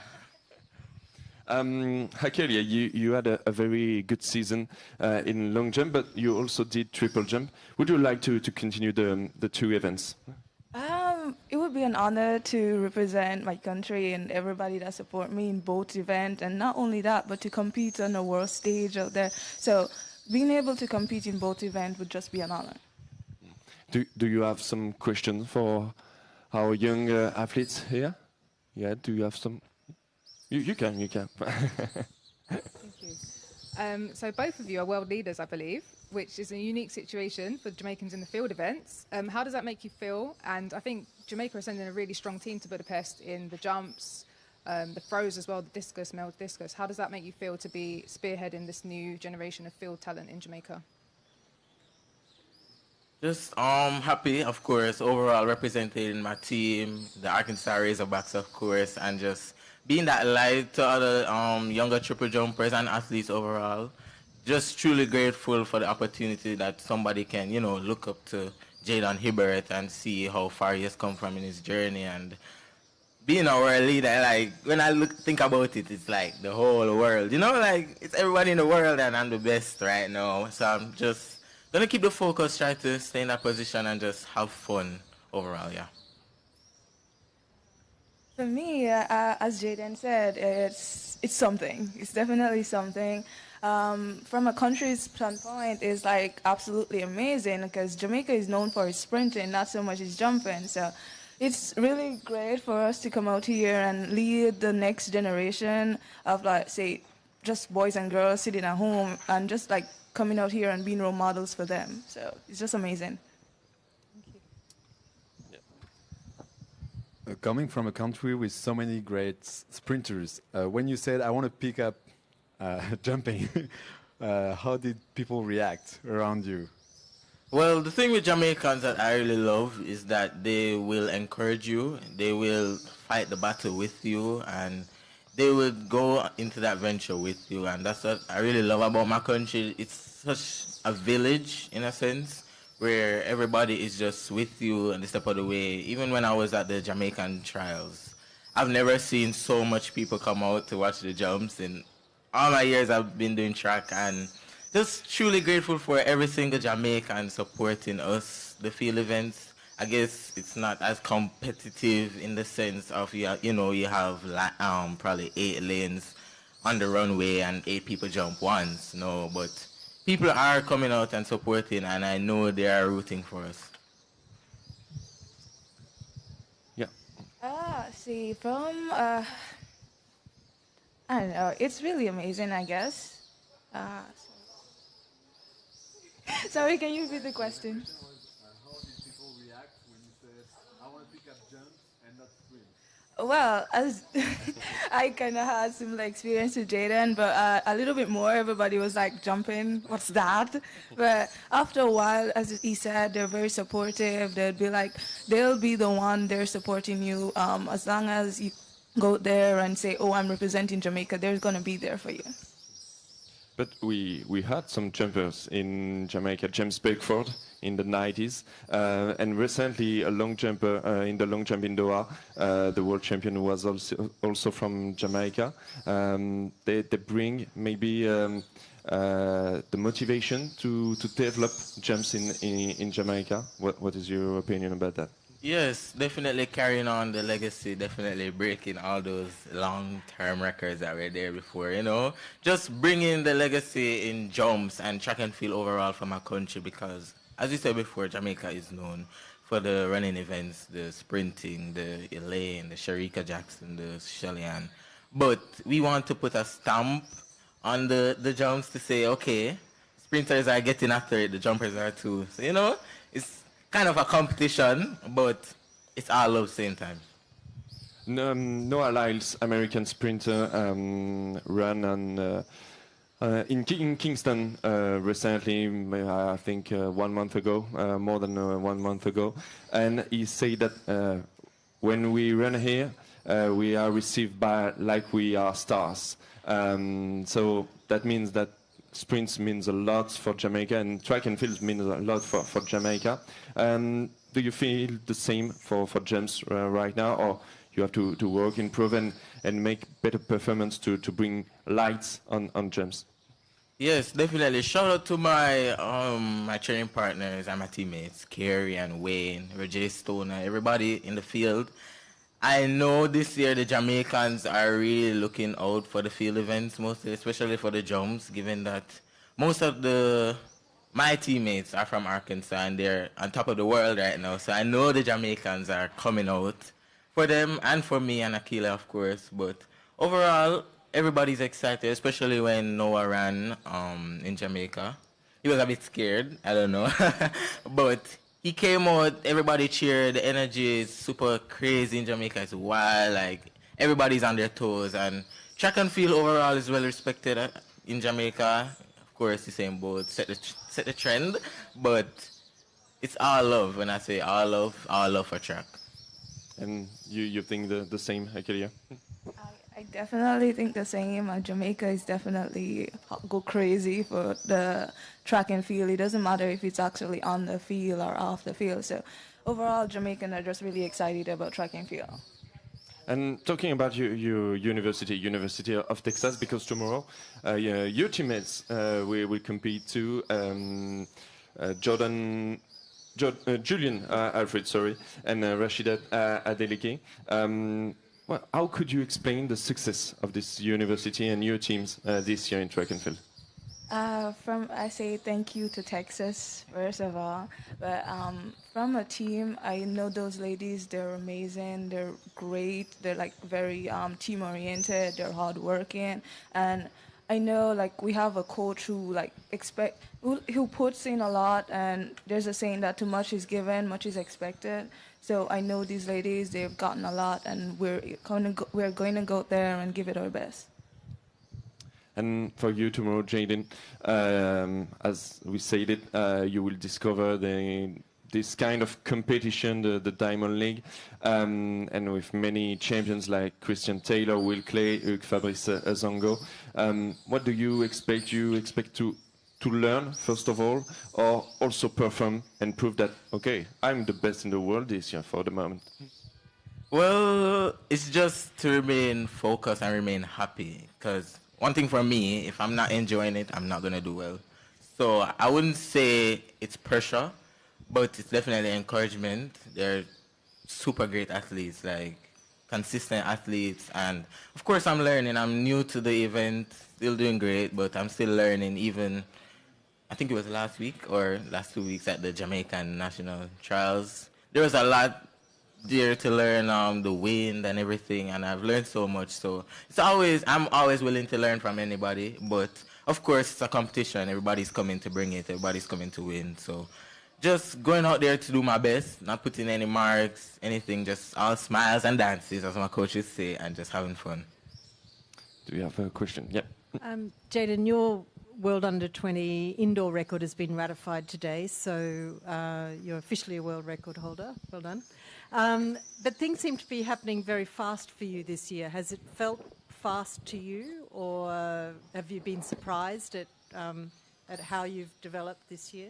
Ackelia, you had a very good season in long jump, but you also did triple jump. Would you like to continue the two events? It would be an honor to represent my country and everybody that support me in both events, and not only that, but to compete on the world stage out there. So being able to compete in both events would just be an honor. Do you have some questions for our young athletes here? Yeah, do you have some? You can. Thank you. So both of you are world leaders, I believe, which is a unique situation for Jamaicans in the field events. How does that make you feel? And I think Jamaica is sending a really strong team to Budapest in the jumps, the throws as well, the discus, male discus. How does that make you feel to be spearheading this new generation of field talent in Jamaica? Just happy, of course, overall representing my team, the Arkansas Razorbacks, of course, and just being that light to other younger triple jumpers and athletes overall. Just truly grateful for the opportunity that somebody can, look up to Jayden Hibbert and see how far he has come from in his journey. And being a world leader, like, when I think about it, it's like the whole world. Like, it's everybody in the world and I'm the best right now. So I'm just going to keep the focus, try to stay in that position and just have fun overall, yeah. For me, as Jayden said, it's something. It's definitely something. From a country's standpoint, it's like absolutely amazing because Jamaica is known for its sprinting, not so much its jumping. So it's really great for us to come out here and lead the next generation of, like, say, just boys and girls sitting at home and just like coming out here and being role models for them. So it's just amazing. Coming from a country with so many great sprinters, when you said, I want to pick up jumping, how did people react around you? Well, the thing with Jamaicans that I really love is that they will encourage you, they will fight the battle with you, and they will go into that venture with you. And that's what I really love about my country. It's such a village, in a sense, where everybody is just with you and they step out of the way. Even when I was at the Jamaican trials, I've never seen so much people come out to watch the jumps. In all my years I've been doing track, and just truly grateful for every single Jamaican supporting us, the field events. I guess it's not as competitive in the sense of, you have probably 8 lanes on the runway and 8 people jump once. No, but people are coming out and supporting, and I know they are rooting for us. Yeah. See, from, I don't know, it's really amazing, I guess. Sorry, can you repeat the question? How did people react when you said, I want to pick up jumps and not sprint? Well, as I kind of had similar experience with Jayden, but a little bit more. Everybody was like jumping. What's that? But after a while, as he said, they're very supportive. They'll be the one there supporting you. As long as you go there and say, "Oh, I'm representing Jamaica," they're gonna be there for you. But we had some jumpers in Jamaica, James Beckford in the 90s, and recently a long jumper in the long jump in Doha, the world champion who was also from Jamaica. They bring maybe the motivation to develop jumps in Jamaica. What is your opinion about that? Yes, definitely carrying on the legacy, definitely breaking all those long-term records that were there before, Just bringing the legacy in jumps and track and field overall for my country, because, as you said before, Jamaica is known for the running events, the sprinting, the Elaine, the Shericka Jackson, the Shellian. But we want to put a stamp on the jumps to say, okay, sprinters are getting after it, the jumpers are too. So, it's kind of a competition, but it's all love same time. Noah Lyles, American sprinter, ran in Kingston recently, I think 1 month ago, more than 1 month ago. And he said that when we run here, we are received like we are stars. So that means that sprints means a lot for Jamaica, and track and field means a lot for Jamaica. Do you feel the same for jumps right now, or you have to work, improve, and make better performance to bring lights on jumps? Yes, definitely. Shout out to my my training partners and my teammates, Kerry and Wayne, Roger Stoner, everybody in the field. I know this year the Jamaicans are really looking out for the field events, mostly, especially for the jumps, given that most of my teammates are from Arkansas and they're on top of the world right now. So I know the Jamaicans are coming out for them and for me and Ackelia, of course. But overall, everybody's excited, especially when Noah ran in Jamaica. He was a bit scared, I don't know. But he came out, everybody cheered, the energy is super crazy in Jamaica, it's wild, like everybody's on their toes, and track and field overall is well respected in Jamaica. Of course, the same boat, set the trend, but it's all love. When I say all love for track. And you think the same, Ackelia? I definitely think the same. Jamaica is definitely go crazy for the track and field. It doesn't matter if it's actually on the field or off the field. So overall, Jamaicans are just really excited about track and field. And talking about your University of Texas, because tomorrow your teammates will compete too. Julian Alfred, sorry, and Rashida Adeleke. Well, how could you explain the success of this university and your teams this year in track and field? I say thank you to Texas, first of all. But from a team, I know those ladies, they're amazing, they're great, they're like very team-oriented, they're hardworking. And I know like we have a coach who who puts in a lot, and there's a saying that too much is given, much is expected. So I know these ladies, they've gotten a lot, and we're going to go there and give it our best. And for you tomorrow, Jayden, as we said it, you will discover this kind of competition, the Diamond League, and with many champions like Christian Taylor, Will Clay, Fabrice Zongo. What do you expect? You expect to learn, first of all, or also perform and prove that, okay, I'm the best in the world this year for the moment? Well, it's just to remain focused and remain happy, because one thing for me, if I'm not enjoying it, I'm not going to do well. So I wouldn't say it's pressure, but it's definitely encouragement. They're super great athletes, like consistent athletes. And of course I'm learning. I'm new to the event, still doing great, but I'm still learning. Even, I think it was last week or last 2 weeks at the Jamaican National Trials, there was a lot there to learn, the wind and everything, and I've learned so much. So I'm always willing to learn from anybody, but of course it's a competition. Everybody's coming to bring it, everybody's coming to win. So just going out there to do my best, not putting any marks, anything, just all smiles and dances, as my coaches say, and just having fun. Do you have a question? Yeah. Jayden, your World Under-20 indoor record has been ratified today, so you're officially a world record holder. Well done. But things seem to be happening very fast for you this year. Has it felt fast to you, or have you been surprised at how you've developed this year?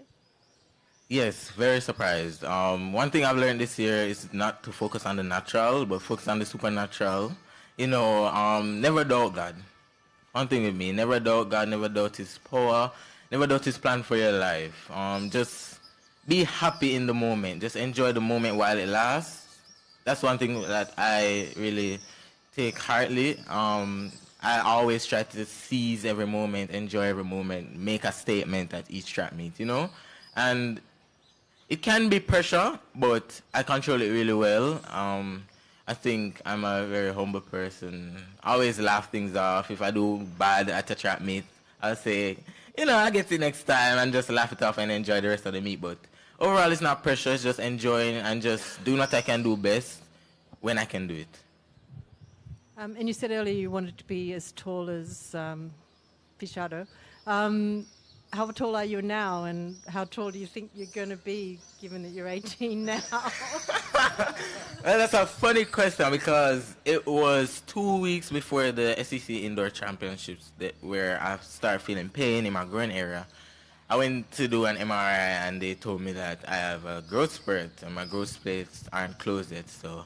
Yes, very surprised. One thing I've learned this year is not to focus on the natural, but focus on the supernatural. You know, never doubt God. One thing with me, never doubt God, never doubt His power, never doubt His plan for your life. Just be happy in the moment. Just enjoy the moment while it lasts. That's one thing that I really take heartily. I always try to seize every moment, enjoy every moment, make a statement at each track meet, you know? And it can be pressure, but I control it really well. I think I'm a very humble person. I always laugh things off. If I do bad at a track meet, I'll say, you know, I'll get it next time, and just laugh it off and enjoy the rest of the meet. But overall, it's not pressure. It's just enjoying and just doing what I can do best when I can do it. And you said earlier you wanted to be as tall as Pichado. How tall are you now, and how tall do you think you're going to be, given that you're 18 now? Well, that's a funny question, because it was 2 weeks before the SEC Indoor Championships where I started feeling pain in my groin area. I went to do an MRI, and they told me that I have a growth spurt, and my growth spurts aren't closed yet. So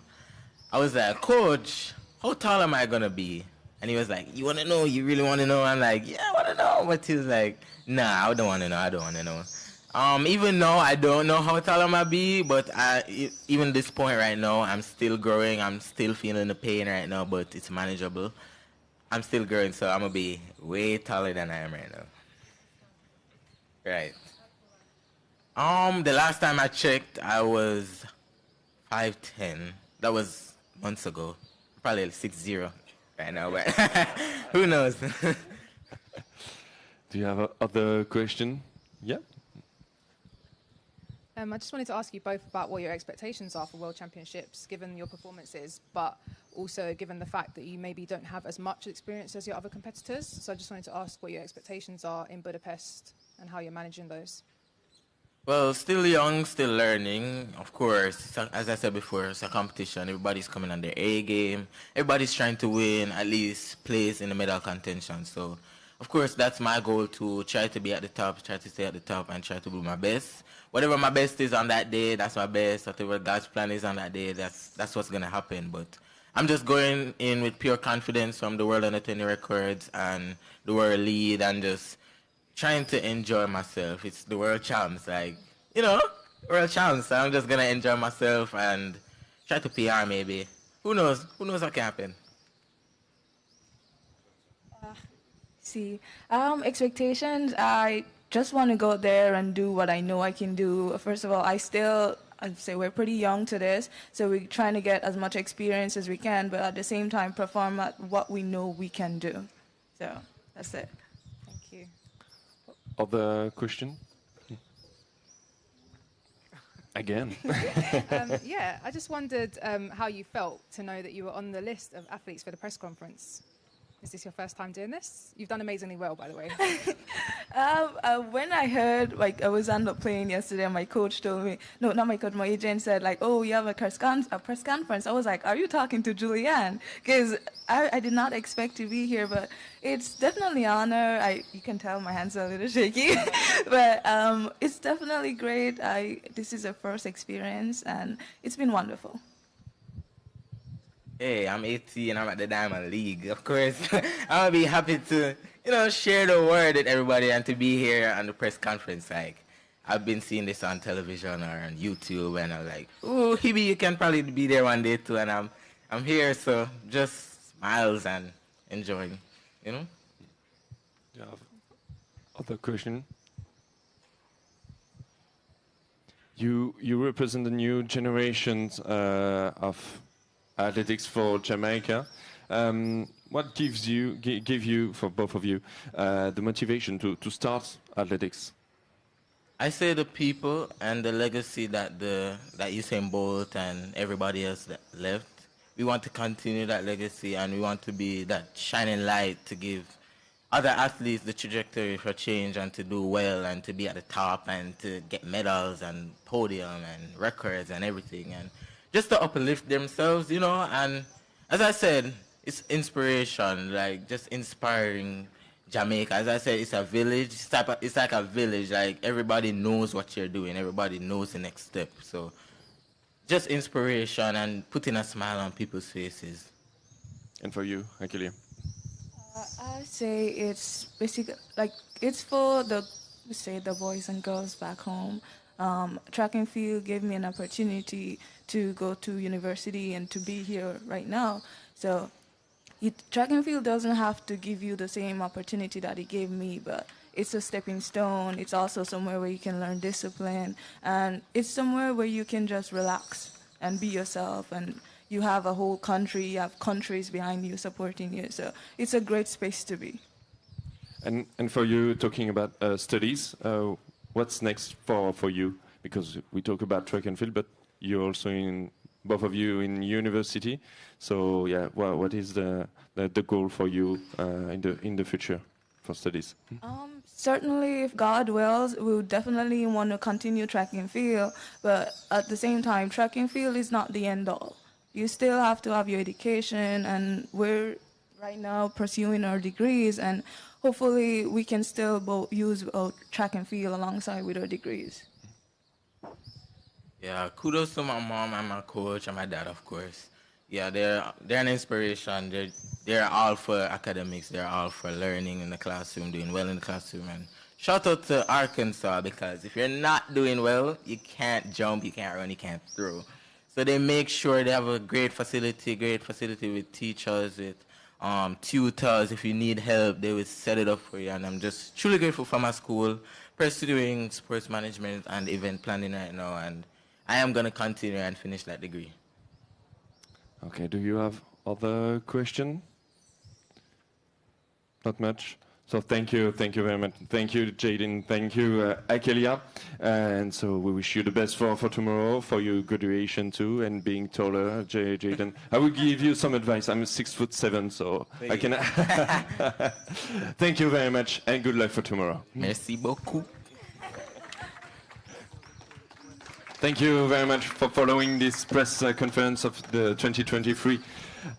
I was like, Coach, how tall am I going to be? And he was like, you want to know? You really want to know? I'm like, yeah, I want to know. But he was like, nah, I don't want to know. I don't want to know. Even though I don't know how tall I might be, but even this point right now, I'm still growing. I'm still feeling the pain right now, but it's manageable. I'm still growing, so I'm going to be way taller than I am right now. Right. The last time I checked, I was 5'10". That was months ago. Probably 6'0". Right now, but who knows? Do you have other question? Yeah. I just wanted to ask you both about what your expectations are for World Championships, given your performances, but also given the fact that you maybe don't have as much experience as your other competitors. So I just wanted to ask what your expectations are in Budapest and how you're managing those. Well, still young, still learning. Of course, as I said before, it's a competition. Everybody's coming on their A game. Everybody's trying to win, at least place in the medal contention. So, of course, that's my goal, to try to be at the top, try to stay at the top, and try to do my best. Whatever my best is on that day, that's my best. Whatever God's plan is on that day, that's what's going to happen. But I'm just going in with pure confidence from the World Under-20 records and the World Lead, and just trying to enjoy myself. It's the World Champs, like, you know, World Champs. So I'm just going to enjoy myself and try to PR maybe. Who knows? Who knows what can happen? Expectations, I just want to go there and do what I know I can do. First of all, I'd say we're pretty young to this, so we're trying to get as much experience as we can, but at the same time perform at what we know we can do. So that's it. other question? Again. Yeah, I just wondered how you felt to know that you were on the list of athletes for the press conference. Is this your first time doing this? You've done amazingly well, by the way. When I heard, like, I was on the plane yesterday and my coach told me, no, not my coach, my agent said, like, oh, you have a press conference. I was like, are you talking to Julianne? Because I did not expect to be here, but it's definitely an honor. You can tell my hands are a little shaky, but it's definitely great. This is a first experience and it's been wonderful. Hey, I'm 18, I'm at the Diamond League. Of course, I'll be happy to, share the word with everybody and to be here on the press conference. Like, I've been seeing this on television or on YouTube, and I'm like, oh, Hibby, you can probably be there one day too. And I'm here, so just smiles and enjoying, Yeah. Other question? You represent the new generations of athletics for Jamaica. What give you, for both of you, the motivation to start athletics? I say the people and the legacy that Usain Bolt and everybody else that left. We want to continue that legacy, and we want to be that shining light to give other athletes the trajectory for change and to do well and to be at the top and to get medals and podium and records and everything, and just to uplift themselves, and as I said, it's inspiration, like just inspiring Jamaica. As I said, it's a village, it's like a village, like everybody knows what you're doing, everybody knows the next step, so just inspiration and putting a smile on people's faces. And for you, Ackelia? I say it's basically, like, it's for the boys and girls back home. Track and field gave me an opportunity to go to university and to be here right now. So track and field doesn't have to give you the same opportunity that it gave me, but it's a stepping stone. It's also somewhere where you can learn discipline, and it's somewhere where you can just relax and be yourself, and you have a whole country, you have countries behind you supporting you. So it's a great space to be. And for you, talking about studies, what's next for you? Because we talk about track and field, but you're also both of you in university. So yeah, what is the goal for you in the future for studies? Certainly, if God wills, we would definitely want to continue track and field. But at the same time, track and field is not the end all. You still have to have your education, and we're right now pursuing our degrees, and hopefully we can still use track and field alongside with our degrees. Yeah, kudos to my mom and my coach and my dad, of course. Yeah, they're an inspiration. They're all for academics. They're all for learning in the classroom, doing well in the classroom. And shout out to Arkansas, because if you're not doing well, you can't jump, you can't run, you can't throw. So they make sure they have a great facility with teachers, with tutors. If you need help, they will set it up for you. And I'm just truly grateful for my school, pursuing sports management and event planning right now. And I am going to continue and finish that degree. Okay, do you have other question? Not much. So thank you very much. Thank you, Jayden. Thank you, Ackelia. And so we wish you the best for tomorrow, for your graduation too, and being taller, Jayden. I will give you some advice. I'm 6'7", so I can. Thank you very much, and good luck for tomorrow. Merci beaucoup. Thank you very much for following this press conference of the 2023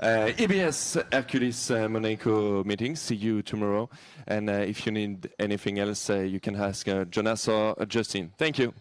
EBS Herculis Monaco meeting. See you tomorrow. And if you need anything else, you can ask Jonas or Justin. Thank you.